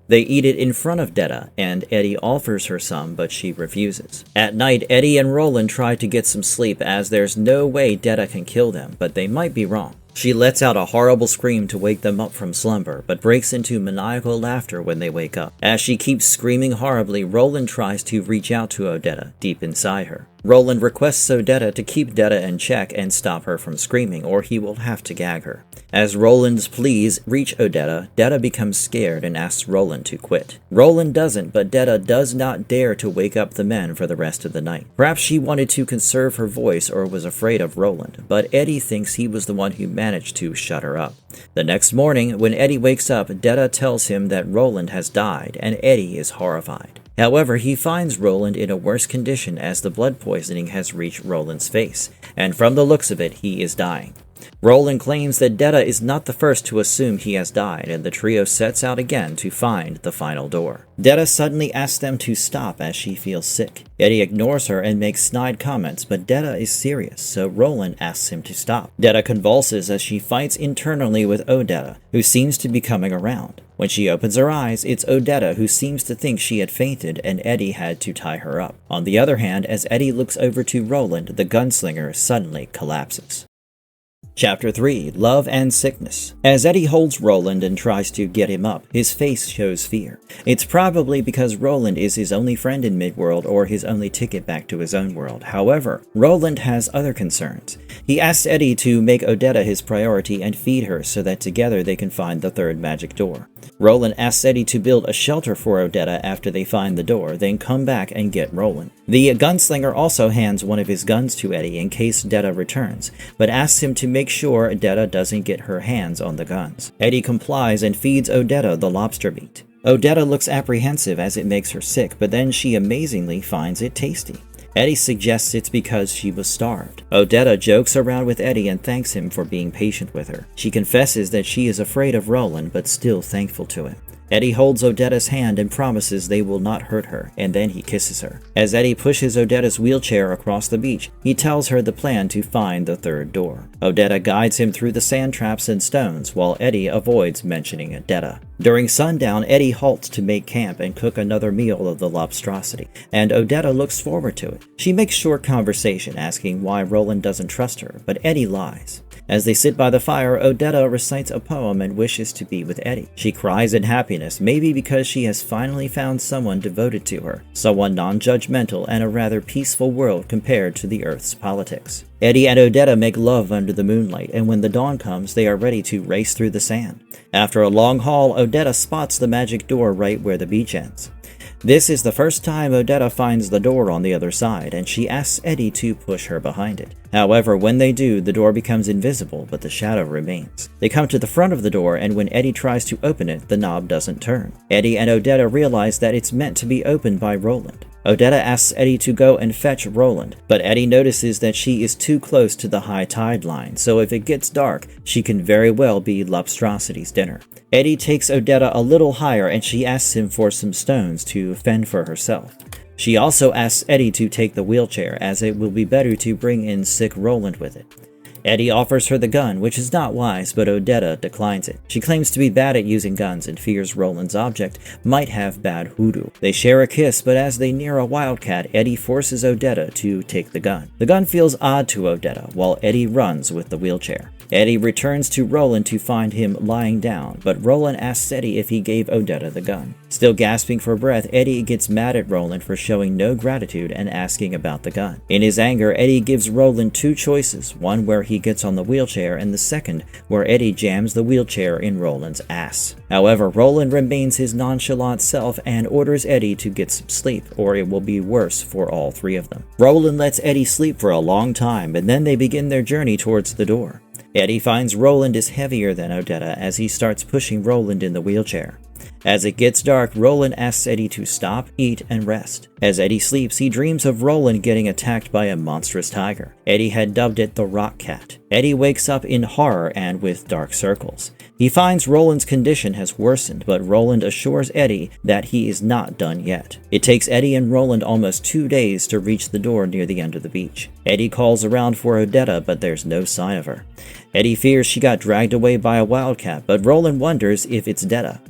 They eat it in front of Detta, and Eddie offers her some, but she refuses. At night, Eddie and Roland try to get some sleep as there's no way Detta can kill them, but they might be wrong. She lets out a horrible scream to wake them up from slumber, but breaks into maniacal laughter when they wake up. As she keeps screaming horribly, Roland tries to reach out to Odetta deep inside her. Roland requests Odetta to keep Detta in check and stop her from screaming, or he will have to gag her. As Roland's pleas reach Odetta, Detta becomes scared and asks Roland to quit. Roland doesn't, but Detta does not dare to wake up the men for the rest of the night. Perhaps she wanted to conserve her voice or was afraid of Roland, but Eddie thinks he was the one who managed to shut her up. The next morning, when Eddie wakes up, Detta tells him that Roland has died, and Eddie is horrified. However, he finds Roland in a worse condition as the blood poisoning has reached Roland's face, and from the looks of it, he is dying. Roland claims that Detta is not the first to assume he has died, and the trio sets out again to find the final door. Detta suddenly asks them to stop as she feels sick. Eddie ignores her and makes snide comments, but Detta is serious, so Roland asks him to stop. Detta convulses as she fights internally with Odetta, who seems to be coming around. When she opens her eyes, it's Odetta who seems to think she had fainted and Eddie had to tie her up. On the other hand, as Eddie looks over to Roland, the gunslinger suddenly collapses. Chapter 3. Love and Sickness. As Eddie holds Roland and tries to get him up, his face shows fear. It's probably because Roland is his only friend in Midworld or his only ticket back to his own world. However, Roland has other concerns. He asks Eddie to make Odetta his priority and feed her so that together they can find the third magic door. Roland asks Eddie to build a shelter for Odetta after they find the door, then come back and get Roland. The gunslinger also hands one of his guns to Eddie in case Detta returns, but asks him to make sure Detta doesn't get her hands on the guns. Eddie complies and feeds Odetta the lobster meat. Odetta looks apprehensive as it makes her sick, but then she amazingly finds it tasty. Eddie suggests it's because she was starved. Odetta jokes around with Eddie and thanks him for being patient with her. She confesses that she is afraid of Roland, but still thankful to him. Eddie holds Odetta's hand and promises they will not hurt her, and then he kisses her. As Eddie pushes Odetta's wheelchair across the beach, he tells her the plan to find the third door. Odetta guides him through the sand traps and stones, while Eddie avoids mentioning Detta. During sundown, Eddie halts to make camp and cook another meal of the lobstrosity, and Odetta looks forward to it. She makes short conversation, asking why Roland doesn't trust her, but Eddie lies. As they sit by the fire, Odetta recites a poem and wishes to be with Eddie. She cries in happiness, maybe because she has finally found someone devoted to her, someone non-judgmental and a rather peaceful world compared to the Earth's politics. Eddie and Odetta make love under the moonlight, and when the dawn comes, they are ready to race through the sand. After a long haul, Odetta spots the magic door right where the beach ends. This is the first time Odetta finds the door on the other side, and she asks Eddie to push her behind it. However, when they do, the door becomes invisible, but the shadow remains. They come to the front of the door, and when Eddie tries to open it, the knob doesn't turn. Eddie and Odetta realize that it's meant to be opened by Roland. Odetta asks Eddie to go and fetch Roland, but Eddie notices that she is too close to the high tide line, so if it gets dark, she can very well be Lobstrosity's dinner. Eddie takes Odetta a little higher and she asks him for some stones to fend for herself. She also asks Eddie to take the wheelchair, as it will be better to bring in sick Roland with it. Eddie offers her the gun, which is not wise, but Odetta declines it. She claims to be bad at using guns and fears Roland's object might have bad hoodoo. They share a kiss, but as they near a wildcat, Eddie forces Odetta to take the gun. The gun feels odd to Odetta, while Eddie runs with the wheelchair. Eddie returns to Roland to find him lying down, but Roland asks Eddie if he gave Odetta the gun. Still gasping for breath, Eddie gets mad at Roland for showing no gratitude and asking about the gun. In his anger, Eddie gives Roland two choices, one where he gets on the wheelchair and the second where Eddie jams the wheelchair in Roland's ass. However, Roland remains his nonchalant self and orders Eddie to get some sleep, or it will be worse for all three of them. Roland lets Eddie sleep for a long time, and then they begin their journey towards the door. Eddie finds Roland is heavier than Odetta as he starts pushing Roland in the wheelchair. As it gets dark, Roland asks Eddie to stop, eat, and rest. As Eddie sleeps, he dreams of Roland getting attacked by a monstrous tiger. Eddie had dubbed it the Rock Cat. Eddie wakes up in horror and with dark circles. He finds Roland's condition has worsened, but Roland assures Eddie that he is not done yet. It takes Eddie and Roland almost 2 days to reach the door near the end of the beach. Eddie calls around for Odetta, but there's no sign of her. Eddie fears she got dragged away by a wildcat, but Roland wonders if it's Detta.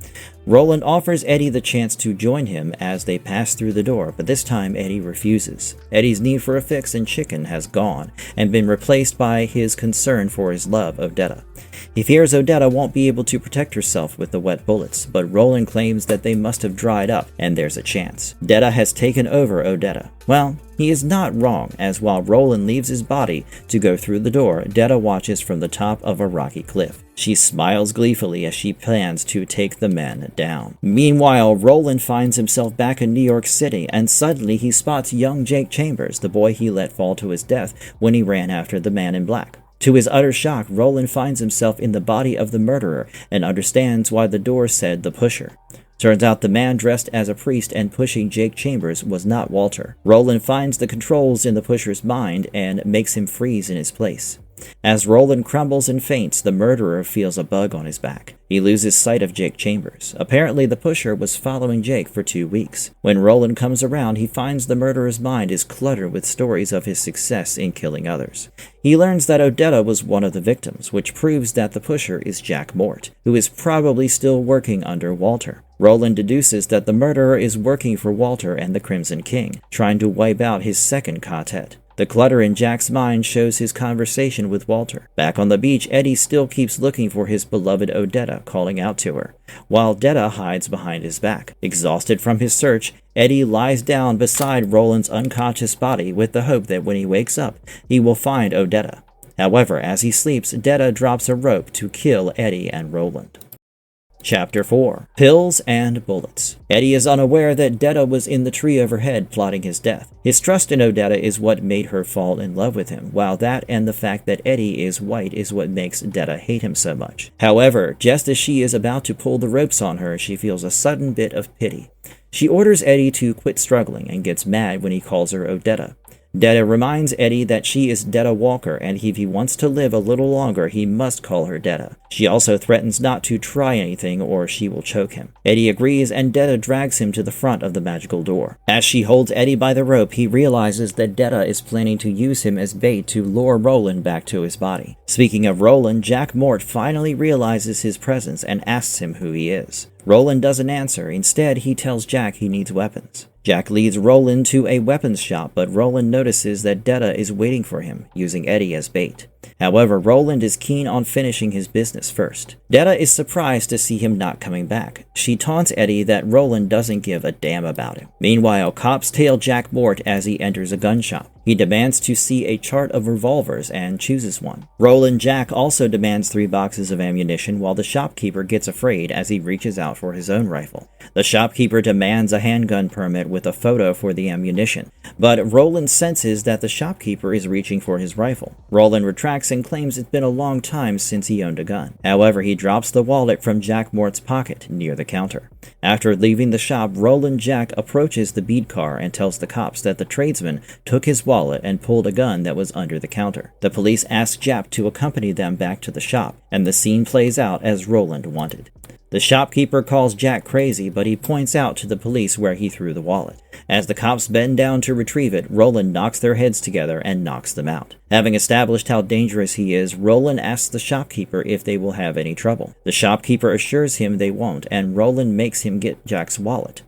Roland offers Eddie the chance to join him as they pass through the door, but this time Eddie refuses. Eddie's need for a fix and chicken has gone and been replaced by his concern for his love of Detta. He fears Odetta won't be able to protect herself with the wet bullets, but Roland claims that they must have dried up and there's a chance. Detta has taken over Odetta. Well, He is not wrong, as while Roland leaves his body to go through the door, Detta watches from the top of a rocky cliff. She smiles gleefully as she plans to take the men down. Meanwhile, Roland finds himself back in New York City, and suddenly he spots young Jake Chambers, the boy he let fall to his death when he ran after the man in black. To his utter shock, Roland finds himself in the body of the murderer and understands why the door said the pusher. Turns out the man dressed as a priest and pushing Jake Chambers was not Walter. Roland finds the controls in the pusher's mind and makes him freeze in his place. As Roland crumbles and faints, the murderer feels a bug on his back. He loses sight of Jake Chambers. Apparently, the pusher was following Jake for 2 weeks. When Roland comes around, he finds the murderer's mind is cluttered with stories of his success in killing others. He learns that Odetta was one of the victims, which proves that the pusher is Jack Mort, who is probably still working under Walter. Roland deduces that the murderer is working for Walter and the Crimson King, trying to wipe out his second quartet. The clutter in Jack's mind shows his conversation with Walter. Back on the beach, Eddie still keeps looking for his beloved Odetta, calling out to her, while Detta hides behind his back. Exhausted from his search, Eddie lies down beside Roland's unconscious body with the hope that when he wakes up, he will find Odetta. However, as he sleeps, Detta drops a rope to kill Eddie and Roland. Chapter 4. Pills and Bullets. Eddie is unaware that Detta was in the tree overhead plotting his death. His trust in Odetta is what made her fall in love with him, while that and the fact that Eddie is white is what makes Detta hate him so much. However, just as she is about to pull the ropes on her, she feels a sudden bit of pity. She orders Eddie to quit struggling and gets mad when he calls her Odetta. Detta reminds Eddie that she is Detta Walker, and if he wants to live a little longer, he must call her Detta. She also threatens not to try anything or she will choke him. Eddie agrees, and Detta drags him to the front of the magical door. As she holds Eddie by the rope, he realizes that Detta is planning to use him as bait to lure Roland back to his body. Speaking of Roland, Jack Mort finally realizes his presence and asks him who he is. Roland doesn't answer. Instead, he tells Jack he needs weapons. Jack leads Roland to a weapons shop, but Roland notices that Detta is waiting for him, using Eddie as bait. However, Roland is keen on finishing his business first. Detta is surprised to see him not coming back. She taunts Eddie that Roland doesn't give a damn about him. Meanwhile, cops tail Jack Mort as he enters a gun shop. He demands to see a chart of revolvers and chooses one. Roland Jack also demands 3 boxes of ammunition, while the shopkeeper gets afraid as he reaches out for his own rifle. The shopkeeper demands a handgun permit with a photo for the ammunition, but Roland senses that the shopkeeper is reaching for his rifle. Roland retracts and claims it's been a long time since he owned a gun. However, he drops the wallet from Jack Mort's pocket near the counter. After leaving the shop, Roland Jack approaches the bead car and tells the cops that the tradesman took his wallet and pulled a gun that was under the counter. The police ask Jack to accompany them back to the shop, and the scene plays out as Roland wanted. The shopkeeper calls Jack crazy, but he points out to the police where he threw the wallet. As the cops bend down to retrieve it, Roland knocks their heads together and knocks them out. Having established how dangerous he is, Roland asks the shopkeeper if they will have any trouble. The shopkeeper assures him they won't, and Roland makes him get Jack's wallet,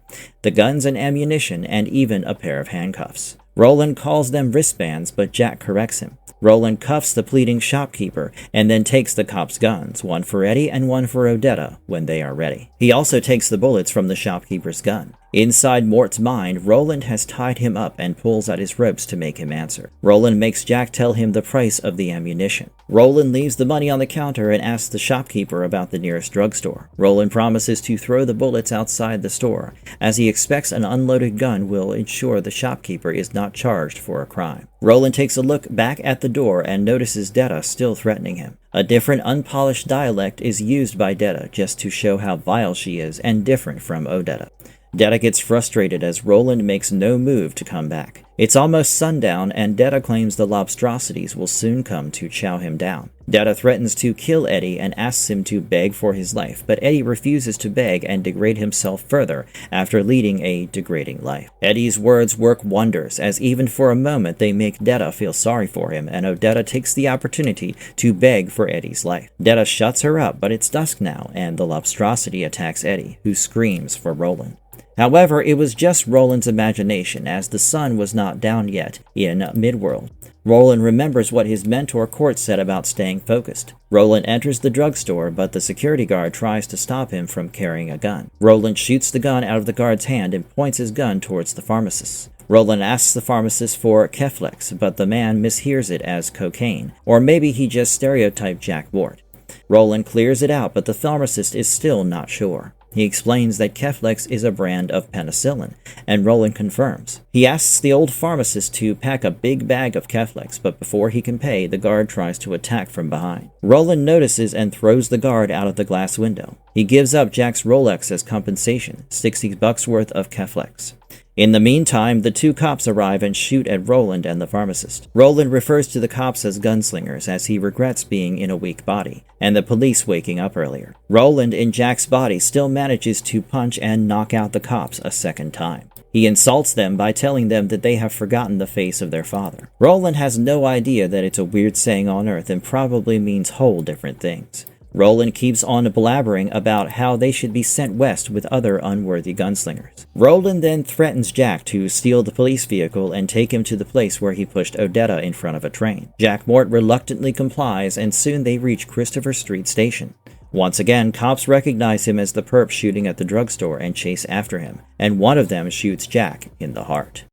the guns and ammunition, and even a pair of handcuffs. Roland calls them wristbands, but Jack corrects him. Roland cuffs the pleading shopkeeper and then takes the cops' guns, one for Eddie and one for Odetta, when they are ready. He also takes the bullets from the shopkeeper's gun. Inside Mort's mind, Roland has tied him up and pulls at his ropes to make him answer. Roland makes Jack tell him the price of the ammunition. Roland leaves the money on the counter and asks the shopkeeper about the nearest drugstore. Roland promises to throw the bullets outside the store, as he expects an unloaded gun will ensure the shopkeeper is not charged for a crime. Roland takes a look back at the door and notices Detta still threatening him. A different unpolished dialect is used by Detta just to show how vile she is and different from Odetta. Detta gets frustrated as Roland makes no move to come back. It's almost sundown, and Detta claims the Lobstrosities will soon come to chow him down. Detta threatens to kill Eddie and asks him to beg for his life, but Eddie refuses to beg and degrade himself further after leading a degrading life. Eddie's words work wonders, as even for a moment they make Detta feel sorry for him, and Odetta takes the opportunity to beg for Eddie's life. Detta shuts her up, but it's dusk now, and the Lobstrosity attacks Eddie, who screams for Roland. However, it was just Roland's imagination, as the sun was not down yet in Midworld. Roland remembers what his mentor Court said about staying focused. Roland enters the drugstore, but the security guard tries to stop him from carrying a gun. Roland shoots the gun out of the guard's hand and points his gun towards the pharmacist. Roland asks the pharmacist for Keflex, but the man mishears it as cocaine, or maybe he just stereotyped Jack Mort. Roland clears it out, but the pharmacist is still not sure. He explains that Keflex is a brand of penicillin, and Roland confirms. He asks the old pharmacist to pack a big bag of Keflex, but before he can pay, the guard tries to attack from behind. Roland notices and throws the guard out of the glass window. He gives up Jack's Rolex as compensation, $60 worth of Keflex. In the meantime, the two cops arrive and shoot at Roland and the pharmacist. Roland refers to the cops as gunslingers as he regrets being in a weak body, and the police waking up earlier. Roland, in Jack's body, still manages to punch and knock out the cops a second time. He insults them by telling them that they have forgotten the face of their father. Roland has no idea that it's a weird saying on Earth and probably means whole different things. Roland keeps on blabbering about how they should be sent west with other unworthy gunslingers. Roland then threatens Jack to steal the police vehicle and take him to the place where he pushed Odetta in front of a train. Jack Mort reluctantly complies, and soon they reach Christopher Street Station. Once again, cops recognize him as the perp shooting at the drugstore and chase after him, and one of them shoots Jack in the heart.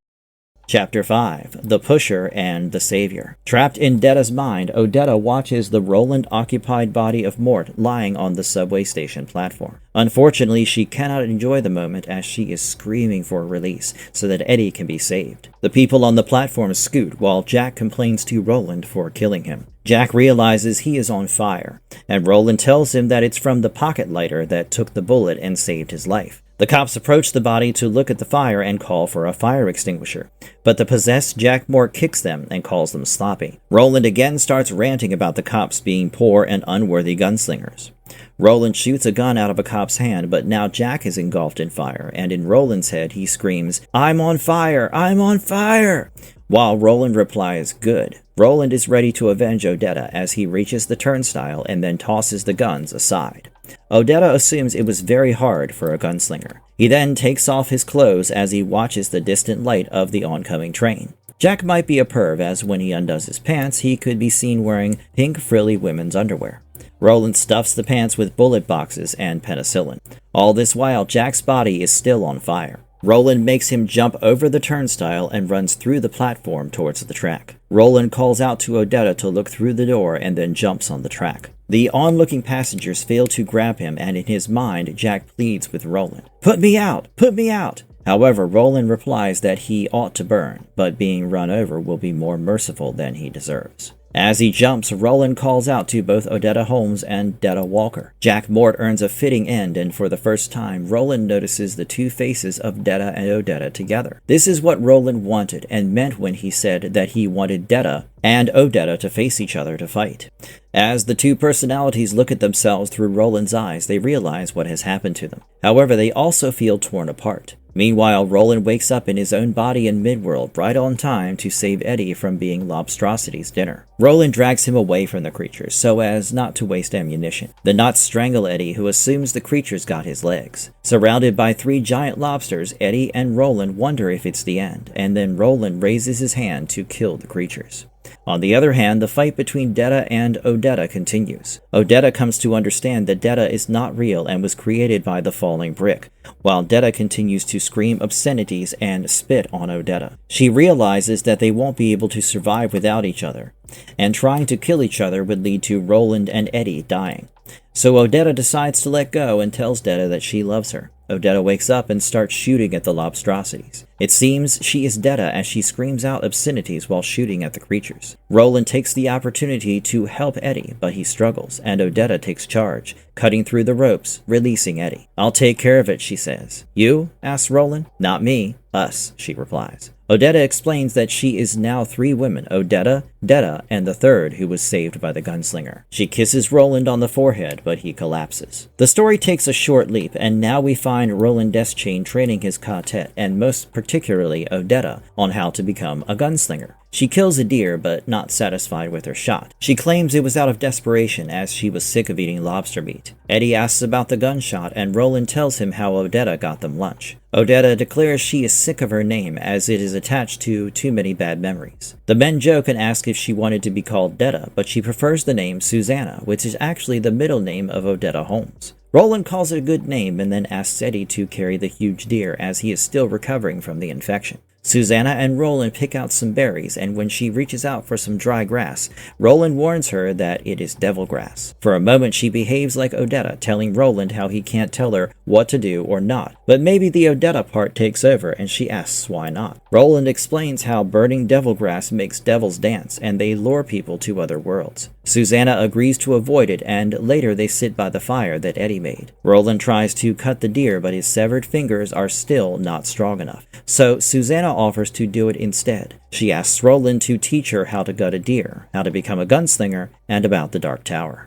Chapter 5. The Pusher and the Savior. Trapped in Detta's mind, Odetta watches the Roland-occupied body of Mort lying on the subway station platform. Unfortunately, she cannot enjoy the moment as she is screaming for release so that Eddie can be saved. The people on the platform scoot while Jack complains to Roland for killing him. Jack realizes he is on fire, and Roland tells him that it's from the pocket lighter that took the bullet and saved his life. The cops approach the body to look at the fire and call for a fire extinguisher, but the possessed Jack Mort kicks them and calls them sloppy. Roland again starts ranting about the cops being poor and unworthy gunslingers. Roland shoots a gun out of a cop's hand, but now Jack is engulfed in fire, and in Roland's head he screams, "I'm on fire! I'm on fire!" While Roland replies, "Good." Roland is ready to avenge Odetta as he reaches the turnstile and then tosses the guns aside. Odetta assumes it was very hard for a gunslinger. He then takes off his clothes as he watches the distant light of the oncoming train. Jack might be a perv, as when he undoes his pants, he could be seen wearing pink frilly women's underwear. Roland stuffs the pants with bullet boxes and penicillin. All this while, Jack's body is still on fire. Roland makes him jump over the turnstile and runs through the platform towards the track. Roland calls out to Odetta to look through the door and then jumps on the track. The onlooking passengers fail to grab him, and in his mind, Jack pleads with Roland, "Put me out! Put me out!" However, Roland replies that he ought to burn, but being run over will be more merciful than he deserves. As he jumps, Roland calls out to both Odetta Holmes and Detta Walker. Jack Mort earns a fitting end, and for the first time, Roland notices the two faces of Detta and Odetta together. This is what Roland wanted and meant when he said that he wanted Detta and Odetta to face each other to fight. As the two personalities look at themselves through Roland's eyes, they realize what has happened to them. However, they also feel torn apart. Meanwhile, Roland wakes up in his own body in Midworld right on time to save Eddie from being Lobstrosity's dinner. Roland drags him away from the creatures so as not to waste ammunition. The knots strangle Eddie, who assumes the creatures got his legs. Surrounded by 3 giant lobsters, Eddie and Roland wonder if it's the end, and then Roland raises his hand to kill the creatures. On the other hand, the fight between Detta and Odetta continues. Odetta comes to understand that Detta is not real and was created by the falling brick, while Detta continues to scream obscenities and spit on Odetta. She realizes that they won't be able to survive without each other, and trying to kill each other would lead to Roland and Eddie dying. So Odetta decides to let go and tells Detta that she loves her. Odetta wakes up and starts shooting at the Lobstrosities. It seems she is Detta as she screams out obscenities while shooting at the creatures. Roland takes the opportunity to help Eddie, but he struggles, and Odetta takes charge, cutting through the ropes, releasing Eddie. "I'll take care of it," she says. "You?" asks Roland. "Not me. Us," she replies. Odetta explains that she is now 3 women, Odetta, Detta, and the third who was saved by the gunslinger. She kisses Roland on the forehead, but he collapses. The story takes a short leap, and now we find Roland Deschain training his quartet, and most particularly Odetta, on how to become a gunslinger. She kills a deer, but not satisfied with her shot. She claims it was out of desperation as she was sick of eating lobster meat. Eddie asks about the gunshot, and Roland tells him how Odetta got them lunch. Odetta declares she is sick of her name as it is attached to too many bad memories. The men joke and ask if she wanted to be called Detta, but she prefers the name Susanna, which is actually the middle name of Odetta Holmes. Roland calls it a good name and then asks Eddie to carry the huge deer as he is still recovering from the infection. Susanna and Roland pick out some berries, and when she reaches out for some dry grass, Roland warns her that it is devil grass. For a moment she behaves like Odetta, telling Roland how he can't tell her what to do or not, but maybe the Odetta part takes over and she asks why not. Roland explains how burning devil grass makes devils dance and they lure people to other worlds. Susanna agrees to avoid it, and later they sit by the fire that Eddie made. Roland tries to cut the deer, but his severed fingers are still not strong enough, so Susanna offers to do it instead. She asks Roland to teach her how to gut a deer, how to become a gunslinger, and about the Dark Tower.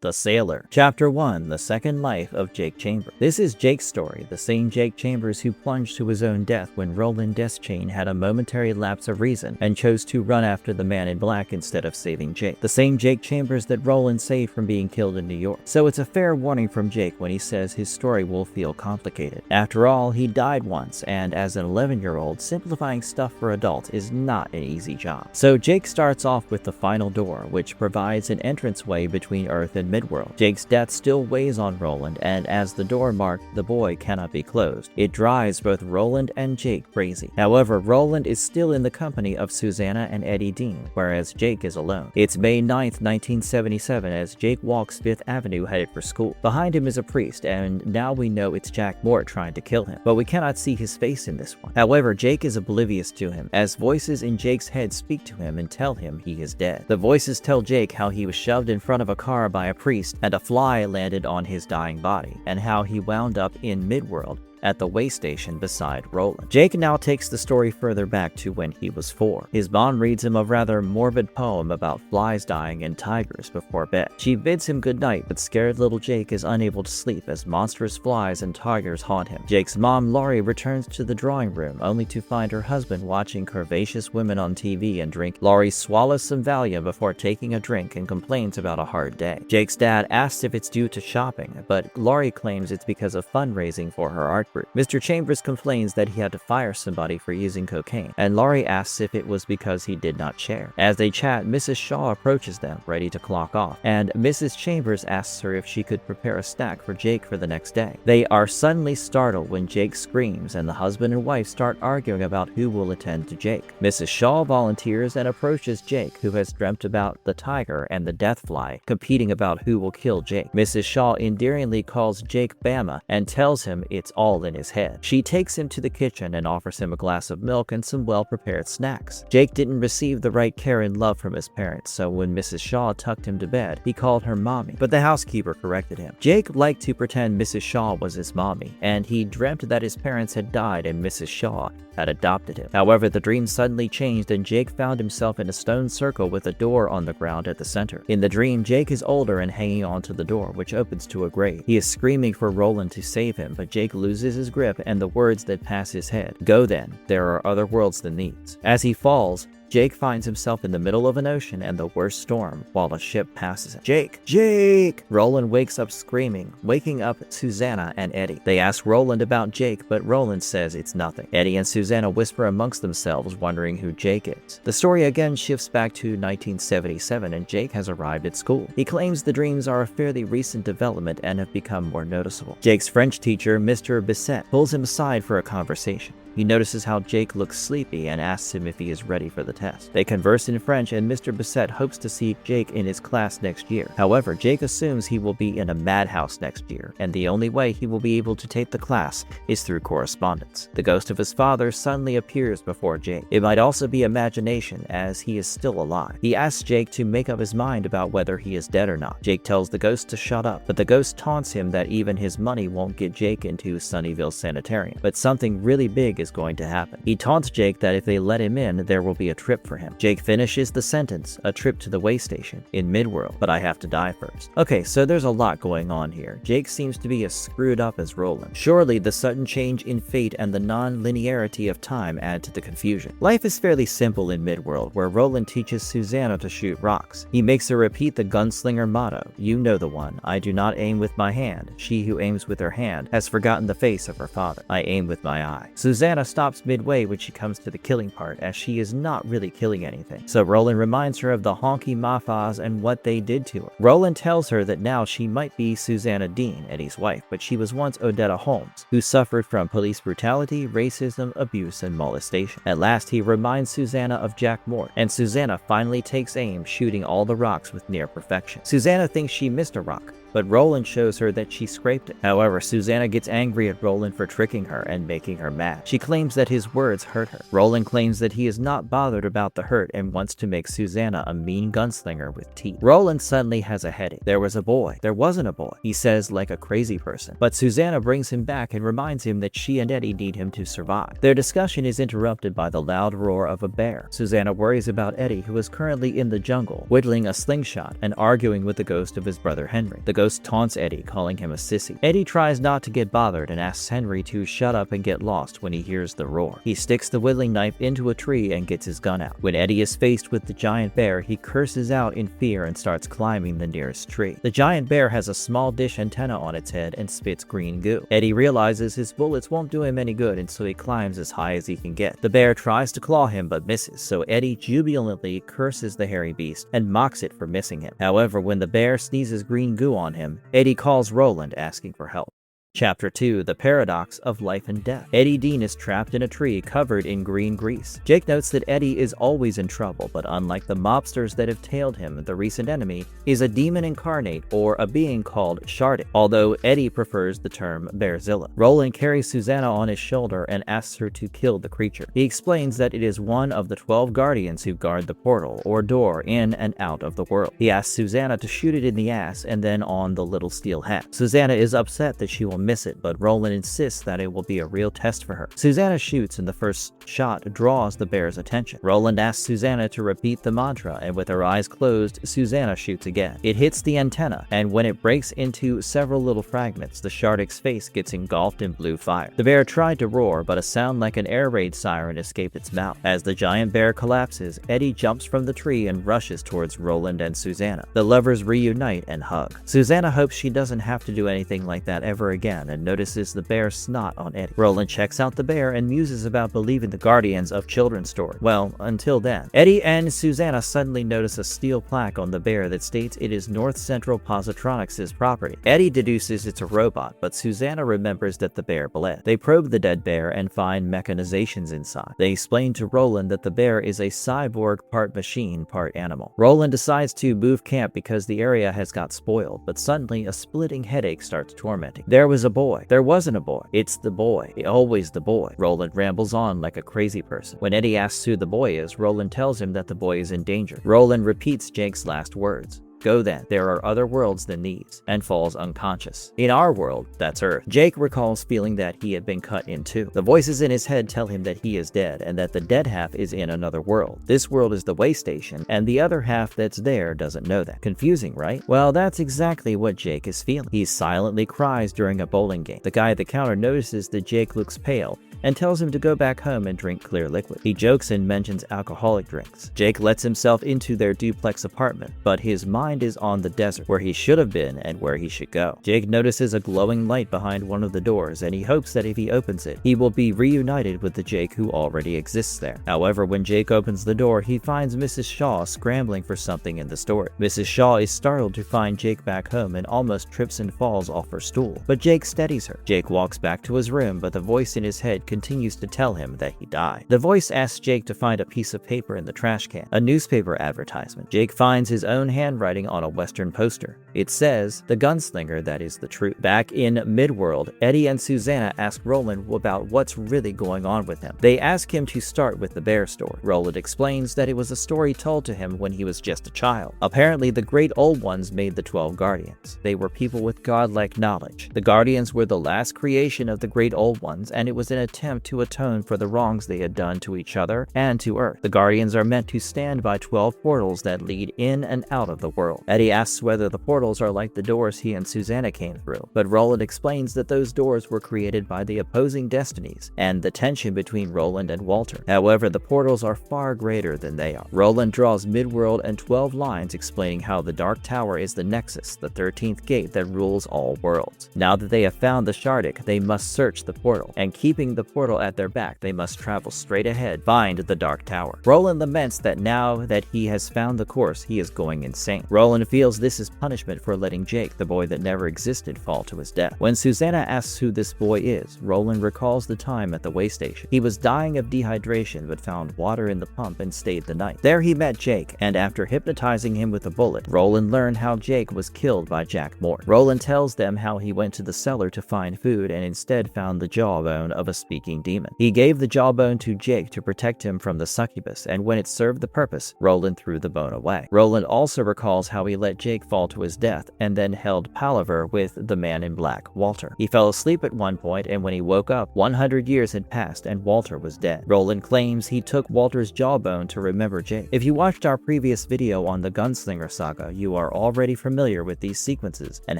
The Sailor. Chapter 1. The Second Life of Jake Chambers. This is Jake's story, the same Jake Chambers who plunged to his own death when Roland Deschain had a momentary lapse of reason and chose to run after the man in black instead of saving Jake. The same Jake Chambers that Roland saved from being killed in New York. So it's a fair warning from Jake when he says his story will feel complicated. After all, he died once, and as an 11-year-old, simplifying stuff for adults is not an easy job. So Jake starts off with the final door, which provides an entranceway between Earth and Midworld. Jake's death still weighs on Roland, and as the door marked the boy cannot be closed, it drives both Roland and Jake crazy. However, Roland is still in the company of Susanna and Eddie Dean, whereas Jake is alone. It's May 9th, 1977, as Jake walks 5th Avenue headed for school. Behind him is a priest, and now we know it's Jack Mort trying to kill him, but we cannot see his face in this one. However, Jake is oblivious to him, as voices in Jake's head speak to him and tell him he is dead. The voices tell Jake how he was shoved in front of a car by a priest and a fly landed on his dying body, and how he wound up in Midworld at the way station beside Roland. Jake now takes the story further back to when he was 4. His mom reads him a rather morbid poem about flies dying and tigers before bed. She bids him goodnight, but scared little Jake is unable to sleep as monstrous flies and tigers haunt him. Jake's mom, Laurie, returns to the drawing room only to find her husband watching curvaceous women on TV and drink. Laurie swallows some Valium before taking a drink and complains about a hard day. Jake's dad asks if it's due to shopping, but Laurie claims it's because of fundraising for her art group. Mr. Chambers complains that he had to fire somebody for using cocaine, and Laurie asks if it was because he did not share. As they chat, Mrs. Shaw approaches them, ready to clock off, and Mrs. Chambers asks her if she could prepare a snack for Jake for the next day. They are suddenly startled when Jake screams, and the husband and wife start arguing about who will attend to Jake. Mrs. Shaw volunteers and approaches Jake, who has dreamt about the tiger and the death fly, competing about who will kill Jake. Mrs. Shaw endearingly calls Jake Bama and tells him it's all in his head. She takes him to the kitchen and offers him a glass of milk and some well-prepared snacks. Jake didn't receive the right care and love from his parents, so when Mrs. Shaw tucked him to bed, he called her mommy, but the housekeeper corrected him. Jake liked to pretend Mrs. Shaw was his mommy, and he dreamt that his parents had died and Mrs. Shaw had adopted him. However, the dream suddenly changed and Jake found himself in a stone circle with a door on the ground at the center. In the dream, Jake is older and hanging onto the door, which opens to a grave. He is screaming for Roland to save him, but Jake loses his grip and the words that pass his head. Go then, there are other worlds than these. As he falls, Jake finds himself in the middle of an ocean and the worst storm while a ship passes him. Jake! Jake! Roland wakes up screaming, waking up Susanna and Eddie. They ask Roland about Jake, but Roland says it's nothing. Eddie and Susanna whisper amongst themselves, wondering who Jake is. The story again shifts back to 1977 and Jake has arrived at school. He claims the dreams are a fairly recent development and have become more noticeable. Jake's French teacher, Mr. Bissett, pulls him aside for a conversation. He notices how Jake looks sleepy and asks him if he is ready for the test. They converse in French and Mr. Bissett hopes to see Jake in his class next year. However, Jake assumes he will be in a madhouse next year, and the only way he will be able to take the class is through correspondence. The ghost of his father suddenly appears before Jake. It might also be imagination, as he is still alive. He asks Jake to make up his mind about whether he is dead or not. Jake tells the ghost to shut up, but the ghost taunts him that even his money won't get Jake into Sunnyvale Sanitarium. But something really big is going to happen. He taunts Jake that if they let him in, there will be a trip for him. Jake finishes the sentence, a trip to the way station in Midworld, but I have to die first. Okay, so there's a lot going on here. Jake seems to be as screwed up as Roland. Surely the sudden change in fate and the non-linearity of time add to the confusion. Life is fairly simple in Midworld, where Roland teaches Susanna to shoot rocks. He makes her repeat the Gunslinger motto. You know the one. I do not aim with my hand. She who aims with her hand has forgotten the face of her father. I aim with my eye. Susanna Susanna stops midway when she comes to the killing part, as she is not really killing anything. So Roland reminds her of the honky mafas and what they did to her. Roland tells her that now she might be Susanna Dean, Eddie's wife, but she was once Odetta Holmes, who suffered from police brutality, racism, abuse, and molestation. At last, he reminds Susanna of Jack Mort, and Susanna finally takes aim, shooting all the rocks with near perfection. Susanna thinks she missed a rock, but Roland shows her that she scraped it. However, Susanna gets angry at Roland for tricking her and making her mad. She claims that his words hurt her. Roland claims that he is not bothered about the hurt and wants to make Susanna a mean gunslinger with teeth. Roland suddenly has a headache. There was a boy. There wasn't a boy, he says like a crazy person. But Susanna brings him back and reminds him that she and Eddie need him to survive. Their discussion is interrupted by the loud roar of a bear. Susanna worries about Eddie, who is currently in the jungle, whittling a slingshot and arguing with the ghost of his brother Henry. The ghost taunts Eddie, calling him a sissy. Eddie tries not to get bothered and asks Henry to shut up and get lost when he hears the roar. He sticks the whittling knife into a tree and gets his gun out. When Eddie is faced with the giant bear, he curses out in fear and starts climbing the nearest tree. The giant bear has a small dish antenna on its head and spits green goo. Eddie realizes his bullets won't do him any good, and so he climbs as high as he can get. The bear tries to claw him but misses, so Eddie jubilantly curses the hairy beast and mocks it for missing him. However, when the bear sneezes green goo on him, Eddie calls Roland, asking for help. Chapter 2: The Paradox of Life and Death. Eddie Dean is trapped in a tree covered in green grease. Jake notes that Eddie is always in trouble, but unlike the mobsters that have tailed him, the recent enemy is a demon incarnate, or a being called Shardik, although Eddie prefers the term Bearzilla. Roland carries Susanna on his shoulder and asks her to kill the creature. He explains that it is one of the 12 guardians who guard the portal, or door, in and out of the world. He asks Susanna to shoot it in the ass and then on the little steel hat. Susanna is upset that she will miss it, but Roland insists that it will be a real test for her. Susanna shoots, and the first shot draws the bear's attention. Roland asks Susanna to repeat the mantra, and with her eyes closed, Susanna shoots again. It hits the antenna, and when it breaks into several little fragments, the Shardik's face gets engulfed in blue fire. The bear tried to roar, but a sound like an air raid siren escaped its mouth. As the giant bear collapses, Eddie jumps from the tree and rushes towards Roland and Susanna. The lovers reunite and hug. Susanna hopes she doesn't have to do anything like that ever again, and notices the bear's snot on Eddie. Roland checks out the bear and muses about believing the guardians of children's story. Well, until then. Eddie and Susanna suddenly notice a steel plaque on the bear that states it is North Central Positronics' property. Eddie deduces it's a robot, but Susanna remembers that the bear bled. They probe the dead bear and find mechanizations inside. They explain to Roland that the bear is a cyborg, part machine, part animal. Roland decides to move camp because the area has got spoiled, but suddenly a splitting headache starts tormenting. There was a boy. There wasn't a boy. It's the boy. Always the boy. Roland rambles on like a crazy person. When Eddie asks who the boy is, Roland tells him that the boy is in danger. Roland repeats Jake's last words. Go then, there are other worlds than these, and falls unconscious. In our world, that's Earth. Jake recalls feeling that he had been cut in two. The voices in his head tell him that he is dead, and that the dead half is in another world. This world is the way station, and the other half that's there doesn't know that. Confusing, right? Well, that's exactly what Jake is feeling. He silently cries during a bowling game. The guy at the counter notices that Jake looks pale, and tells him to go back home and drink clear liquid. He jokes and mentions alcoholic drinks. Jake lets himself into their duplex apartment, but his mind is on the desert, where he should have been and where he should go. Jake notices a glowing light behind one of the doors, and he hopes that if he opens it, he will be reunited with the Jake who already exists there. However, when Jake opens the door, he finds Mrs. Shaw scrambling for something in the store. Mrs. Shaw is startled to find Jake back home and almost trips and falls off her stool, but Jake steadies her. Jake walks back to his room, but the voice in his head continues to tell him that he died. The voice asks Jake to find a piece of paper in the trash can, a newspaper advertisement. Jake finds his own handwriting on a Western poster. It says, "The Gunslinger that is the truth." Back in Midworld, Eddie and Susanna ask Roland about what's really going on with him. They ask him to start with the bear story. Roland explains that it was a story told to him when he was just a child. Apparently, the Great Old Ones made the 12 Guardians. They were people with godlike knowledge. The Guardians were the last creation of the Great Old Ones, and it was an attempt to atone for the wrongs they had done to each other and to Earth. The Guardians are meant to stand by 12 portals that lead in and out of the world. Eddie asks whether the portals are like the doors he and Susanna came through, but Roland explains that those doors were created by the opposing destinies and the tension between Roland and Walter. However, the portals are far greater than they are. Roland draws Midworld and 12 lines explaining how the Dark Tower is the Nexus, the 13th gate that rules all worlds. Now that they have found the Shardik, they must search the portal, and keeping the portal at their back, they must travel straight ahead, find the Dark Tower. Roland laments that now that he has found the course, he is going insane. Roland feels this is punishment for letting Jake, the boy that never existed, fall to his death. When Susanna asks who this boy is, Roland recalls the time at the way station. He was dying of dehydration but found water in the pump and stayed the night. There he met Jake, and after hypnotizing him with a bullet, Roland learned how Jake was killed by Jack Morton. Roland tells them how he went to the cellar to find food and instead found the jawbone of a speaking demon. He gave the jawbone to Jake to protect him from the succubus, and when it served the purpose, Roland threw the bone away. Roland also recalls how he let Jake fall to his death and then held palaver with the man in black, Walter. He fell asleep at one point, and when he woke up, 100 years had passed and Walter was dead. Roland claims he took Walter's jawbone to remember Jake. If you watched our previous video on the Gunslinger saga, you are already familiar with these sequences and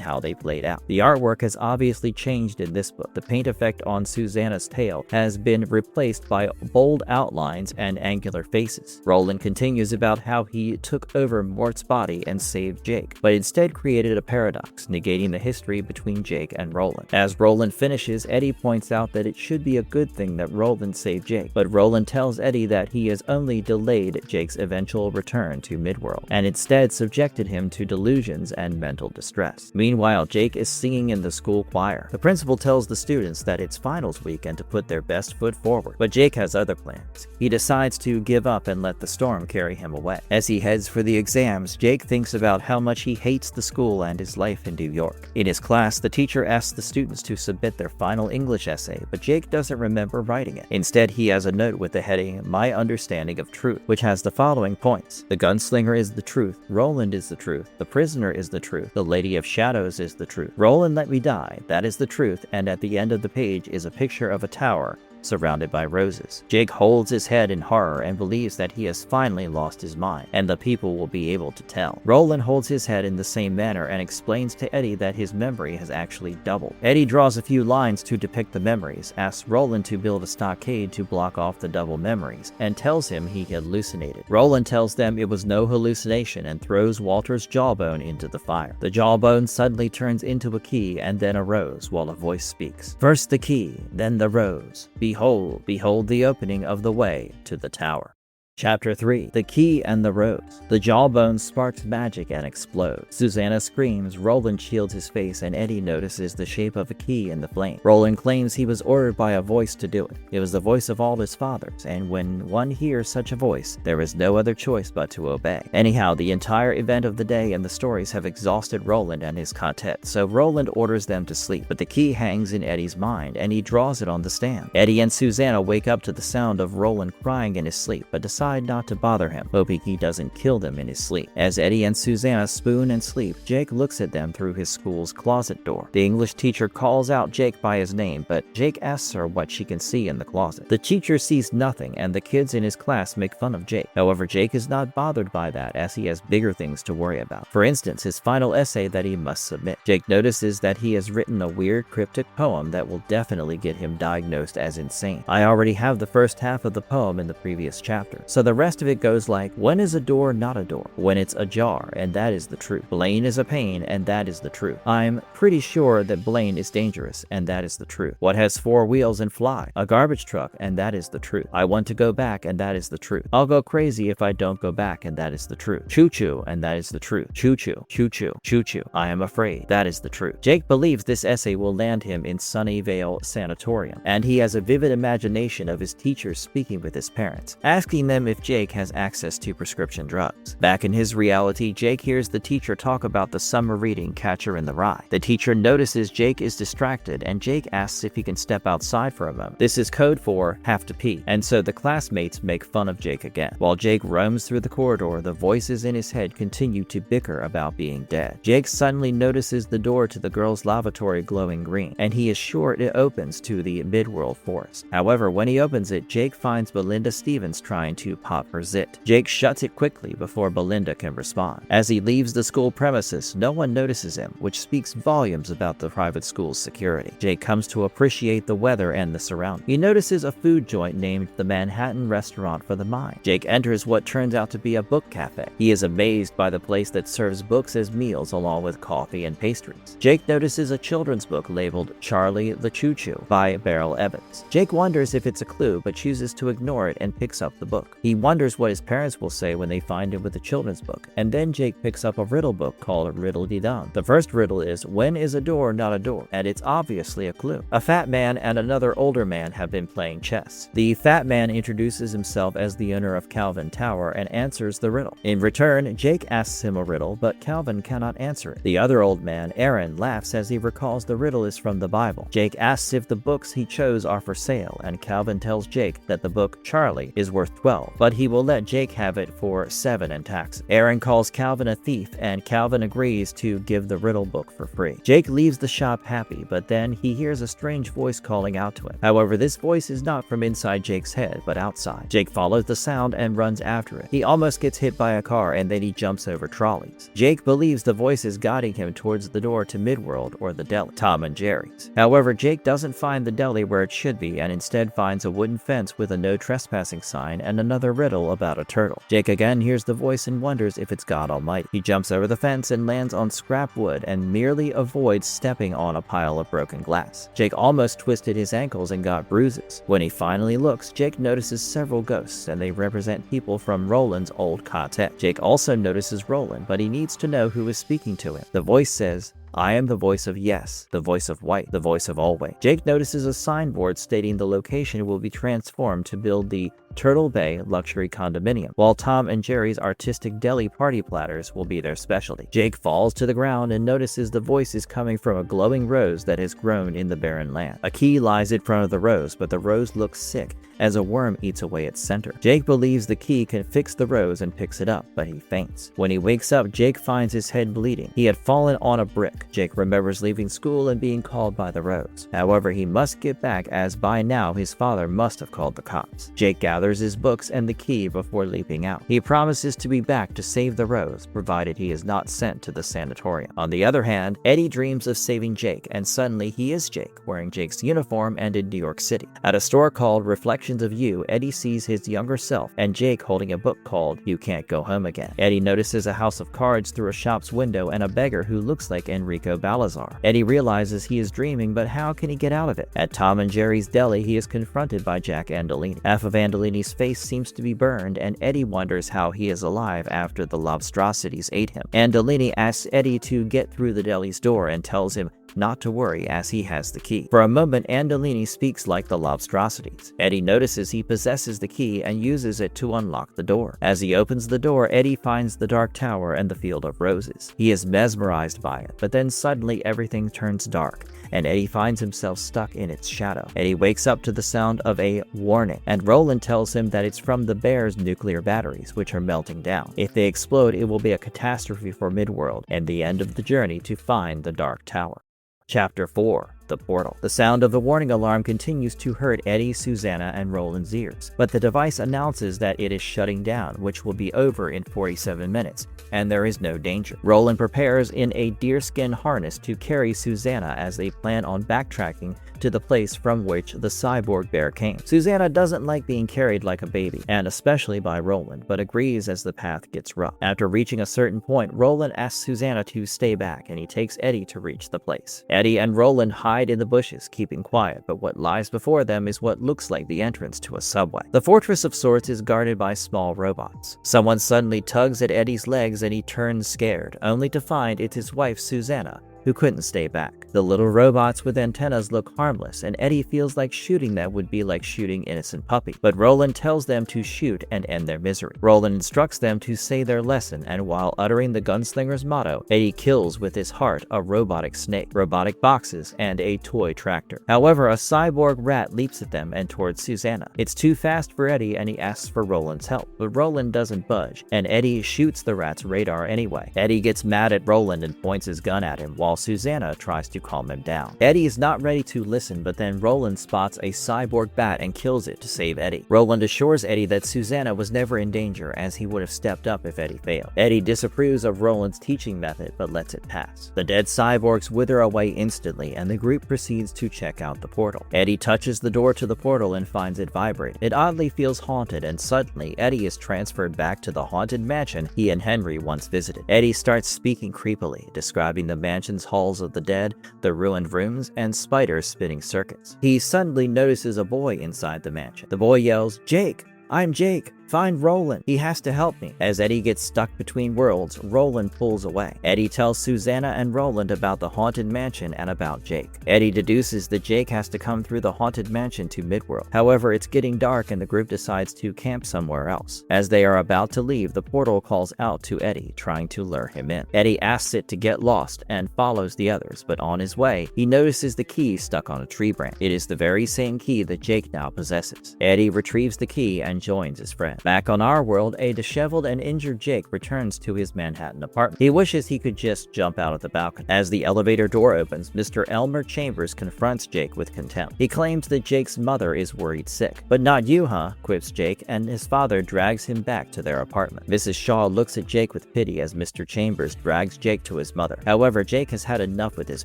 how they played out. The artwork has obviously changed in this book. The paint effect on Susanna's tail has been replaced by bold outlines and angular faces. Roland continues about how he took over Mort's body and saved Jake, but instead created a paradox, negating the history between Jake and Roland. As Roland finishes, Eddie points out that it should be a good thing that Roland saved Jake, but Roland tells Eddie that he has only delayed Jake's eventual return to Midworld, and instead subjected him to delusions and mental distress. Meanwhile, Jake is singing in the school choir. The principal tells the students that it's finals week and to put their best foot forward, but Jake has other plans. He decides to give up and let the storm carry him away. As he heads for the exams, Jake thinks about how much he hates the school and his life in New York. In his class, the teacher asks the students to submit their final English essay, but Jake doesn't remember writing it. Instead, he has a note with the heading, "My Understanding of Truth," which has the following points. The gunslinger is the truth. Roland is the truth. The prisoner is the truth. The Lady of Shadows is the truth. Roland let me die. That is the truth. And at the end of the page is a picture of a tower surrounded by roses. Jake holds his head in horror and believes that he has finally lost his mind, and the people will be able to tell. Roland holds his head in the same manner and explains to Eddie that his memory has actually doubled. Eddie draws a few lines to depict the memories, asks Roland to build a stockade to block off the double memories, and tells him he hallucinated. Roland tells them it was no hallucination and throws Walter's jawbone into the fire. The jawbone suddenly turns into a key and then a rose while a voice speaks. First the key, then the rose. Behold, behold the opening of the way to the tower. Chapter 3. The Key and the Rose. The jawbone sparks magic and explodes. Susanna screams, Roland shields his face, and Eddie notices the shape of a key in the flame. Roland claims he was ordered by a voice to do it. It was the voice of all his fathers, and when one hears such a voice, there is no other choice but to obey. Anyhow, the entire event of the day and the stories have exhausted Roland and his quartet, so Roland orders them to sleep, but the key hangs in Eddie's mind, and he draws it on the stand. Eddie and Susanna wake up to the sound of Roland crying in his sleep, but decide not to bother him, hoping he doesn't kill them in his sleep. As Eddie and Susanna spoon and sleep, Jake looks at them through his school's closet door. The English teacher calls out Jake by his name, but Jake asks her what she can see in the closet. The teacher sees nothing, and the kids in his class make fun of Jake. However, Jake is not bothered by that, as he has bigger things to worry about. For instance, his final essay that he must submit. Jake notices that he has written a weird cryptic poem that will definitely get him diagnosed as insane. I already have the first half of the poem in the previous chapter, so the rest of it goes like, when is a door not a door? When it's ajar, and that is the truth. Blaine is a pain, and that is the truth. I'm pretty sure that Blaine is dangerous, and that is the truth. What has 4 wheels and fly? A garbage truck, and that is the truth. I want to go back, and that is the truth. I'll go crazy if I don't go back, and that is the truth. Choo-choo, and that is the truth. Choo-choo, choo-choo, choo-choo. I am afraid. That is the truth. Jake believes this essay will land him in Sunnyvale Sanatorium, and he has a vivid imagination of his teachers speaking with his parents, asking them if Jake has access to prescription drugs. Back in his reality, Jake hears the teacher talk about the summer reading Catcher in the Rye. The teacher notices Jake is distracted, and Jake asks if he can step outside for a moment. This is code for have to pee, and so the classmates make fun of Jake again. While Jake roams through the corridor, the voices in his head continue to bicker about being dead. Jake suddenly notices the door to the girl's lavatory glowing green, and he is sure it opens to the Midworld forest. However, when he opens it, Jake finds Belinda Stevens trying to to pop her zit. Jake shuts it quickly before Belinda can respond. As he leaves the school premises, no one notices him, which speaks volumes about the private school's security. Jake comes to appreciate the weather and the surroundings. He notices a food joint named the Manhattan Restaurant for the Mind. Jake enters what turns out to be a book cafe. He is amazed by the place that serves books as meals along with coffee and pastries. Jake notices a children's book labeled Charlie the Choo Choo by Beryl Evans. Jake wonders if it's a clue but chooses to ignore it and picks up the book. He wonders what his parents will say when they find him with a children's book, and then Jake picks up a riddle book called Riddle-Dee-Dum. The first riddle is, when is a door not a door? And it's obviously a clue. A fat man and another older man have been playing chess. The fat man introduces himself as the owner of Calvin Tower and answers the riddle. In return, Jake asks him a riddle, but Calvin cannot answer it. The other old man, Aaron, laughs as he recalls the riddle is from the Bible. Jake asks if the books he chose are for sale, and Calvin tells Jake that the book Charlie is worth 12, but he will let Jake have it for 7 and taxes. Aaron calls Calvin a thief, and Calvin agrees to give the riddle book for free. Jake leaves the shop happy, but then he hears a strange voice calling out to him. However, this voice is not from inside Jake's head, but outside. Jake follows the sound and runs after it. He almost gets hit by a car, and then he jumps over trolleys. Jake believes the voice is guiding him towards the door to Midworld or the deli, Tom and Jerry's. However, Jake doesn't find the deli where it should be and instead finds a wooden fence with a no trespassing sign and another riddle about a turtle. Jake again hears the voice and wonders if it's God Almighty. He jumps over the fence and lands on scrap wood and merely avoids stepping on a pile of broken glass. Jake almost twisted his ankles and got bruises. When he finally looks, Jake notices several ghosts, and they represent people from Roland's old quartet. Jake also notices Roland, but he needs to know who is speaking to him. The voice says, I am the voice of yes, the voice of white, the voice of always. Jake notices a signboard stating the location will be transformed to build the Turtle Bay luxury condominium, while Tom and Jerry's artistic deli party platters will be their specialty. Jake falls to the ground and notices the voice is coming from a glowing rose that has grown in the barren land. A key lies in front of the rose, but the rose looks sick as a worm eats away its center. Jake believes the key can fix the rose and picks it up, but he faints. When he wakes up, Jake finds his head bleeding. He had fallen on a brick. Jake remembers leaving school and being called by the rose. However, he must get back, as by now his father must have called the cops. Jake gathers his books and the key before leaping out. He promises to be back to save the rose, provided he is not sent to the sanatorium. On the other hand, Eddie dreams of saving Jake, and suddenly he is Jake, wearing Jake's uniform and in New York City. At a store called Reflections of You, Eddie sees his younger self and Jake holding a book called You Can't Go Home Again. Eddie notices a house of cards through a shop's window and a beggar who looks like Enrico Balazar. Eddie realizes he is dreaming, but how can he get out of it? At Tom and Jerry's deli, he is confronted by Jack Andolini. Half of Andolini's face seems to be burned, and Eddie wonders how he is alive after the lobstrosities ate him. Andolini asks Eddie to get through the deli's door and tells him not to worry as he has the key. For a moment, Andolini speaks like the lobstrosities. Eddie notices he possesses the key and uses it to unlock the door. As he opens the door, Eddie finds the Dark Tower and the Field of Roses. He is mesmerized by it, but then suddenly everything turns dark, and Eddie finds himself stuck in its shadow. Eddie wakes up to the sound of a warning, and Roland tells him that it's from the Bear's nuclear batteries, which are melting down. If they explode, it will be a catastrophe for Midworld and the end of the journey to find the Dark Tower. Chapter 4. The portal. The sound of the warning alarm continues to hurt Eddie, Susanna, and Roland's ears, but the device announces that it is shutting down, which will be over in 47 minutes, and there is no danger. Roland prepares in a deerskin harness to carry Susanna as they plan on backtracking to the place from which the cyborg bear came. Susanna doesn't like being carried like a baby, and especially by Roland, but agrees as the path gets rough. After reaching a certain point, Roland asks Susanna to stay back, and he takes Eddie to reach the place. Eddie and Roland hide in the bushes, keeping quiet, but what lies before them is what looks like the entrance to a subway. The fortress of sorts is guarded by small robots. Someone suddenly tugs at Eddie's legs and he turns scared, only to find it's his wife Susanna, who couldn't stay back. The little robots with antennas look harmless, and Eddie feels like shooting them would be like shooting innocent puppy. But Roland tells them to shoot and end their misery. Roland instructs them to say their lesson, and while uttering the gunslinger's motto, Eddie kills with his heart a robotic snake, robotic boxes, and a toy tractor. However, a cyborg rat leaps at them and towards Susanna. It's too fast for Eddie, and he asks for Roland's help, but Roland doesn't budge, and Eddie shoots the rat's radar anyway. Eddie gets mad at Roland and points his gun at him, while while Susanna tries to calm him down. Eddie is not ready to listen, but then Roland spots a cyborg bat and kills it to save Eddie. Roland assures Eddie that Susanna was never in danger, as he would have stepped up if Eddie failed. Eddie disapproves of Roland's teaching method, but lets it pass. The dead cyborgs wither away instantly, and the group proceeds to check out the portal. Eddie touches the door to the portal and finds it vibrate. It oddly feels haunted, and suddenly Eddie is transferred back to the haunted mansion he and Henry once visited. Eddie starts speaking creepily, describing the mansion's halls of the dead, the ruined rooms, and spiders spinning circuits. He suddenly notices a boy inside the mansion. The boy yells, "Jake! I'm Jake! Find Roland. He has to help me." As Eddie gets stuck between worlds, Roland pulls away. Eddie tells Susanna and Roland about the haunted mansion and about Jake. Eddie deduces that Jake has to come through the haunted mansion to Midworld. However, it's getting dark and the group decides to camp somewhere else. As they are about to leave, the portal calls out to Eddie, trying to lure him in. Eddie asks it to get lost and follows the others, but on his way, he notices the key stuck on a tree branch. It is the very same key that Jake now possesses. Eddie retrieves the key and joins his friend. Back on our world, a disheveled and injured Jake returns to his Manhattan apartment. He wishes he could just jump out of the balcony. As the elevator door opens, Mr. Elmer Chambers confronts Jake with contempt. He claims that Jake's mother is worried sick. "But not you, huh?" quips Jake, and his father drags him back to their apartment. Mrs. Shaw looks at Jake with pity as Mr. Chambers drags Jake to his mother. However, Jake has had enough with his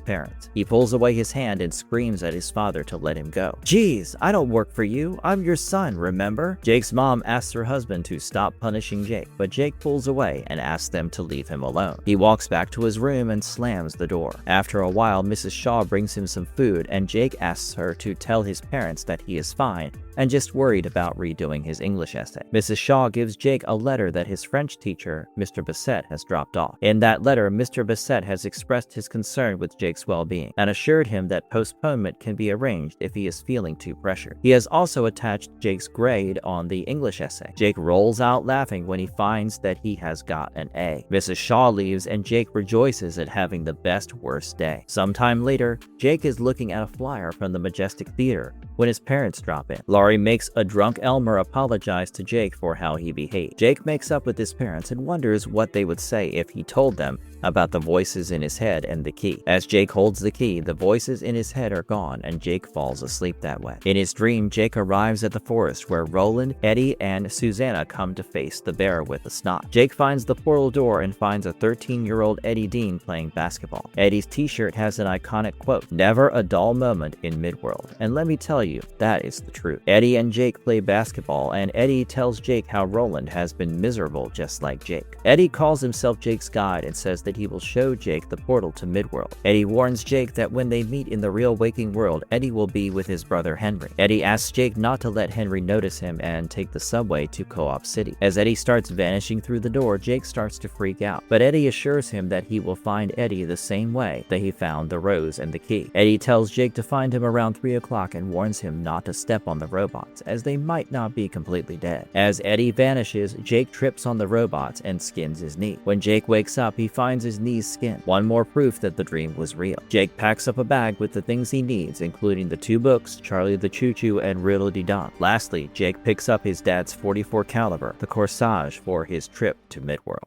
parents. He pulls away his hand and screams at his father to let him go. "Geez, I don't work for you. I'm your son, remember?" Jake's mom asks her husband to stop punishing Jake, but Jake pulls away and asks them to leave him alone. He walks back to his room and slams the door. After a while, Mrs. Shaw brings him some food, and Jake asks her to tell his parents that he is fine and just worried about redoing his English essay. Mrs. Shaw gives Jake a letter that his French teacher, Mr. Bassett, has dropped off. In that letter, Mr. Bassett has expressed his concern with Jake's well-being and assured him that postponement can be arranged if he is feeling too pressured. He has also attached Jake's grade on the English essay. Jake rolls out laughing when he finds that he has got an A. Mrs. Shaw leaves and Jake rejoices at having the best worst day. Sometime later, Jake is looking at a flyer from the Majestic Theater when his parents drop in. Laurie makes a drunk Elmer apologize to Jake for how he behaved. Jake makes up with his parents and wonders what they would say if he told them about the voices in his head and the key. As Jake holds the key, the voices in his head are gone and Jake falls asleep that way. In his dream, Jake arrives at the forest where Roland, Eddie, and Susanna come to face the bear with the snot. Jake finds the portal door and finds a 13-year-old Eddie Dean playing basketball. Eddie's t-shirt has an iconic quote, "Never a dull moment in Midworld." And let me tell you, that is the truth. Eddie and Jake play basketball, and Eddie tells Jake how Roland has been miserable just like Jake. Eddie calls himself Jake's guide and says that he will show Jake the portal to Midworld. Eddie warns Jake that when they meet in the real waking world, Eddie will be with his brother Henry. Eddie asks Jake not to let Henry notice him and take the subway to Co-op City. As Eddie starts vanishing through the door, Jake starts to freak out, but Eddie assures him that he will find Eddie the same way that he found the rose and the key. Eddie tells Jake to find him around 3 o'clock and warns him not to step on the robots, as they might not be completely dead. As Eddie vanishes, Jake trips on the robots and skins his knee. When Jake wakes up, he finds his knee's skinned. One more proof that the dream was real. Jake packs up a bag with the things he needs, including the 2 books, Charlie the Choo Choo and Riddle-de-Dum. Lastly, Jake picks up his dad's .44 caliber, the Corsage, for his trip to Midworld.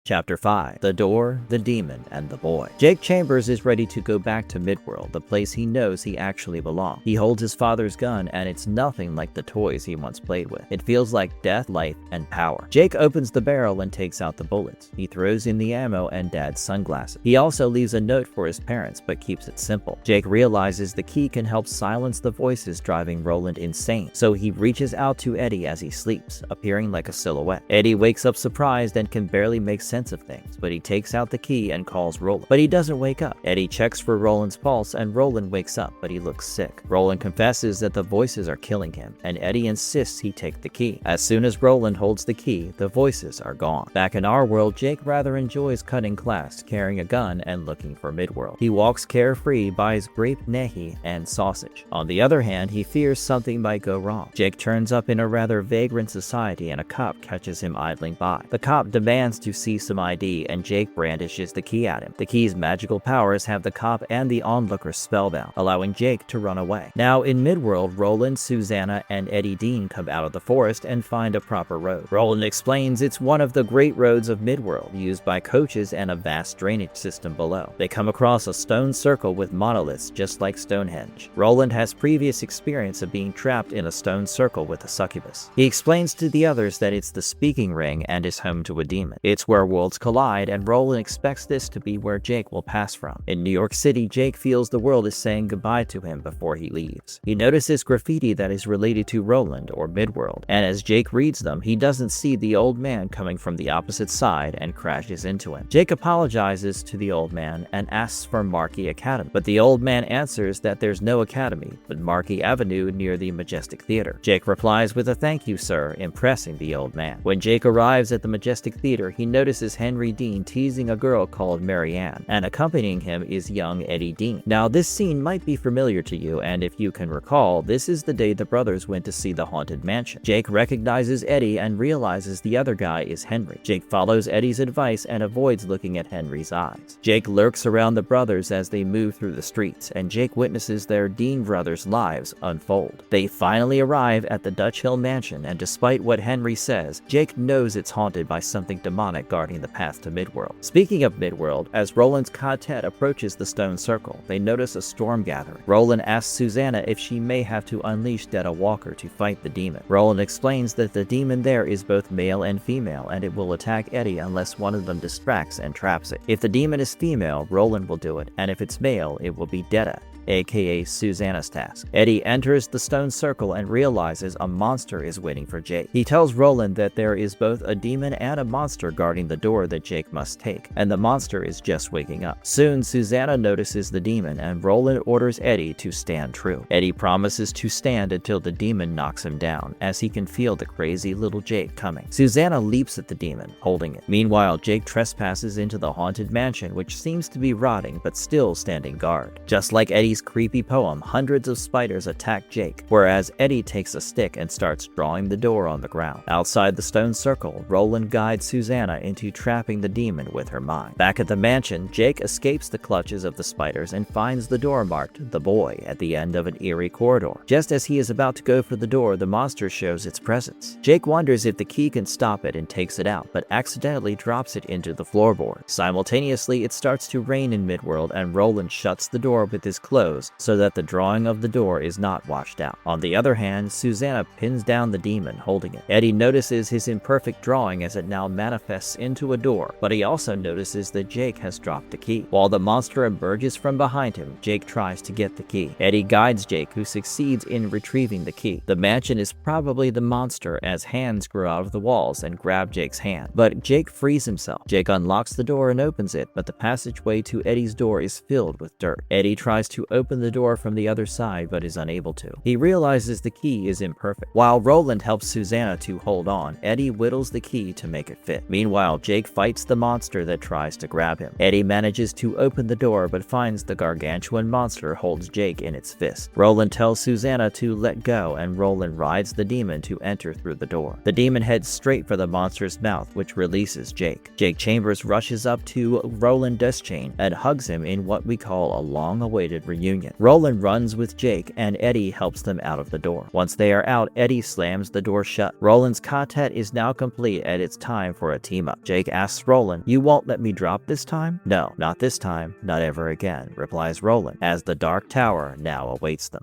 Chapter 5. The Door, the Demon, and the Boy. Jake Chambers is ready to go back to Midworld, the place he knows he actually belongs. He holds his father's gun, and it's nothing like the toys he once played with. It feels like death, life, and power. Jake opens the barrel and takes out the bullets. He throws in the ammo and Dad's sunglasses. He also leaves a note for his parents, but keeps it simple. Jake realizes the key can help silence the voices driving Roland insane, so he reaches out to Eddie as he sleeps, appearing like a silhouette. Eddie wakes up surprised and can barely make sense of things, but he takes out the key and calls Roland. But he doesn't wake up. Eddie checks for Roland's pulse and Roland wakes up, but he looks sick. Roland confesses that the voices are killing him, and Eddie insists he take the key. As soon as Roland holds the key, the voices are gone. Back in our world, Jake rather enjoys cutting class, carrying a gun, and looking for Midworld. He walks carefree, buys grape nehi and sausage. On the other hand, he fears something might go wrong. Jake turns up in a rather vagrant society and a cop catches him idling by. The cop demands to see some ID, and Jake brandishes the key at him. The key's magical powers have the cop and the onlookers spellbound, allowing Jake to run away. Now in Midworld, Roland, Susanna, and Eddie Dean come out of the forest and find a proper road. Roland explains it's one of the great roads of Midworld, used by coaches and a vast drainage system below. They come across a stone circle with monoliths just like Stonehenge. Roland has previous experience of being trapped in a stone circle with a succubus. He explains to the others that it's the speaking ring and is home to a demon. It's where worlds collide, and Roland expects this to be where Jake will pass from. In New York City, Jake feels the world is saying goodbye to him before he leaves. He notices graffiti that is related to Roland or Midworld, and as Jake reads them, he doesn't see the old man coming from the opposite side and crashes into him. Jake apologizes to the old man and asks for Marquee Academy, but the old man answers that there's no academy, but Marquee Avenue near the Majestic Theater. Jake replies with a "thank you, sir," impressing the old man. When Jake arrives at the Majestic Theater, he notices Henry Dean teasing a girl called Mary Ann, and accompanying him is young Eddie Dean. Now this scene might be familiar to you, and if you can recall, this is the day the brothers went to see the Haunted Mansion. Jake recognizes Eddie and realizes the other guy is Henry. Jake follows Eddie's advice and avoids looking at Henry's eyes. Jake lurks around the brothers as they move through the streets, and Jake witnesses their Dean brothers' lives unfold. They finally arrive at the Dutch Hill Mansion, and despite what Henry says, Jake knows it's haunted by something demonic guarding the path to Midworld. Speaking of Midworld, as Roland's quartet approaches the stone circle, they notice a storm gathering. Roland asks Susanna if she may have to unleash Detta Walker to fight the demon. Roland explains that the demon there is both male and female, and it will attack Eddie unless one of them distracts and traps it. If the demon is female, Roland will do it, and if it's male, it will be Detta, aka Susanna's task. Eddie enters the stone circle and realizes a monster is waiting for Jake. He tells Roland that there is both a demon and a monster guarding the door that Jake must take, and the monster is just waking up. Soon, Susanna notices the demon, and Roland orders Eddie to stand true. Eddie promises to stand until the demon knocks him down, as he can feel the crazy little Jake coming. Susanna leaps at the demon, holding it. Meanwhile, Jake trespasses into the haunted mansion, which seems to be rotting but still standing guard. Just like Eddie's creepy poem, hundreds of spiders attack Jake, whereas Eddie takes a stick and starts drawing the door on the ground. Outside the stone circle, Roland guides Susanna into trapping the demon with her mind. Back at the mansion, Jake escapes the clutches of the spiders and finds the door marked "The Boy" at the end of an eerie corridor. Just as he is about to go for the door, the monster shows its presence. Jake wonders if the key can stop it and takes it out, but accidentally drops it into the floorboard. Simultaneously, it starts to rain in Midworld, and Roland shuts the door with his clothes so that the drawing of the door is not washed out. On the other hand, Susanna pins down the demon, holding it. Eddie notices his imperfect drawing as it now manifests into a door, but he also notices that Jake has dropped the key. While the monster emerges from behind him, Jake tries to get the key. Eddie guides Jake, who succeeds in retrieving the key. The mansion is probably the monster, as hands grow out of the walls and grab Jake's hand, but Jake frees himself. Jake unlocks the door and opens it, but the passageway to Eddie's door is filled with dirt. Eddie tries to open the door from the other side but is unable to. He realizes the key is imperfect. While Roland helps Susanna to hold on, Eddie whittles the key to make it fit. Meanwhile, Jake fights the monster that tries to grab him. Eddie manages to open the door but finds the gargantuan monster holds Jake in its fist. Roland tells Susanna to let go, and Roland rides the demon to enter through the door. The demon heads straight for the monster's mouth, which releases Jake. Jake Chambers rushes up to Roland Deschain and hugs him in what we call a long-awaited reunion. Roland runs with Jake, and Eddie helps them out of the door. Once they are out, Eddie slams the door shut. Roland's quartet is now complete, and it's time for a team-up. Jake asks Roland, "You won't let me drop this time?" "No, not this time, not ever again," replies Roland, as the Dark Tower now awaits them.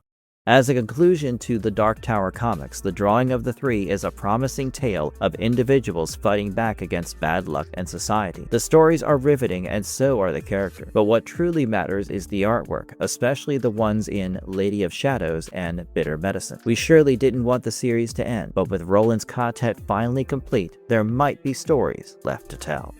As a conclusion to the Dark Tower comics, the drawing of the three is a promising tale of individuals fighting back against bad luck and society. The stories are riveting, and so are the characters, but what truly matters is the artwork, especially the ones in Lady of Shadows and Bitter Medicine. We surely didn't want the series to end, but with Roland's quartet finally complete, there might be stories left to tell.